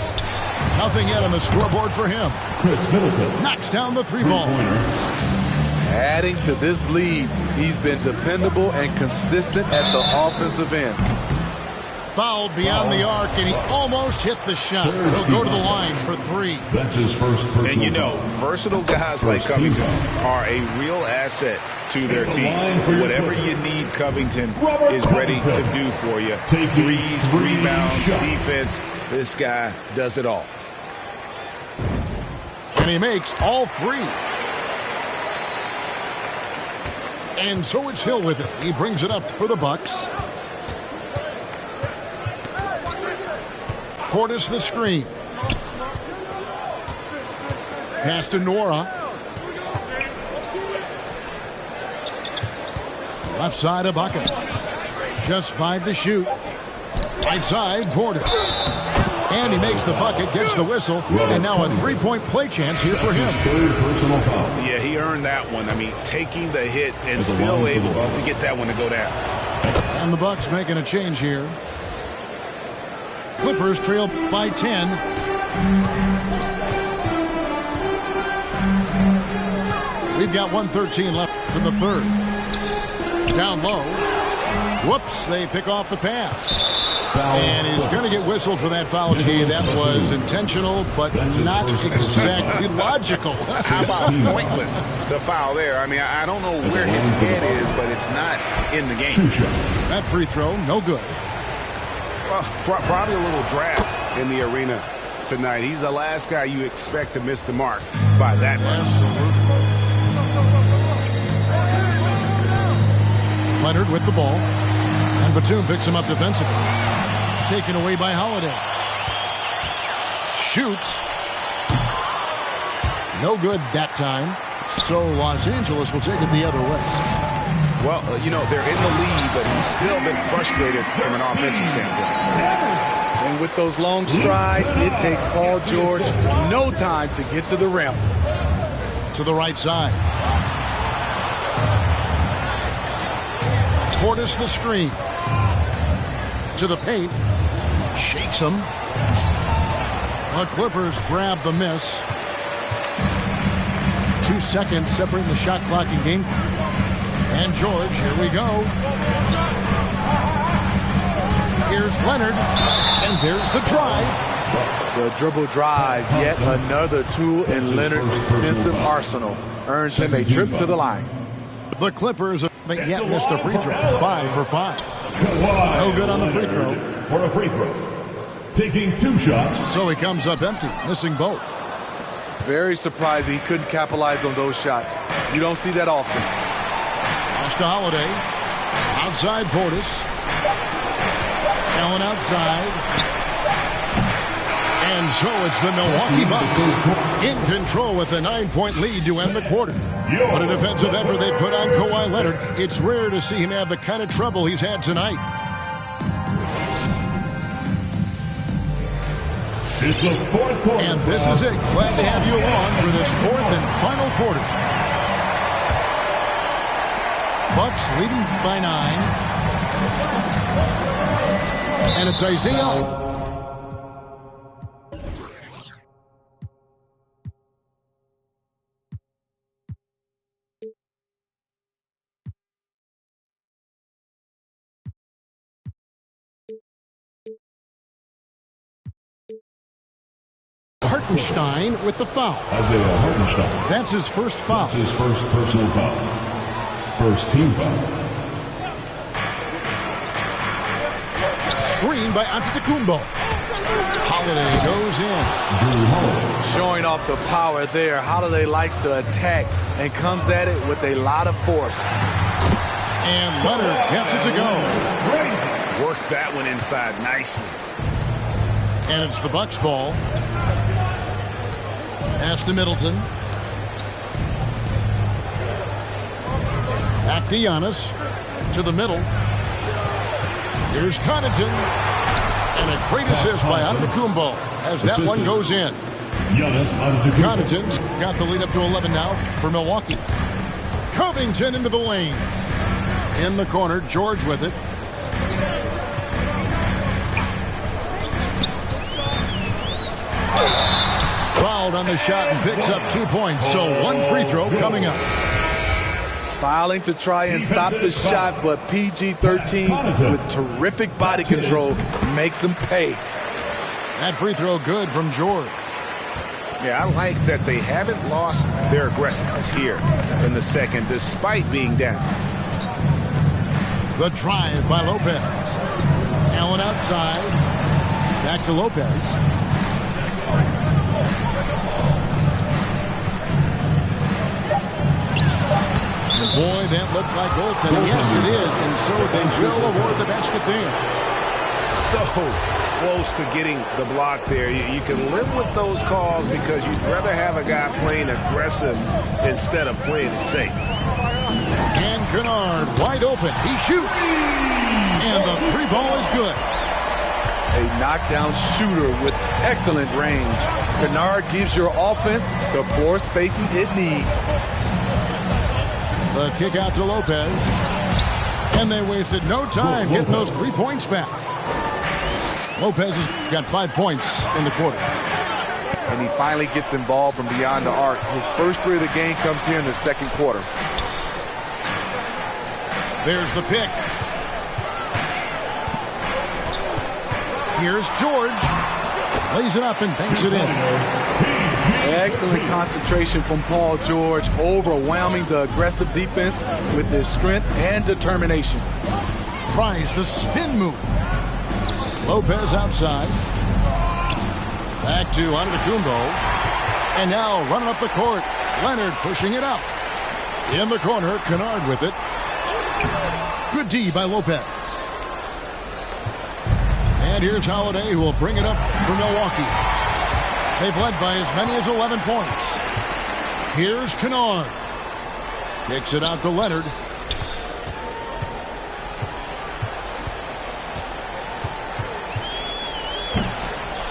Nothing yet on the scoreboard for him. Knocks down the 3-ball. Adding to this lead, he's been dependable and consistent at the offensive end. Fouled beyond the arc, and he almost hit the shot. He'll go to the line for 3. That's his first personal And you know, versatile guys like Covington are a real asset to their team. Whatever you need, Covington is ready to do for you. Threes, rebounds, defense. This guy does it all. And he makes all 3. And so it's Hill with it. He brings it up for the Bucks. Portis the screen. Pass to Nora. Left side of Ibaka. Just 5 to shoot. Right side, Portis. And he makes the bucket, gets the whistle, and now a 3-point play chance here for him. Yeah, he earned that one. I mean, taking the hit and still able to get that one to go down. And the Bucks making a change here. Clippers trail by 10. We've got 1:13 left in the third. Down low. Whoops, they pick off the pass. And he's going to get whistled for that foul. Gee, that was intentional, but not exactly logical. How about pointless to foul there? I mean, I don't know where his head is, but it's not in the game. That free throw, no good. Well, probably a little draft in the arena tonight. He's the last guy you expect to miss the mark by that much. Leonard with the ball. And Batum picks him up defensively. Taken away by Holiday. Shoots. No good that time. So Los Angeles will take it the other way. Well, you know, they're in the lead, but he's still been frustrated from an offensive standpoint. And with those long strides, it takes Paul George no time to get to the rim. To the right side. Portis the screen. To the paint. Shakes him. The Clippers grab the miss. 2 seconds separating the shot clock and game clock. And George, here we go. Here's Leonard. And there's the drive. The dribble drive, yet another tool in Leonard's extensive arsenal, earns him a trip to the line. The Clippers have yet missed a free throw. 5 for 5. No good on the free throw. For a free throw. Taking 2 shots. So he comes up empty, missing both. Very surprised he couldn't capitalize on those shots. You don't see that often. Pass to Holiday. Outside Portis. Allen outside. And so it's the Milwaukee Bucks in control with a 9-point lead to end the quarter. What a defensive effort they put on Kawhi Leonard. It's rare to see him have the kind of trouble he's had tonight. It's the fourth quarter. And this is it. Glad to have you along for this fourth and final quarter. Bucks leading by 9. And it's Isaiah. Hartenstein with the foul. Isaiah Hartenstein. That's his first foul. That's his first personal foul. First team foul. Screen by Antetokounmpo. Holiday goes in. Showing off the power there. Holiday likes to attack and comes at it with a lot of force. And Leonard gets it to go. Works that one inside nicely. And it's the Bucks ball. Pass to Middleton. Back to Giannis. To the middle. Here's Connaughton. And a great assist by Antetokounmpo as that one goes in. Connaughton's got the lead up to 11 now for Milwaukee. Covington into the lane. In the corner, George with it. Fouled on the shot and picks up 2 points. So one free throw coming up. Filing to try and stop the shot, but PG-13 with terrific body control makes him pay. That free throw good from George. Yeah, I like that they haven't lost their aggressiveness here in the second, despite being down. The drive by Lopez. Allen outside. Back to Lopez. Boy, that looked like goaltending. Yes, it is. And so they will award the basket there. So close to getting the block there. You can live with those calls because you'd rather have a guy playing aggressive instead of playing it safe. And Kennard wide open. He shoots. And the three ball is good. A knockdown shooter with excellent range. Kennard gives your offense the floor spacing it needs. The kick out to Lopez. And they wasted no time getting those 3 points back. Lopez has got 5 points in the quarter. And he finally gets involved from beyond the arc. His first three of the game comes here in the second quarter. There's the pick. Here's George. Lays it up and banks it in. Excellent concentration from Paul George, overwhelming the aggressive defense with his strength and determination. Tries the spin move. Lopez outside. Back to Antetokounmpo. And now running up the court. Leonard pushing it up. In the corner, Kennard with it. Good D by Lopez. And here's Holiday, who will bring it up for Milwaukee. They've led by as many as 11 points. Here's Kennard. Kicks it out to Leonard.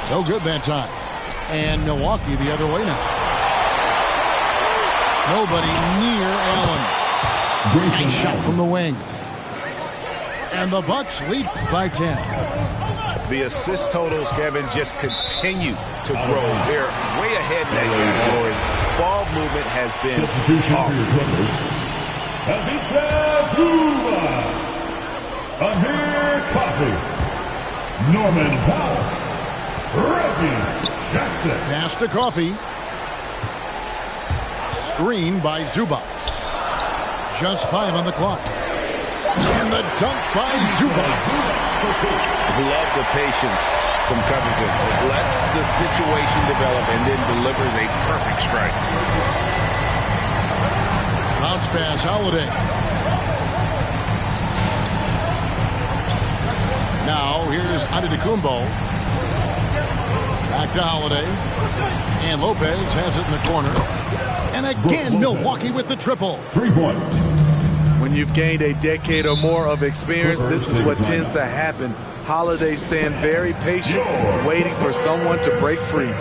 No good that time. And Milwaukee the other way now. Nobody near Allen. Nice shot from the wing. And the Bucks lead by 10. The assist totals, Kevin, just continue to grow. They're way ahead in that category. Ball movement has been awesome. Amir Coffey, Norman Powell, Reggie Jackson. Pass to Coffey. Screen by Zubac. Just 5 on the clock. And the dunk by Zubac. Love the patience from Covington. Lets the situation develop and then delivers a perfect strike. Bounce pass, Holiday. Now here's Antetokounmpo. Back to Holiday. And Lopez has it in the corner. And again, Milwaukee with the triple. 3 points. When you've gained a decade or more of experience, this is what tends to happen. Holiday stand very patient, waiting for someone to break free.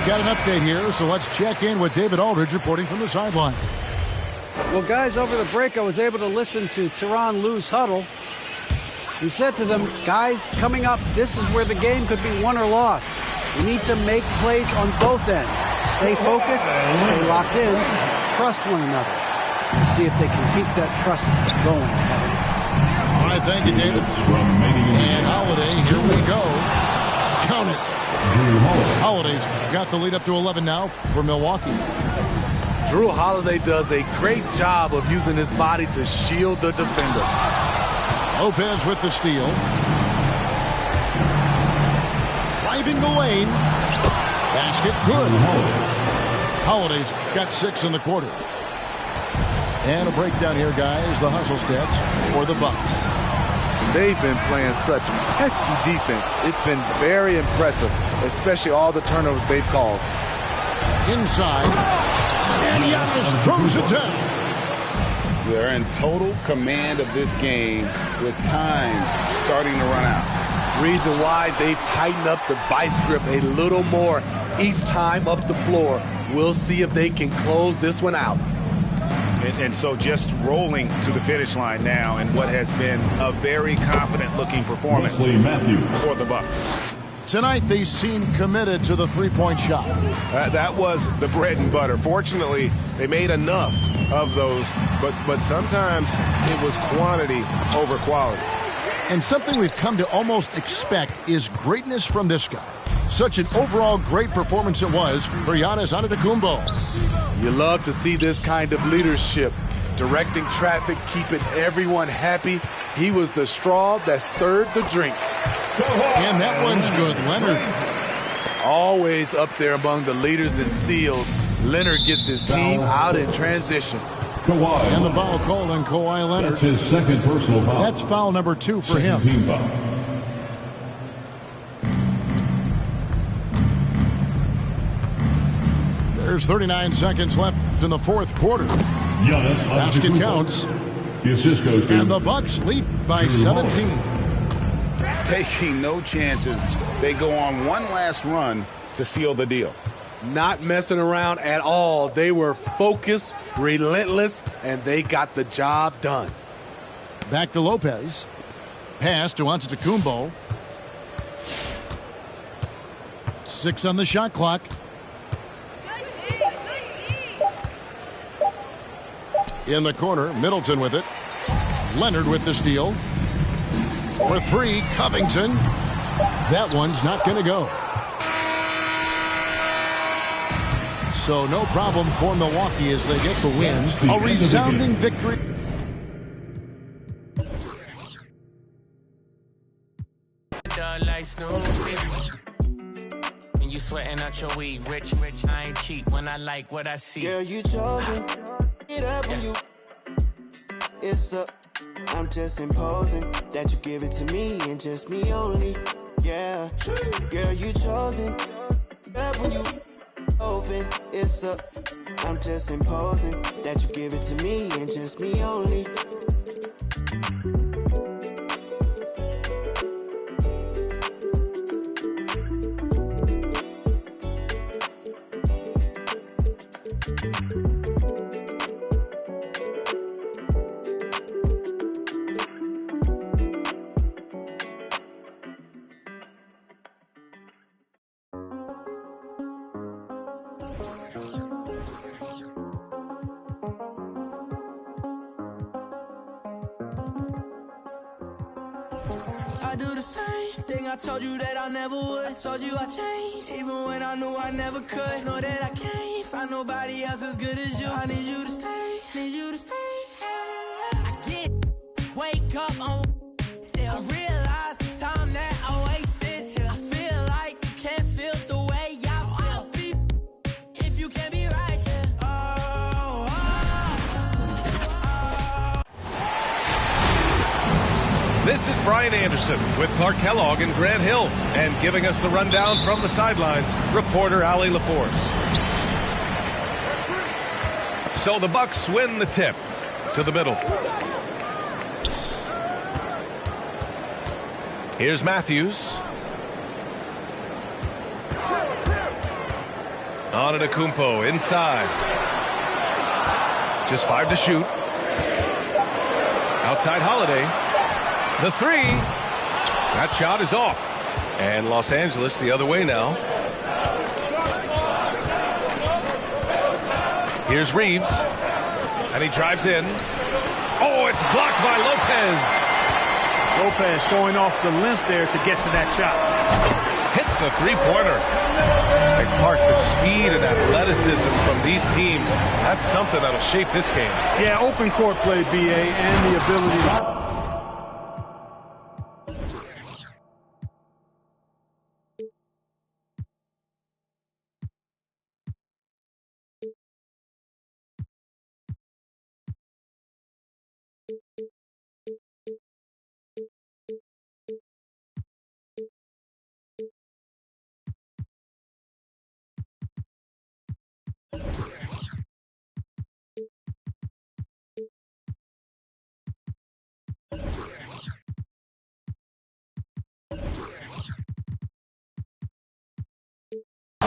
Got an update here, so let's check in with David Aldridge reporting from the sideline. Well, guys, over the break, I was able to listen to Tyronn Lue's huddle. He said to them, guys, coming up, this is where the game could be won or lost. We need to make plays on both ends. Stay focused, stay locked in, trust one another. And see if they can keep that trust going. All right, thank you, David. And Holiday, here we go. Count it. Holiday's got the lead up to 11 now for Milwaukee. Jrue Holiday does a great job of using his body to shield the defender. Lopez with the steal. Driving the lane. Basket good. Holiday's got 6 in the quarter. And a breakdown here, guys. The hustle stats for the Bucks. They've been playing such pesky defense. It's been very impressive, especially all the turnovers they've caused. Inside. And Giannis throws it down. They're in total command of this game with time starting to run out. Reason why they've tightened up the vice grip a little more each time up the floor. We'll see if they can close this one out. And so just rolling to the finish line now in what has been a very confident-looking performance for the Bucks. Tonight, they seem committed to the three-point shot. That was the bread and butter. Fortunately, they made enough of those, but sometimes it was quantity over quality. And something we've come to almost expect is greatness from this guy. Such an overall great performance it was for Giannis Antetokounmpo. You love to see this kind of leadership, directing traffic, keeping everyone happy. He was the straw that stirred the drink. And that one's good, Leonard. Always up there among the leaders in steals. Leonard gets his team out in transition. And the foul called on Kawhi Leonard. That's his second personal foul. That's foul number 2 for him. Team foul. There's 39 seconds left in the fourth quarter. Basket counts. And the Bucks lead by 17. Taking no chances. They go on one last run to seal the deal. Not messing around at all. They were focused, relentless, and they got the job done. Back to Lopez. Pass to Antetokounmpo. 6 on the shot clock. In the corner, Middleton with it. Leonard with the steal. For 3, Covington. That one's not going to go. So no problem for Milwaukee as they get the win. A resounding victory. And you sweating out your weed. Rich, I ain't cheap when I like what I see. Girl, you chosen. Get up when you. It's up. I'm just imposing that you give it to me and just me only. Yeah. Girl, you chosen. Get up when you open. It's up. I'm just imposing that you give it to me and just me only. I do the same thing I told you that I never would. I told you I changed, even when I knew I never could. Know that I can't find nobody else as good as you. I need you to stay, need you to stay. I get, wake up on, still realize the time that I wasted. I feel like you can't feel the way I feel. I'll be if you can't be right here. This is Brian Anderson with Clark Kellogg and Grant Hill. And giving us the rundown from the sidelines, reporter Allie LaForce. So the Bucks win the tip to the middle. Here's Matthews. Antetokounmpo inside. Just 5 to shoot. Outside Holiday. The three. That shot is off. And Los Angeles the other way now. Here's Reeves. And he drives in. Oh, it's blocked by Lopez. Lopez showing off the length there to get to that shot. Hits a three-pointer. And Clark, the speed and athleticism from these teams, that's something that'll shape this game. Yeah, open court play, BA, and the ability to...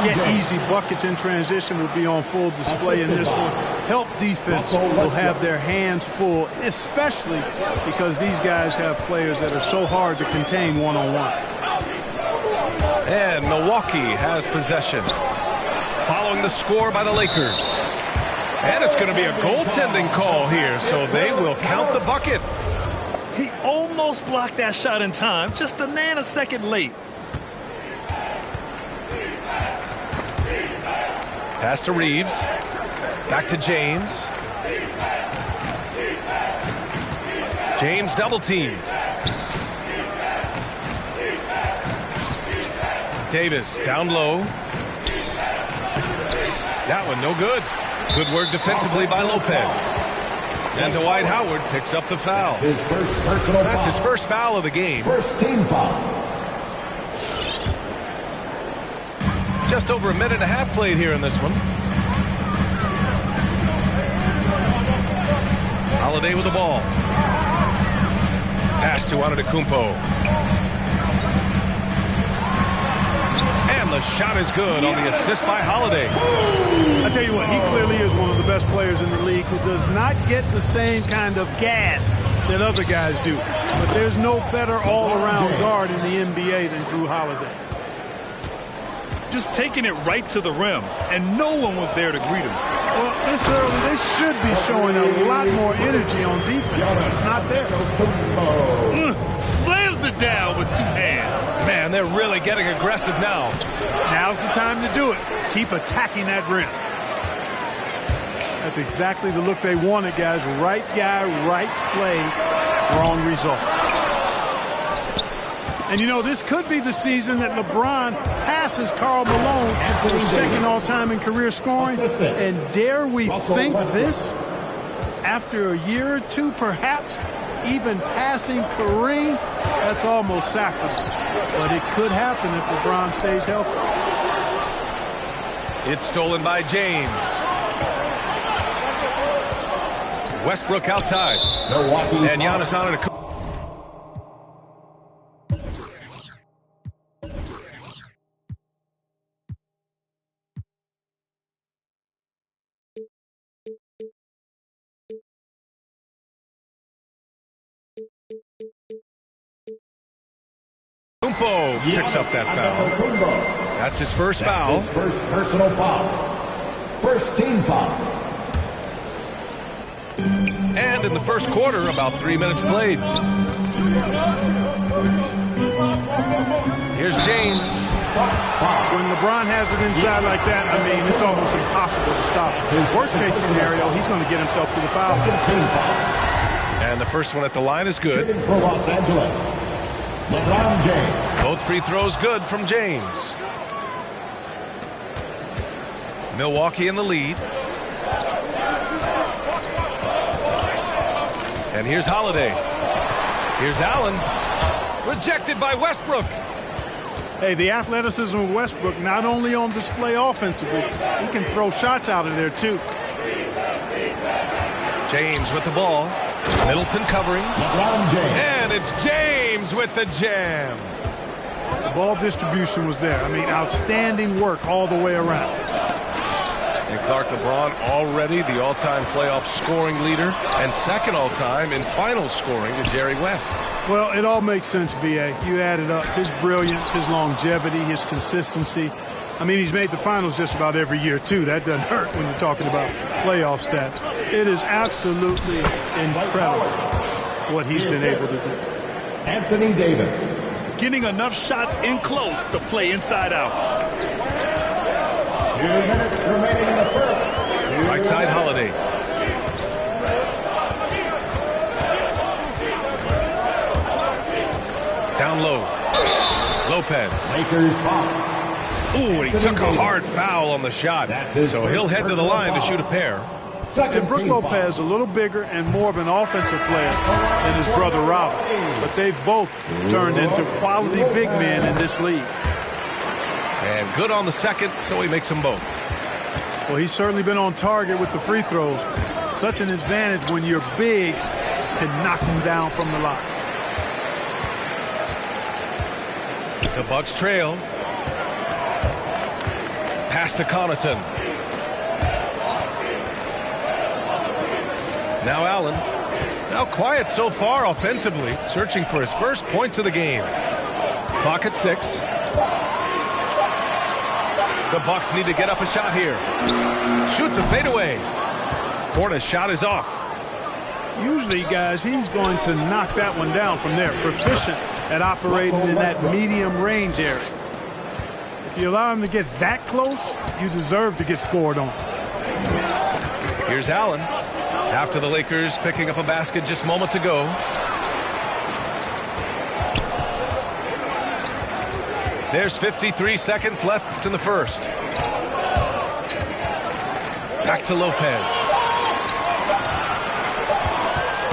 Get easy buckets in transition will be on full display in this one. Help defense will have their hands full, especially because these guys have players that are so hard to contain one-on-one. And Milwaukee has possession. Following the score by the Lakers. And it's going to be a goaltending call here, so they will count the bucket. He almost blocked that shot in time, just a nanosecond late. Pass to Reeves. Back to James. James double teamed. Davis down low. That one no good. Good work defensively by Lopez. And Dwight Howard picks up the foul. That's his first foul of the game. First team foul. Just over a minute and a half played here in this one. Holiday with the ball. Pass to Antetokounmpo. And the shot is good on the assist by Holiday. I tell you what, he clearly is one of the best players in the league who does not get the same kind of gas that other guys do. But there's no better all-around guard in the NBA than Jrue Holiday. Just taking it right to the rim, and no one was there to greet him. Well, this early, they should be showing a lot more energy on defense, but it's not there. Slams it down with two hands. Man, they're really getting aggressive now. Now's the time to do it. Keep attacking that rim. That's exactly the look they wanted, guys. Right guy, right play, wrong result. And, you know, this could be the season that LeBron passes Karl Malone for second all-time in career scoring. And dare we think this? After a year or two, perhaps, even passing Kareem, that's almost sacrilege. But it could happen if LeBron stays healthy. It's stolen by James. Westbrook outside. And Giannis Antetokounmpo. Picks up that foul. That's his first foul. His first personal foul. First team foul. And in the first quarter, about 3 minutes played. Here's James. When LeBron has it inside like that, I mean, it's almost impossible to stop it. Worst case scenario, he's going to get himself to the foul. And the first one at the line is good. For Los Angeles, LeBron James. Both free throws good from James. Milwaukee in the lead. And here's Holiday. Here's Allen. Rejected by Westbrook. Hey, the athleticism of Westbrook not only on display offensively, he can throw shots out of there too. James with the ball. Middleton covering. LeBron James. And it's James with the jam. The ball distribution was there. I mean, outstanding work all the way around. And Clark, LeBron already the all-time playoff scoring leader and second all-time in final scoring to Jerry West. Well, it all makes sense, B.A. You added up his brilliance, his longevity, his consistency. I mean, he's made the finals just about every year, too. That doesn't hurt when you're talking about playoff stats. It is absolutely incredible what he's been able to do. Anthony Davis. Getting enough shots in close to play inside out. 2 minutes remaining in the first. Right side, Holiday. Down low. Lopez. Lakers foul. Ooh, and he took a hard foul on the shot. So he'll head to the line to shoot a pair. And Brook Lopez is a little bigger and more of an offensive player than his brother Robert. But they've both turned into quality big men in this league. And good on the second, so he makes them both. Well, he's certainly been on target with the free throws. Such an advantage when your bigs can knock him down from the line. The Bucks trail. Pass to Connaughton. Now Allen. Now quiet so far offensively, searching for his first points of the game. Clock at 6. The Bucks need to get up a shot here. Shoots a fadeaway. Portis' shot is off. Usually, guys, he's going to knock that one down from there. Proficient at operating in that medium range area. If you allow him to get that close, you deserve to get scored on. Here's Allen. After the Lakers picking up a basket just moments ago. There's 53 seconds left in the first. Back to Lopez.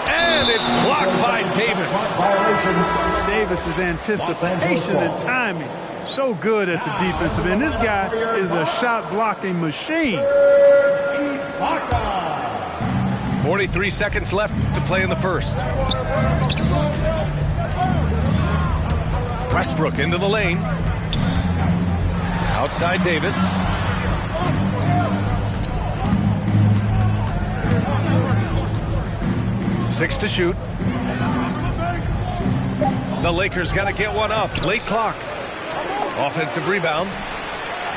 And it's blocked by Davis. Davis's anticipation and timing. So good at the defensive end. This guy is a shot blocking machine. 43 seconds left to play in the first. Westbrook into the lane. Outside Davis. Six to shoot. The Lakers got to get one up. Late clock. Offensive rebound.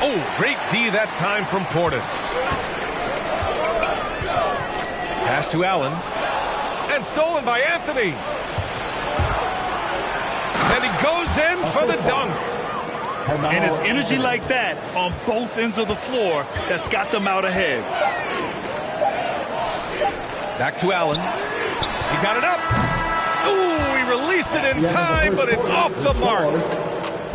Oh, great D that time from Portis. Pass to Allen. And stolen by Anthony. And he goes in for the dunk. And it's energy like that on both ends of the floor that's got them out ahead. Back to Allen. He got it up. Ooh, he released it in time, but it's off the mark.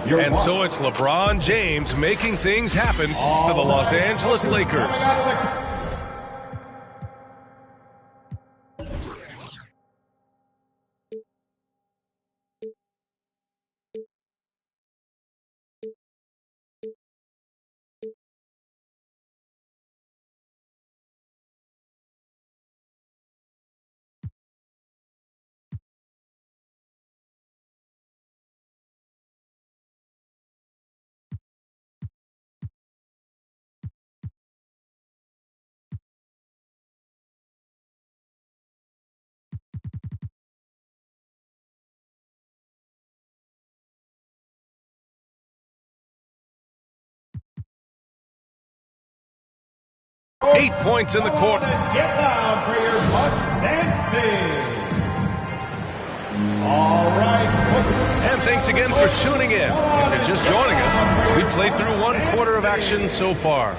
And so it's LeBron James making things happen for the Los Angeles Lakers. Eight points in the quarter. Get down for your Bucks dance. All right. And thanks again for tuning in. If you're just joining us, we played through one quarter of action so far.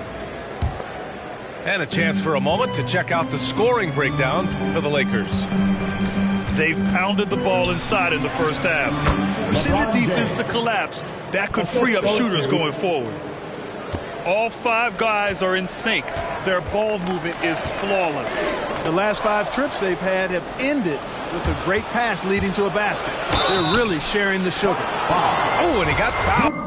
And a chance for a moment to check out the scoring breakdown for the Lakers. They've pounded the ball inside in the first half, forcing the defense to collapse. That could free up shooters going forward. All 5 guys are in sync. Their ball movement is flawless. The last 5 trips they've had have ended with a great pass leading to a basket. They're really sharing the sugar. Oh, and he got fouled.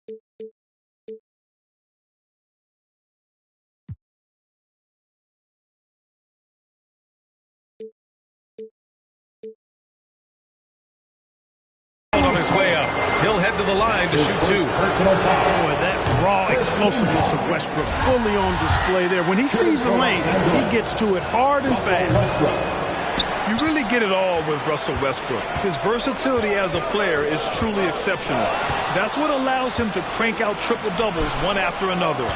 On his way up. He'll head to the line to shoot 2. Boy, that raw explosiveness of Westbrook fully on display there. When he sees a lane, he gets to it hard and fast. You really get it all with Russell Westbrook. His versatility as a player is truly exceptional. That's what allows him to crank out triple-doubles one after another.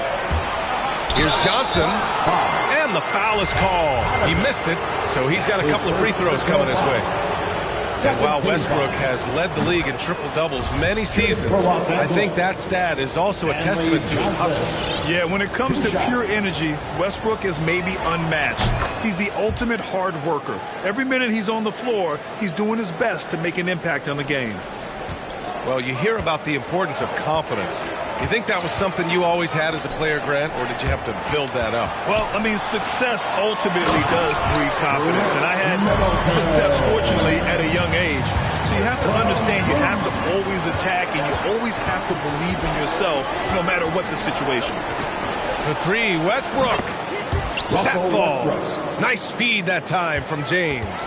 Here's Johnson, and the foul is called. He missed it, so he's got a couple of free throws coming his way. And while Westbrook has led the league in triple-doubles many seasons, I think that stat is also a testament to his hustle. Yeah, when it comes to pure energy, Westbrook is maybe unmatched. He's the ultimate hard worker. Every minute he's on the floor, he's doing his best to make an impact on the game. Well, you hear about the importance of confidence. You think that was something you always had as a player, Grant, or did you have to build that up? Well, I mean, success ultimately does breed confidence, and I had success, fortunately, at a young age. So you have to understand you have to always attack, and you always have to believe in yourself, no matter what the situation. For 3, Westbrook. That falls. Nice feed that time from James.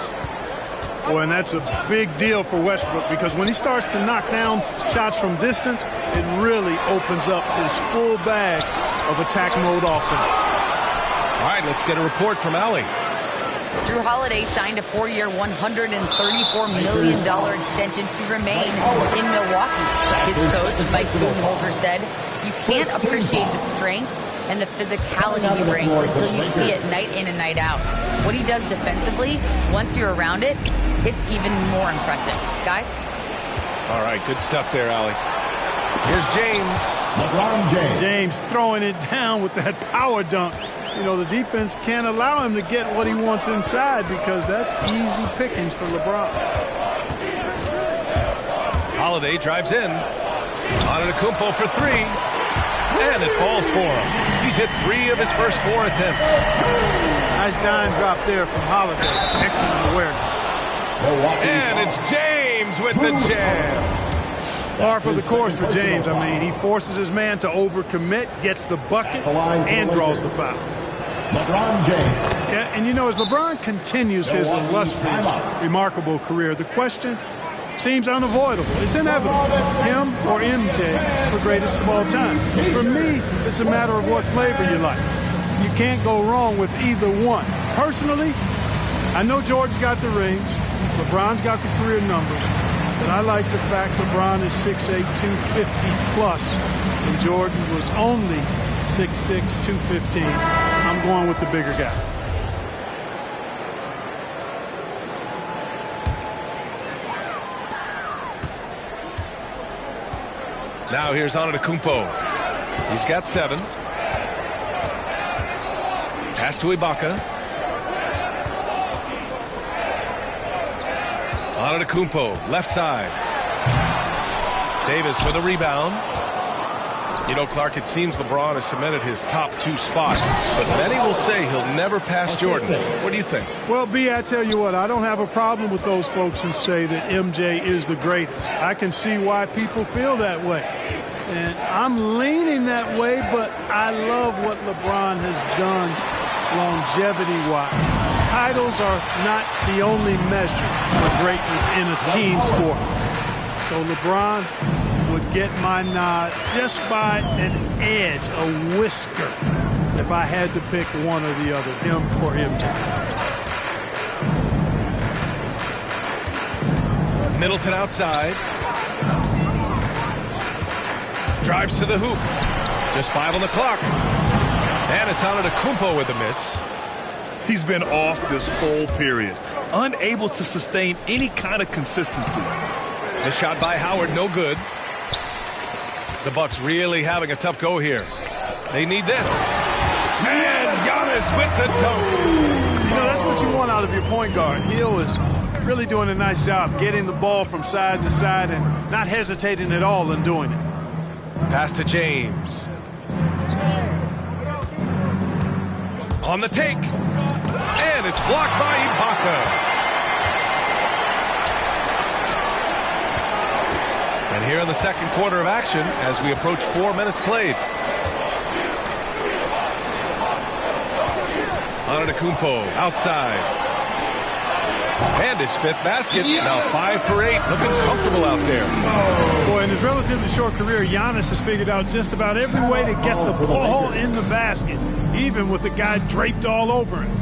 Boy, and that's a big deal for Westbrook because when he starts to knock down shots from distance, it really opens up his full bag of attack mode offense. All right, let's get a report from Allie. Drew Holiday signed a 4-year, $134 million extension to remain in Milwaukee. His coach, Mike Budenholzer, said, "You can't appreciate the strength and the physicality he brings until you see it night in and night out. What he does defensively, once you're around it, it's even more impressive." Guys? All right, good stuff there, Allie. Here's James. LeBron James. James throwing it down with that power dunk. You know, the defense can't allow him to get what he wants inside because that's easy pickings for LeBron. Holiday drives in. Antetokounmpo for 3. And it falls for him. He's hit 3 of his first 4 attempts. Nice dime drop there from Holiday. Excellent awareness. And it's James with the jam. Par for the course for James. I mean, he forces his man to overcommit, gets the bucket, and draws the foul. LeBron James. Yeah, and you know, as LeBron continues his illustrious, remarkable career, the question seems unavoidable. It's inevitable. Him or MJ, the greatest of all time. For me, it's a matter of what flavor you like. You can't go wrong with either one. Personally, I know Jordan's got the rings. LeBron's got the career number. But I like the fact LeBron is 6'8", 250 plus, and Jordan was only 6'6", 215. I'm going with the bigger guy. Now here's Antetokounmpo. He's got 7. Pass to Ibaka. Antetokounmpo, left side. Davis with a rebound. You know, Clark, it seems LeBron has cemented his top 2 spots, but many will say he'll never pass Jordan. What do you think? Well, B, I tell you what, I don't have a problem with those folks who say that MJ is the greatest. I can see why people feel that way. And I'm leaning that way, but I love what LeBron has done longevity-wise. Titles are not the only measure for greatness in a team sport. So LeBron would get my nod just by an edge, a whisker, if I had to pick one or the other, him or MJ. Middleton outside. Drives to the hoop. Just 5 on the clock. And it's Antetokounmpo with a miss. He's been off this whole period, unable to sustain any kind of consistency. The shot by Howard, no good. The Bucks really having a tough go here. They need this. And Giannis with the dunk. You know, that's what you want out of your point guard. Hill is really doing a nice job getting the ball from side to side and not hesitating at all in doing it. Pass to James. On the take. And it's blocked by Ibaka. And And here in the second quarter of action as we approach 4 minutes played. Antetokounmpo outside. And his 5th basket. Now 5 for 8. Looking comfortable out there. Boy, in his relatively short career, Giannis has figured out just about every way to get the ball in the basket, even with the guy draped all over him.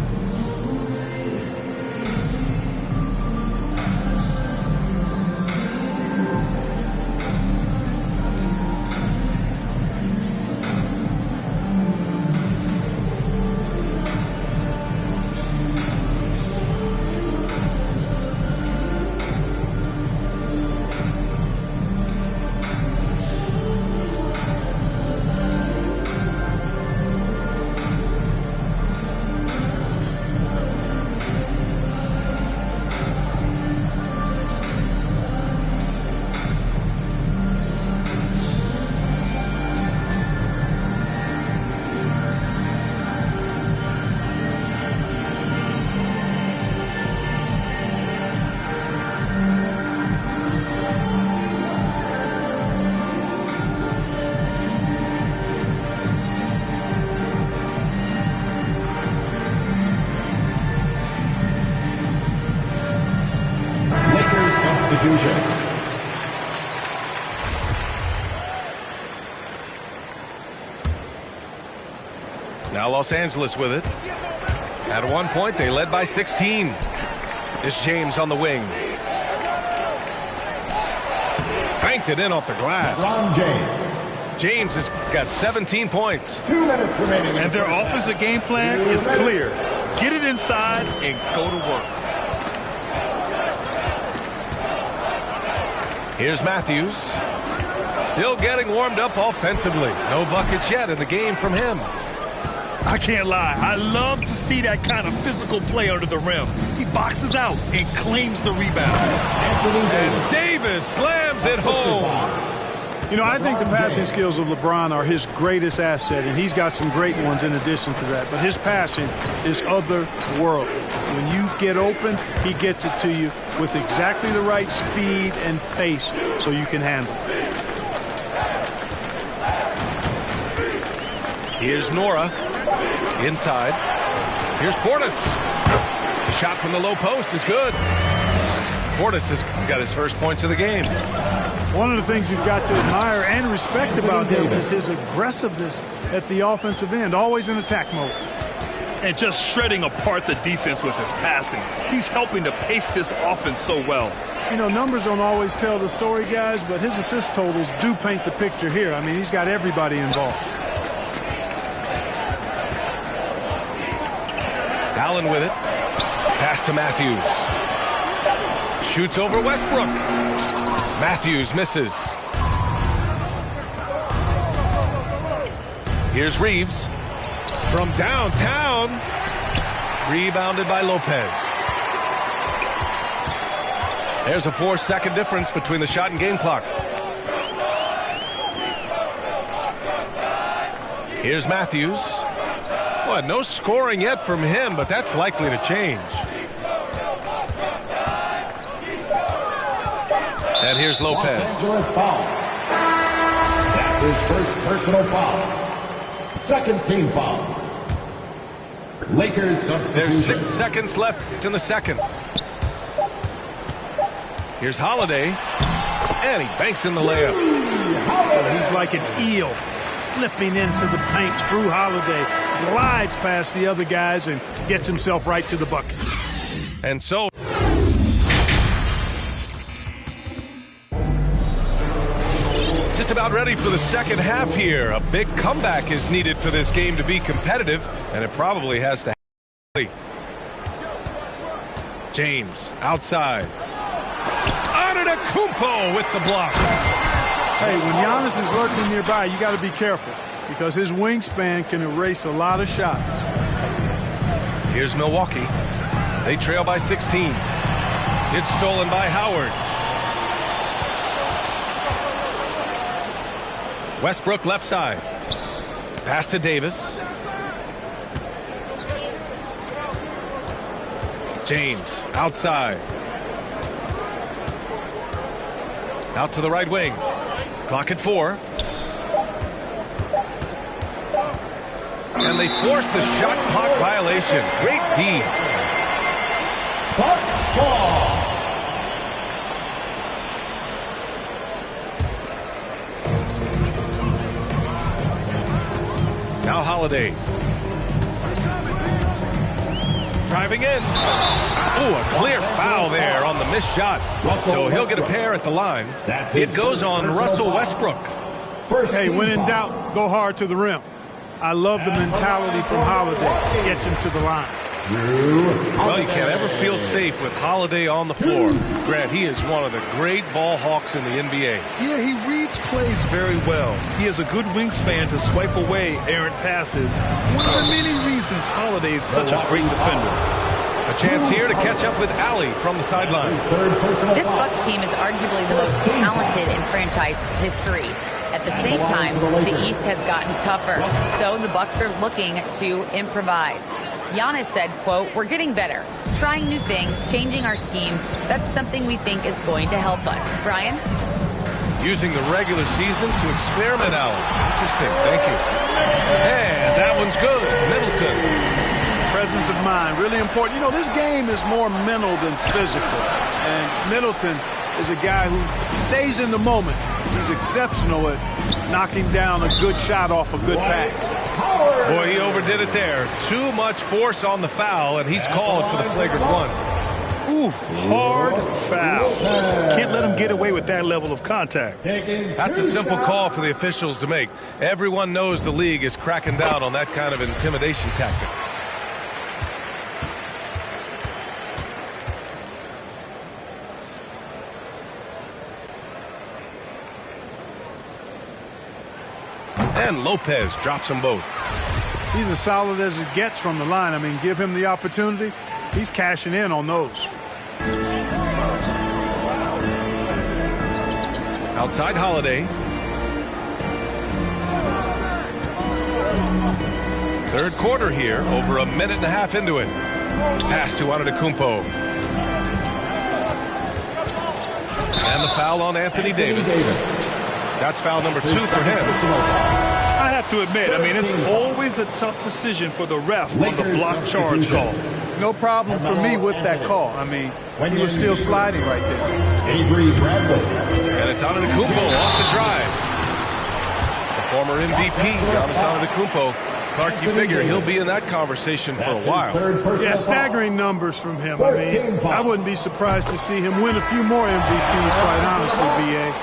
Now Los Angeles with it. At one point, they led by 16. It's James on the wing. Banked it in off the glass. LeBron James. James has got 17 points. 2 minutes remaining. And their offensive game plan is clear. Get it inside and go to work. Here's Matthews. Still getting warmed up offensively. No buckets yet in the game from him. I can't lie. I love to see that kind of physical play under the rim. He boxes out and claims the rebound. And Davis slams it home. You know, I think the passing skills of LeBron are his greatest asset, and he's got some great ones in addition to that. But his passing is otherworldly. When you get open, he gets it to you with exactly the right speed and pace so you can handle it. Here's Nora. Inside. Here's Portis. The shot from the low post is good. Portis has got his first points of the game. One of the things you've got to admire and respect about him is his aggressiveness at the offensive end, always in attack mode. And just shredding apart the defense with his passing. He's helping to pace this offense so well. You know, numbers don't always tell the story, guys, but his assist totals do paint the picture here. I mean, he's got everybody involved. Allen with it. Pass to Matthews. Shoots over Westbrook. Matthews misses. Here's Reeves. From downtown. Rebounded by Lopez. There's a 4-second difference between the shot and game clock. Here's Matthews. Well, no scoring yet from him, but that's likely to change. And here's Lopez. Los Angeles foul. That's his first personal foul. Second team foul. Lakers substitution. There's 6 seconds left in the second. Here's Holiday. And he banks in the layup. He's like an eel slipping into the paint. Drew Holiday glides past the other guys and gets himself right to the bucket. And so just about ready for the second half here. A big comeback is needed for this game to be competitive, and it probably has to happen. James outside. Antetokounmpo with the block. Hey, when Giannis is lurking nearby, you got to be careful because his wingspan can erase a lot of shots. Here's Milwaukee. They trail by 16. It's stolen by Howard. Westbrook left side. Pass to Davis. James outside. Out to the right wing. Clock at 4. And they force the shot clock violation. Great D. Bucks ball. Now Holiday. Driving in. Ooh, a clear foul there on the missed shot. So he'll get a pair at the line. It goes on Russell Westbrook. Hey, when in doubt, go hard to the rim. I love the mentality from Holiday. Gets him to the line. Well, you can't ever feel safe with Holiday on the floor. Grant, he is one of the great ball hawks in the NBA. Yeah, he reads plays very well. He has a good wingspan to swipe away errant passes. One of the many reasons Holiday is such a great defender. A chance here to catch up with Allie from the sideline. This Bucks team is arguably the most talented in franchise history. At the same time, the East has gotten tougher, so the Bucks are looking to improvise. Giannis said, quote, "We're getting better, trying new things, changing our schemes. That's something we think is going to help us." Brian? Using the regular season to experiment out. Interesting, thank you. And that one's good. Middleton. Presence of mind, really important. You know, this game is more mental than physical. And Middleton is a guy who stays in the moment. He's exceptional at knocking down a good shot off a good pass. Boy, he overdid it there. Too much force on the foul, and he's called for the flagrant one. Ooh, hard foul. Can't let him get away with that level of contact. That's a simple call for the officials to make. Everyone knows the league is cracking down on that kind of intimidation tactic. And Lopez drops them both. He's as solid as it gets from the line. I mean, give him the opportunity. He's cashing in on those. Outside Holiday. Third quarter here, over a minute and a half into it. Pass to Antetokounmpo. And the foul on Anthony Davis. That's foul number 2 for him. I have to admit, I mean, it's always a tough decision for the ref on the block charge call. No problem for me with that call. I mean, he was still sliding right there. Avery Bradley. And it's Antetokounmpo off the drive. The former MVP, Giannis Antetokounmpo. Clark, you figure he'll be in that conversation for a while. Yeah, staggering numbers from him. I mean, I wouldn't be surprised to see him win a few more MVPs, quite honestly, B.A.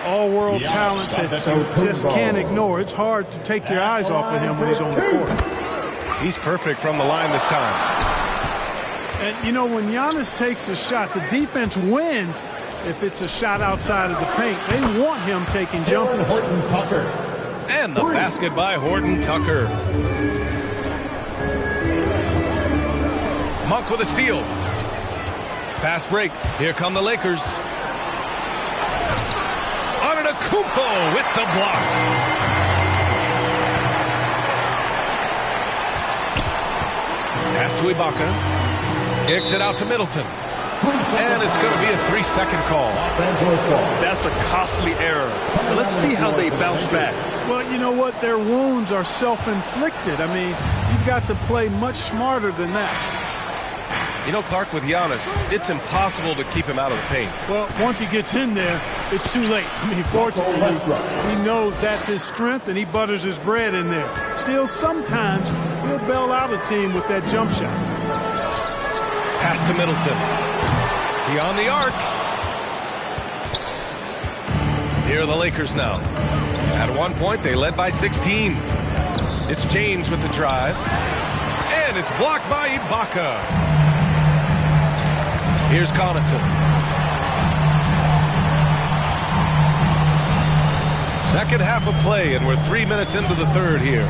All-world talent that you just can't ignore. It's hard to take your eyes off of him when he's on the court. He's perfect from the line this time. And, you know, when Giannis takes a shot, the defense wins if it's a shot outside of the paint. They want him taking jumpers. Horton Tucker. And the basket by Horton Tucker. Monk with a steal. Fast break. Here come the Lakers. Antetokounmpo with the block. Pass to Ibaka. Kicks it out to Middleton. And it's going to be a 3-second call. That's a costly error. Now let's see how they bounce back. Well, you know what? Their wounds are self-inflicted. I mean, you've got to play much smarter than that. You know, Clark, with Giannis, it's impossible to keep him out of the paint. Well, once he gets in there, it's too late. I mean, fortunately, he knows that's his strength, and he butters his bread in there. Still, sometimes he'll bail out a team with that jump shot. Pass to Middleton. Beyond the arc. Here are the Lakers now. At one point, they led by 16. It's James with the drive. And it's blocked by Ibaka. Here's Connaughton. Second half of play, and we're 3 minutes into the third here.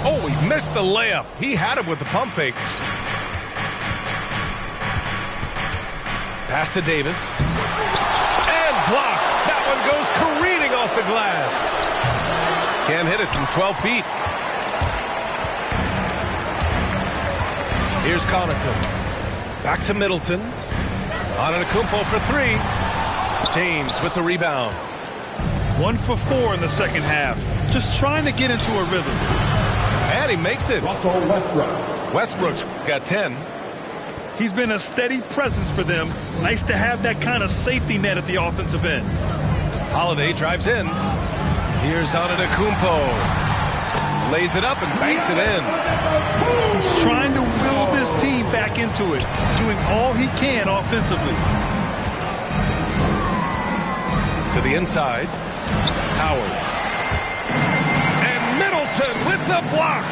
Oh, he missed the layup. He had it with the pump fake. Pass to Davis. And blocked. That one goes careening off the glass. Can't hit it from 12 feet. Here's Connaughton. Back to Middleton. Antetokounmpo for 3. James with the rebound. 1 for 4 in the second half. Just trying to get into a rhythm. And he makes it. Russell Westbrook. Westbrook's got 10. He's been a steady presence for them. Nice to have that kind of safety net at the offensive end. Holiday drives in. Here's Antetokounmpo. Lays it up and banks it in. He's trying to will this team back into it, doing all he can offensively. To the inside. Howard. And Middleton with the block.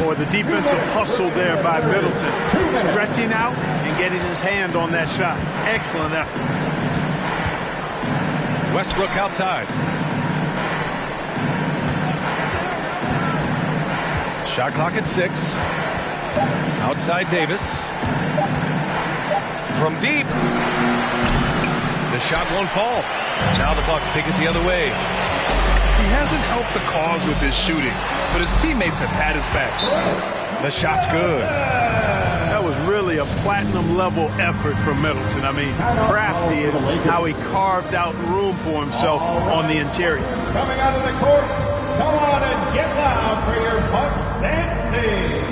Boy, the defensive hustle there by Middleton. Stretching out and getting his hand on that shot. Excellent effort. Westbrook outside. Shot clock at 6. Outside Davis. From deep. The shot won't fall. Now the Bucks take it the other way. He hasn't helped the cause with his shooting, but his teammates have had his back. The shot's good. That was really a platinum-level effort from Middleton. I mean, crafty in how he carved out room for himself on the interior. Coming out of the court, come on and get loud for your Bucks dance team.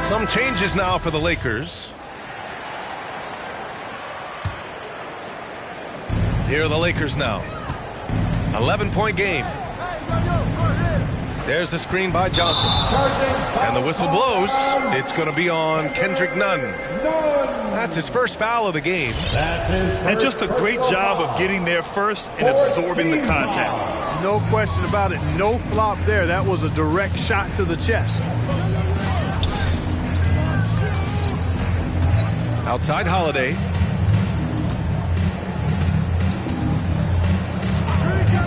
Some changes now for the Lakers. Here are the Lakers now. 11-point game. There's the screen by Johnson. And the whistle blows. It's going to be on Kendrick Nunn. That's his first foul of the game. And just a great job of getting there first and absorbing the contact. No question about it. No flop there. That was a direct shot to the chest. Outside Holiday.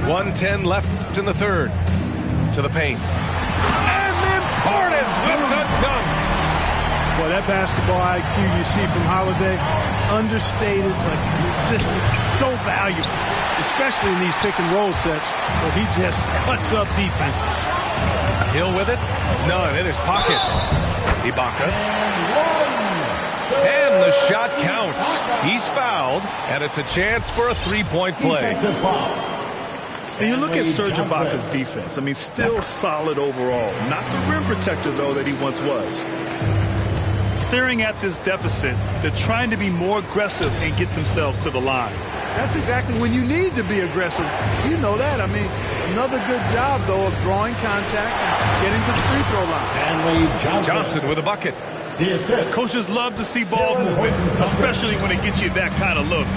1:10 left in the third. To the paint. And then Portis with the dunk. Well, that basketball IQ you see from Holiday, understated but consistent. So valuable, especially in these pick and roll sets where he just cuts up defenses. Hill with it. Nunn in his pocket. Ibaka. And the shot counts. He's fouled, and it's a chance for a three-point play. And you look at Serge Ibaka's defense. I mean, still solid overall. Not the rim protector, though, that he once was. Staring at this deficit, they're trying to be more aggressive and get themselves to the line. That's exactly when you need to be aggressive. You know that. I mean, another good job, though, of drawing contact and getting to the free throw line. Stanley Johnson with a bucket. Coaches love to see ball movement, especially when it gets you that kind of look.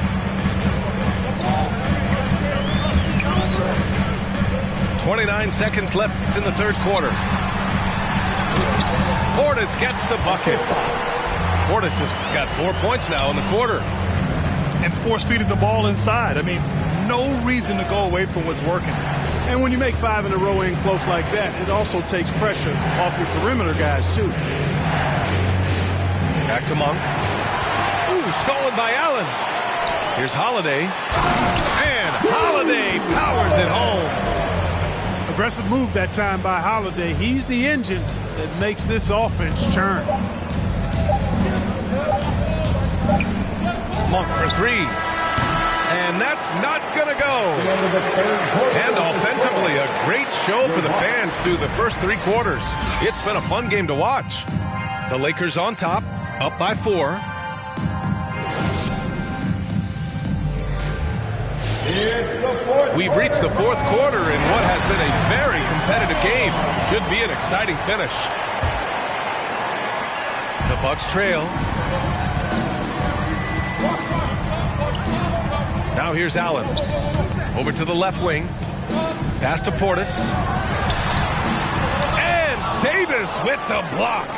29 seconds left in the third quarter. Portis gets the bucket. Portis has got 4 points now in the quarter. And force-feeding the ball inside. I mean, no reason to go away from what's working. And when you make 5 in a row in close like that, it also takes pressure off your perimeter guys, too. Back to Monk. Ooh, stolen by Allen. Here's Holiday. And Holiday powers it home. Aggressive move that time by Holiday. He's the engine that makes this offense churn. Monk for 3. And that's not going to go. And offensively, a great show for the fans through the first 3 quarters. It's been a fun game to watch. The Lakers on top, up by 4. We've reached the fourth quarter in what has been a very competitive game. Should be an exciting finish. The Bucks trail. Now here's Allen. Over to the left wing. Pass to Portis. And Davis with the block.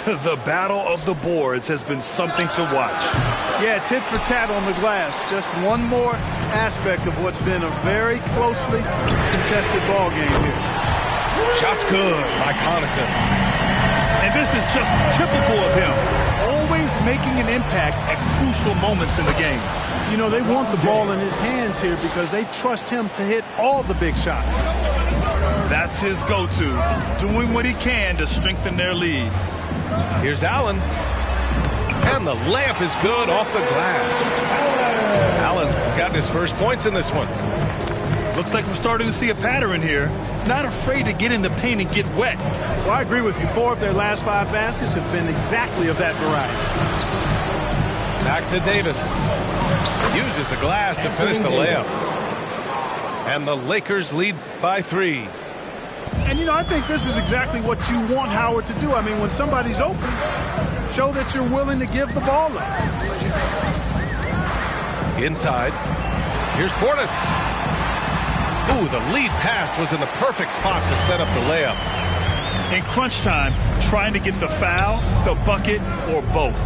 The battle of the boards has been something to watch. Yeah, tit for tat on the glass. Just one more aspect of what's been a very closely contested ball game here. Shot's good by Connaughton. And this is just typical of him. Always making an impact at crucial moments in the game. You know, they want the ball in his hands here because they trust him to hit all the big shots. That's his go-to, doing what he can to strengthen their lead. Here's Allen. And the layup is good off the glass. Allen's got his first points in this one. Looks like we're starting to see a pattern here. Not afraid to get in the paint and get wet. Well, I agree with you. 4 of their last 5 baskets have been exactly of that variety. Back to Davis. Uses the glass to finish the layup. And the Lakers lead by 3. And, you know, I think this is exactly what you want Howard to do. I mean, when somebody's open, show that you're willing to give the ball up. Inside. Here's Portis. Ooh, the lead pass was in the perfect spot to set up the layup. In crunch time, trying to get the foul, the bucket, or both.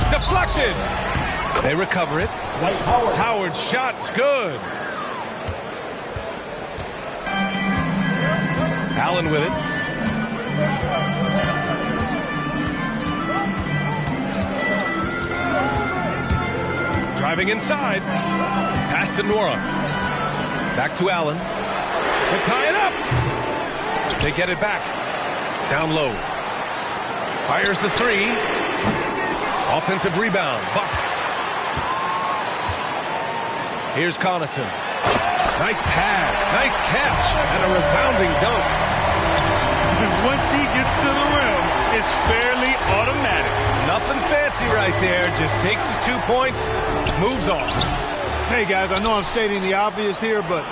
Deflected. They recover it. Howard's shot's good. Allen with it. Driving inside. Pass to Nora. Back to Allen. To tie it up. They get it back. Down low. Fires the 3. Offensive rebound. Bucks. Here's Connaughton. Nice pass. Nice catch. And a resounding dunk. And once he gets to the rim, it's fairly automatic. Nothing fancy right there. Just takes his 2 points, moves on. Hey, guys, I know I'm stating the obvious here, but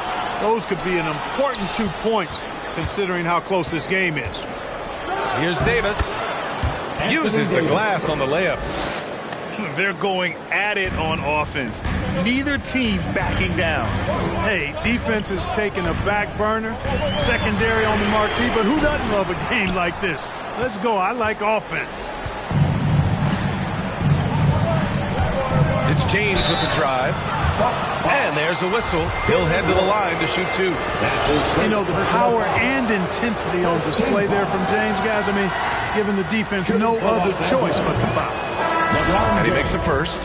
those could be an important 2 points considering how close this game is. Here's Davis. Uses the glass on the layup. They're going at it on offense. Neither team backing down. Hey, defense is taking a back burner, secondary on the marquee, but who doesn't love a game like this? Let's go. I like offense. It's James with the drive. And there's a whistle. He'll head to the line to shoot 2. You know, the power and intensity on display there from James, guys. I mean, giving the defense no other choice but to foul. And he makes a first.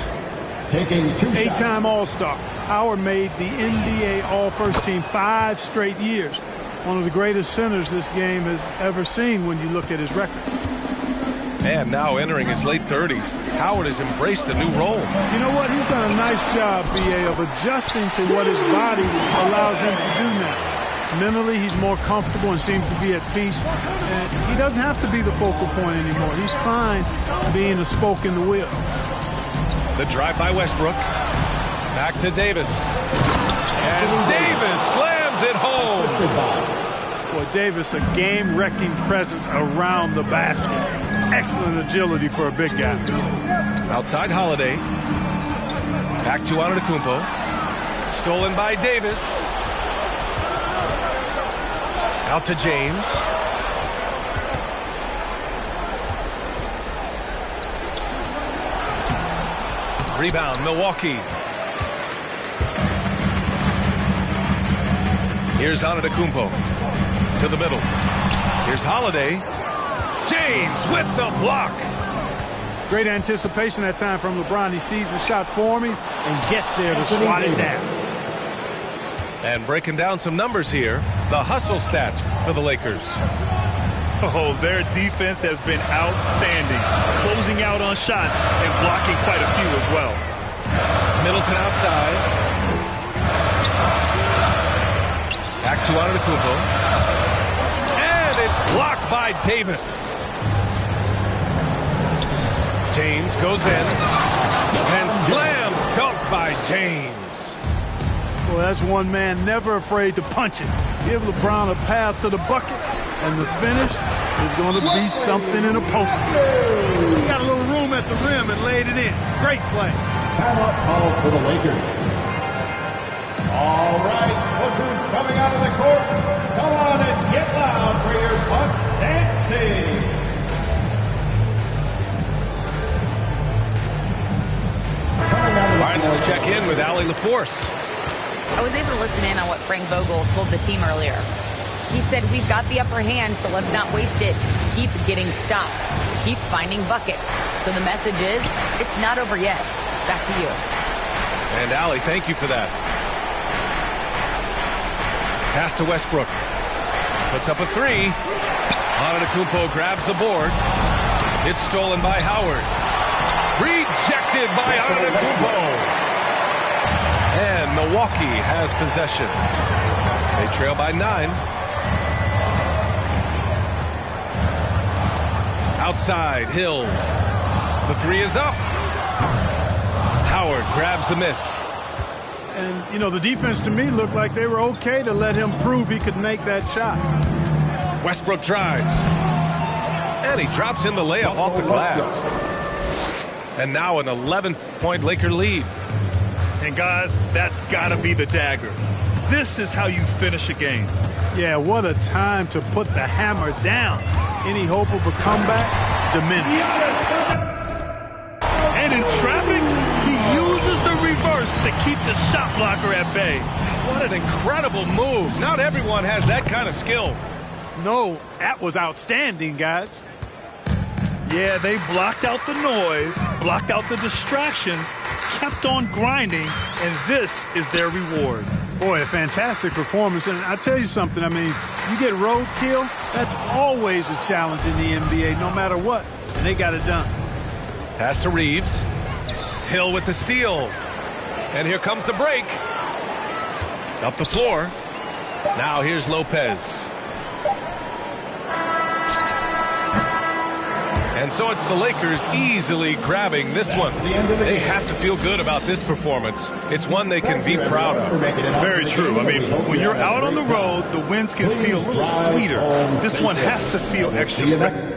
Taking 8-time All-Star. Howard made the NBA All-First Team 5 straight years. One of the greatest centers this game has ever seen when you look at his record. And now entering his late 30s, Howard has embraced a new role. You know what? He's done a nice job, B.A., of adjusting to what his body allows him to do now. Mentally, he's more comfortable and seems to be at peace. And he doesn't have to be the focal point anymore. He's fine being a spoke in the wheel. The drive by Westbrook. Back to Davis. And Davis slams it home. Boy, Davis, a game-wrecking presence around the basket. Excellent agility for a big guy. Outside Holiday. Back to Antetokounmpo. Stolen by Davis. Out to James. Rebound, Milwaukee. Here's Antetokounmpo to the middle. Here's Holiday. James with the block. Great anticipation that time from LeBron. He sees the shot forming and gets there to swat it down. And breaking down some numbers here, the hustle stats for the Lakers. Oh, their defense has been outstanding, closing out on shots and blocking quite a few as well. Middleton outside. Back to Antetokounmpo. And it's blocked by Davis. James goes in and slammed Dunk by James. Well, that's one man never afraid to punch it. Give LeBron a path to the bucket, and the finish is going to be something in a poster. He got a little room at the rim and laid it in. Great play. Timeout called for the Lakers. All right, look who's coming out of the court. Come on and get loud for your Bucks dance team. All right, let's check in with Allie LaForce. I was able to listen in on what Frank Vogel told the team earlier. He said, we've got the upper hand, so let's not waste it. Keep getting stops. Keep finding buckets. So the message is, it's not over yet. Back to you. And Allie, thank you for that. Pass to Westbrook. Puts up a three. Antetokounmpo grabs the board. It's stolen by Howard. Rejected by Antetokounmpo. And Milwaukee has possession. They trail by 9. Outside, Hill. The three is up. Howard grabs the miss. And, you know, the defense to me looked like they were okay to let him prove he could make that shot. Westbrook drives. And he drops in the layup off the glass. And now an 11-point Laker lead. And guys, that's got to be the dagger. This is how you finish a game. Yeah, what a time to put the hammer down. Any hope of a comeback diminished. And in traffic, he uses the reverse to keep the shot blocker at bay. What an incredible move. Not everyone has that kind of skill. No, that was outstanding, guys. Yeah, they blocked out the noise, blocked out the distractions, kept on grinding, and this is their reward. Boy, a fantastic performance. And I tell you something, I mean, you get roadkill, that's always a challenge in the NBA, no matter what. And they got it done. Pass to Reeves. Hill with the steal. And here comes the break. Up the floor. Now here's Lopez. And so it's the Lakers easily grabbing this one. They have to feel good about this performance. It's one they can be proud of. Very true. I mean, when you're out on the road, the wins can feel a little sweeter. This one has to feel extra special.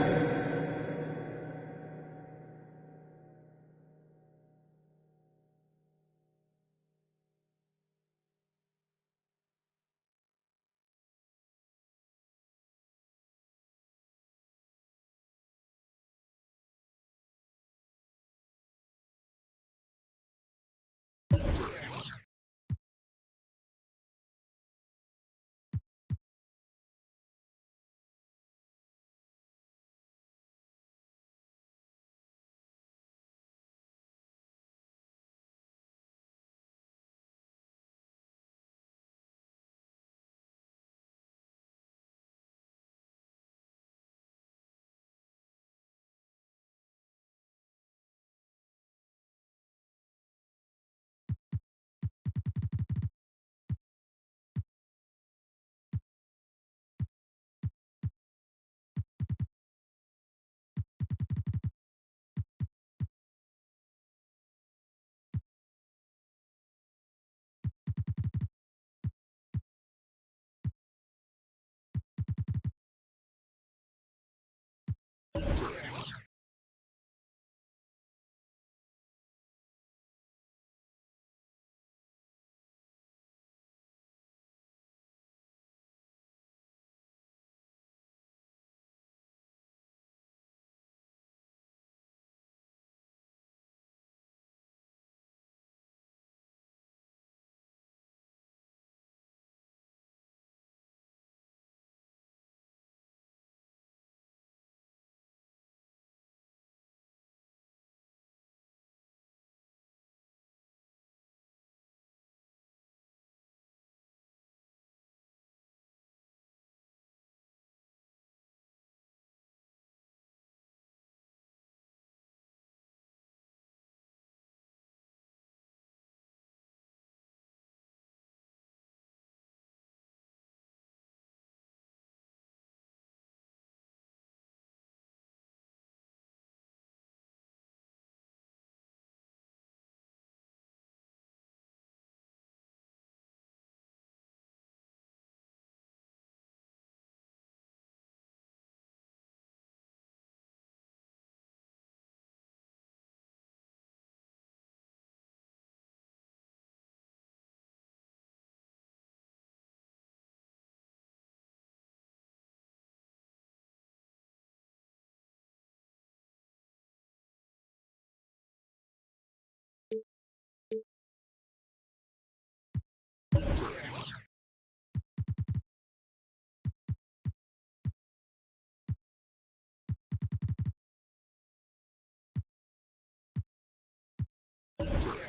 it.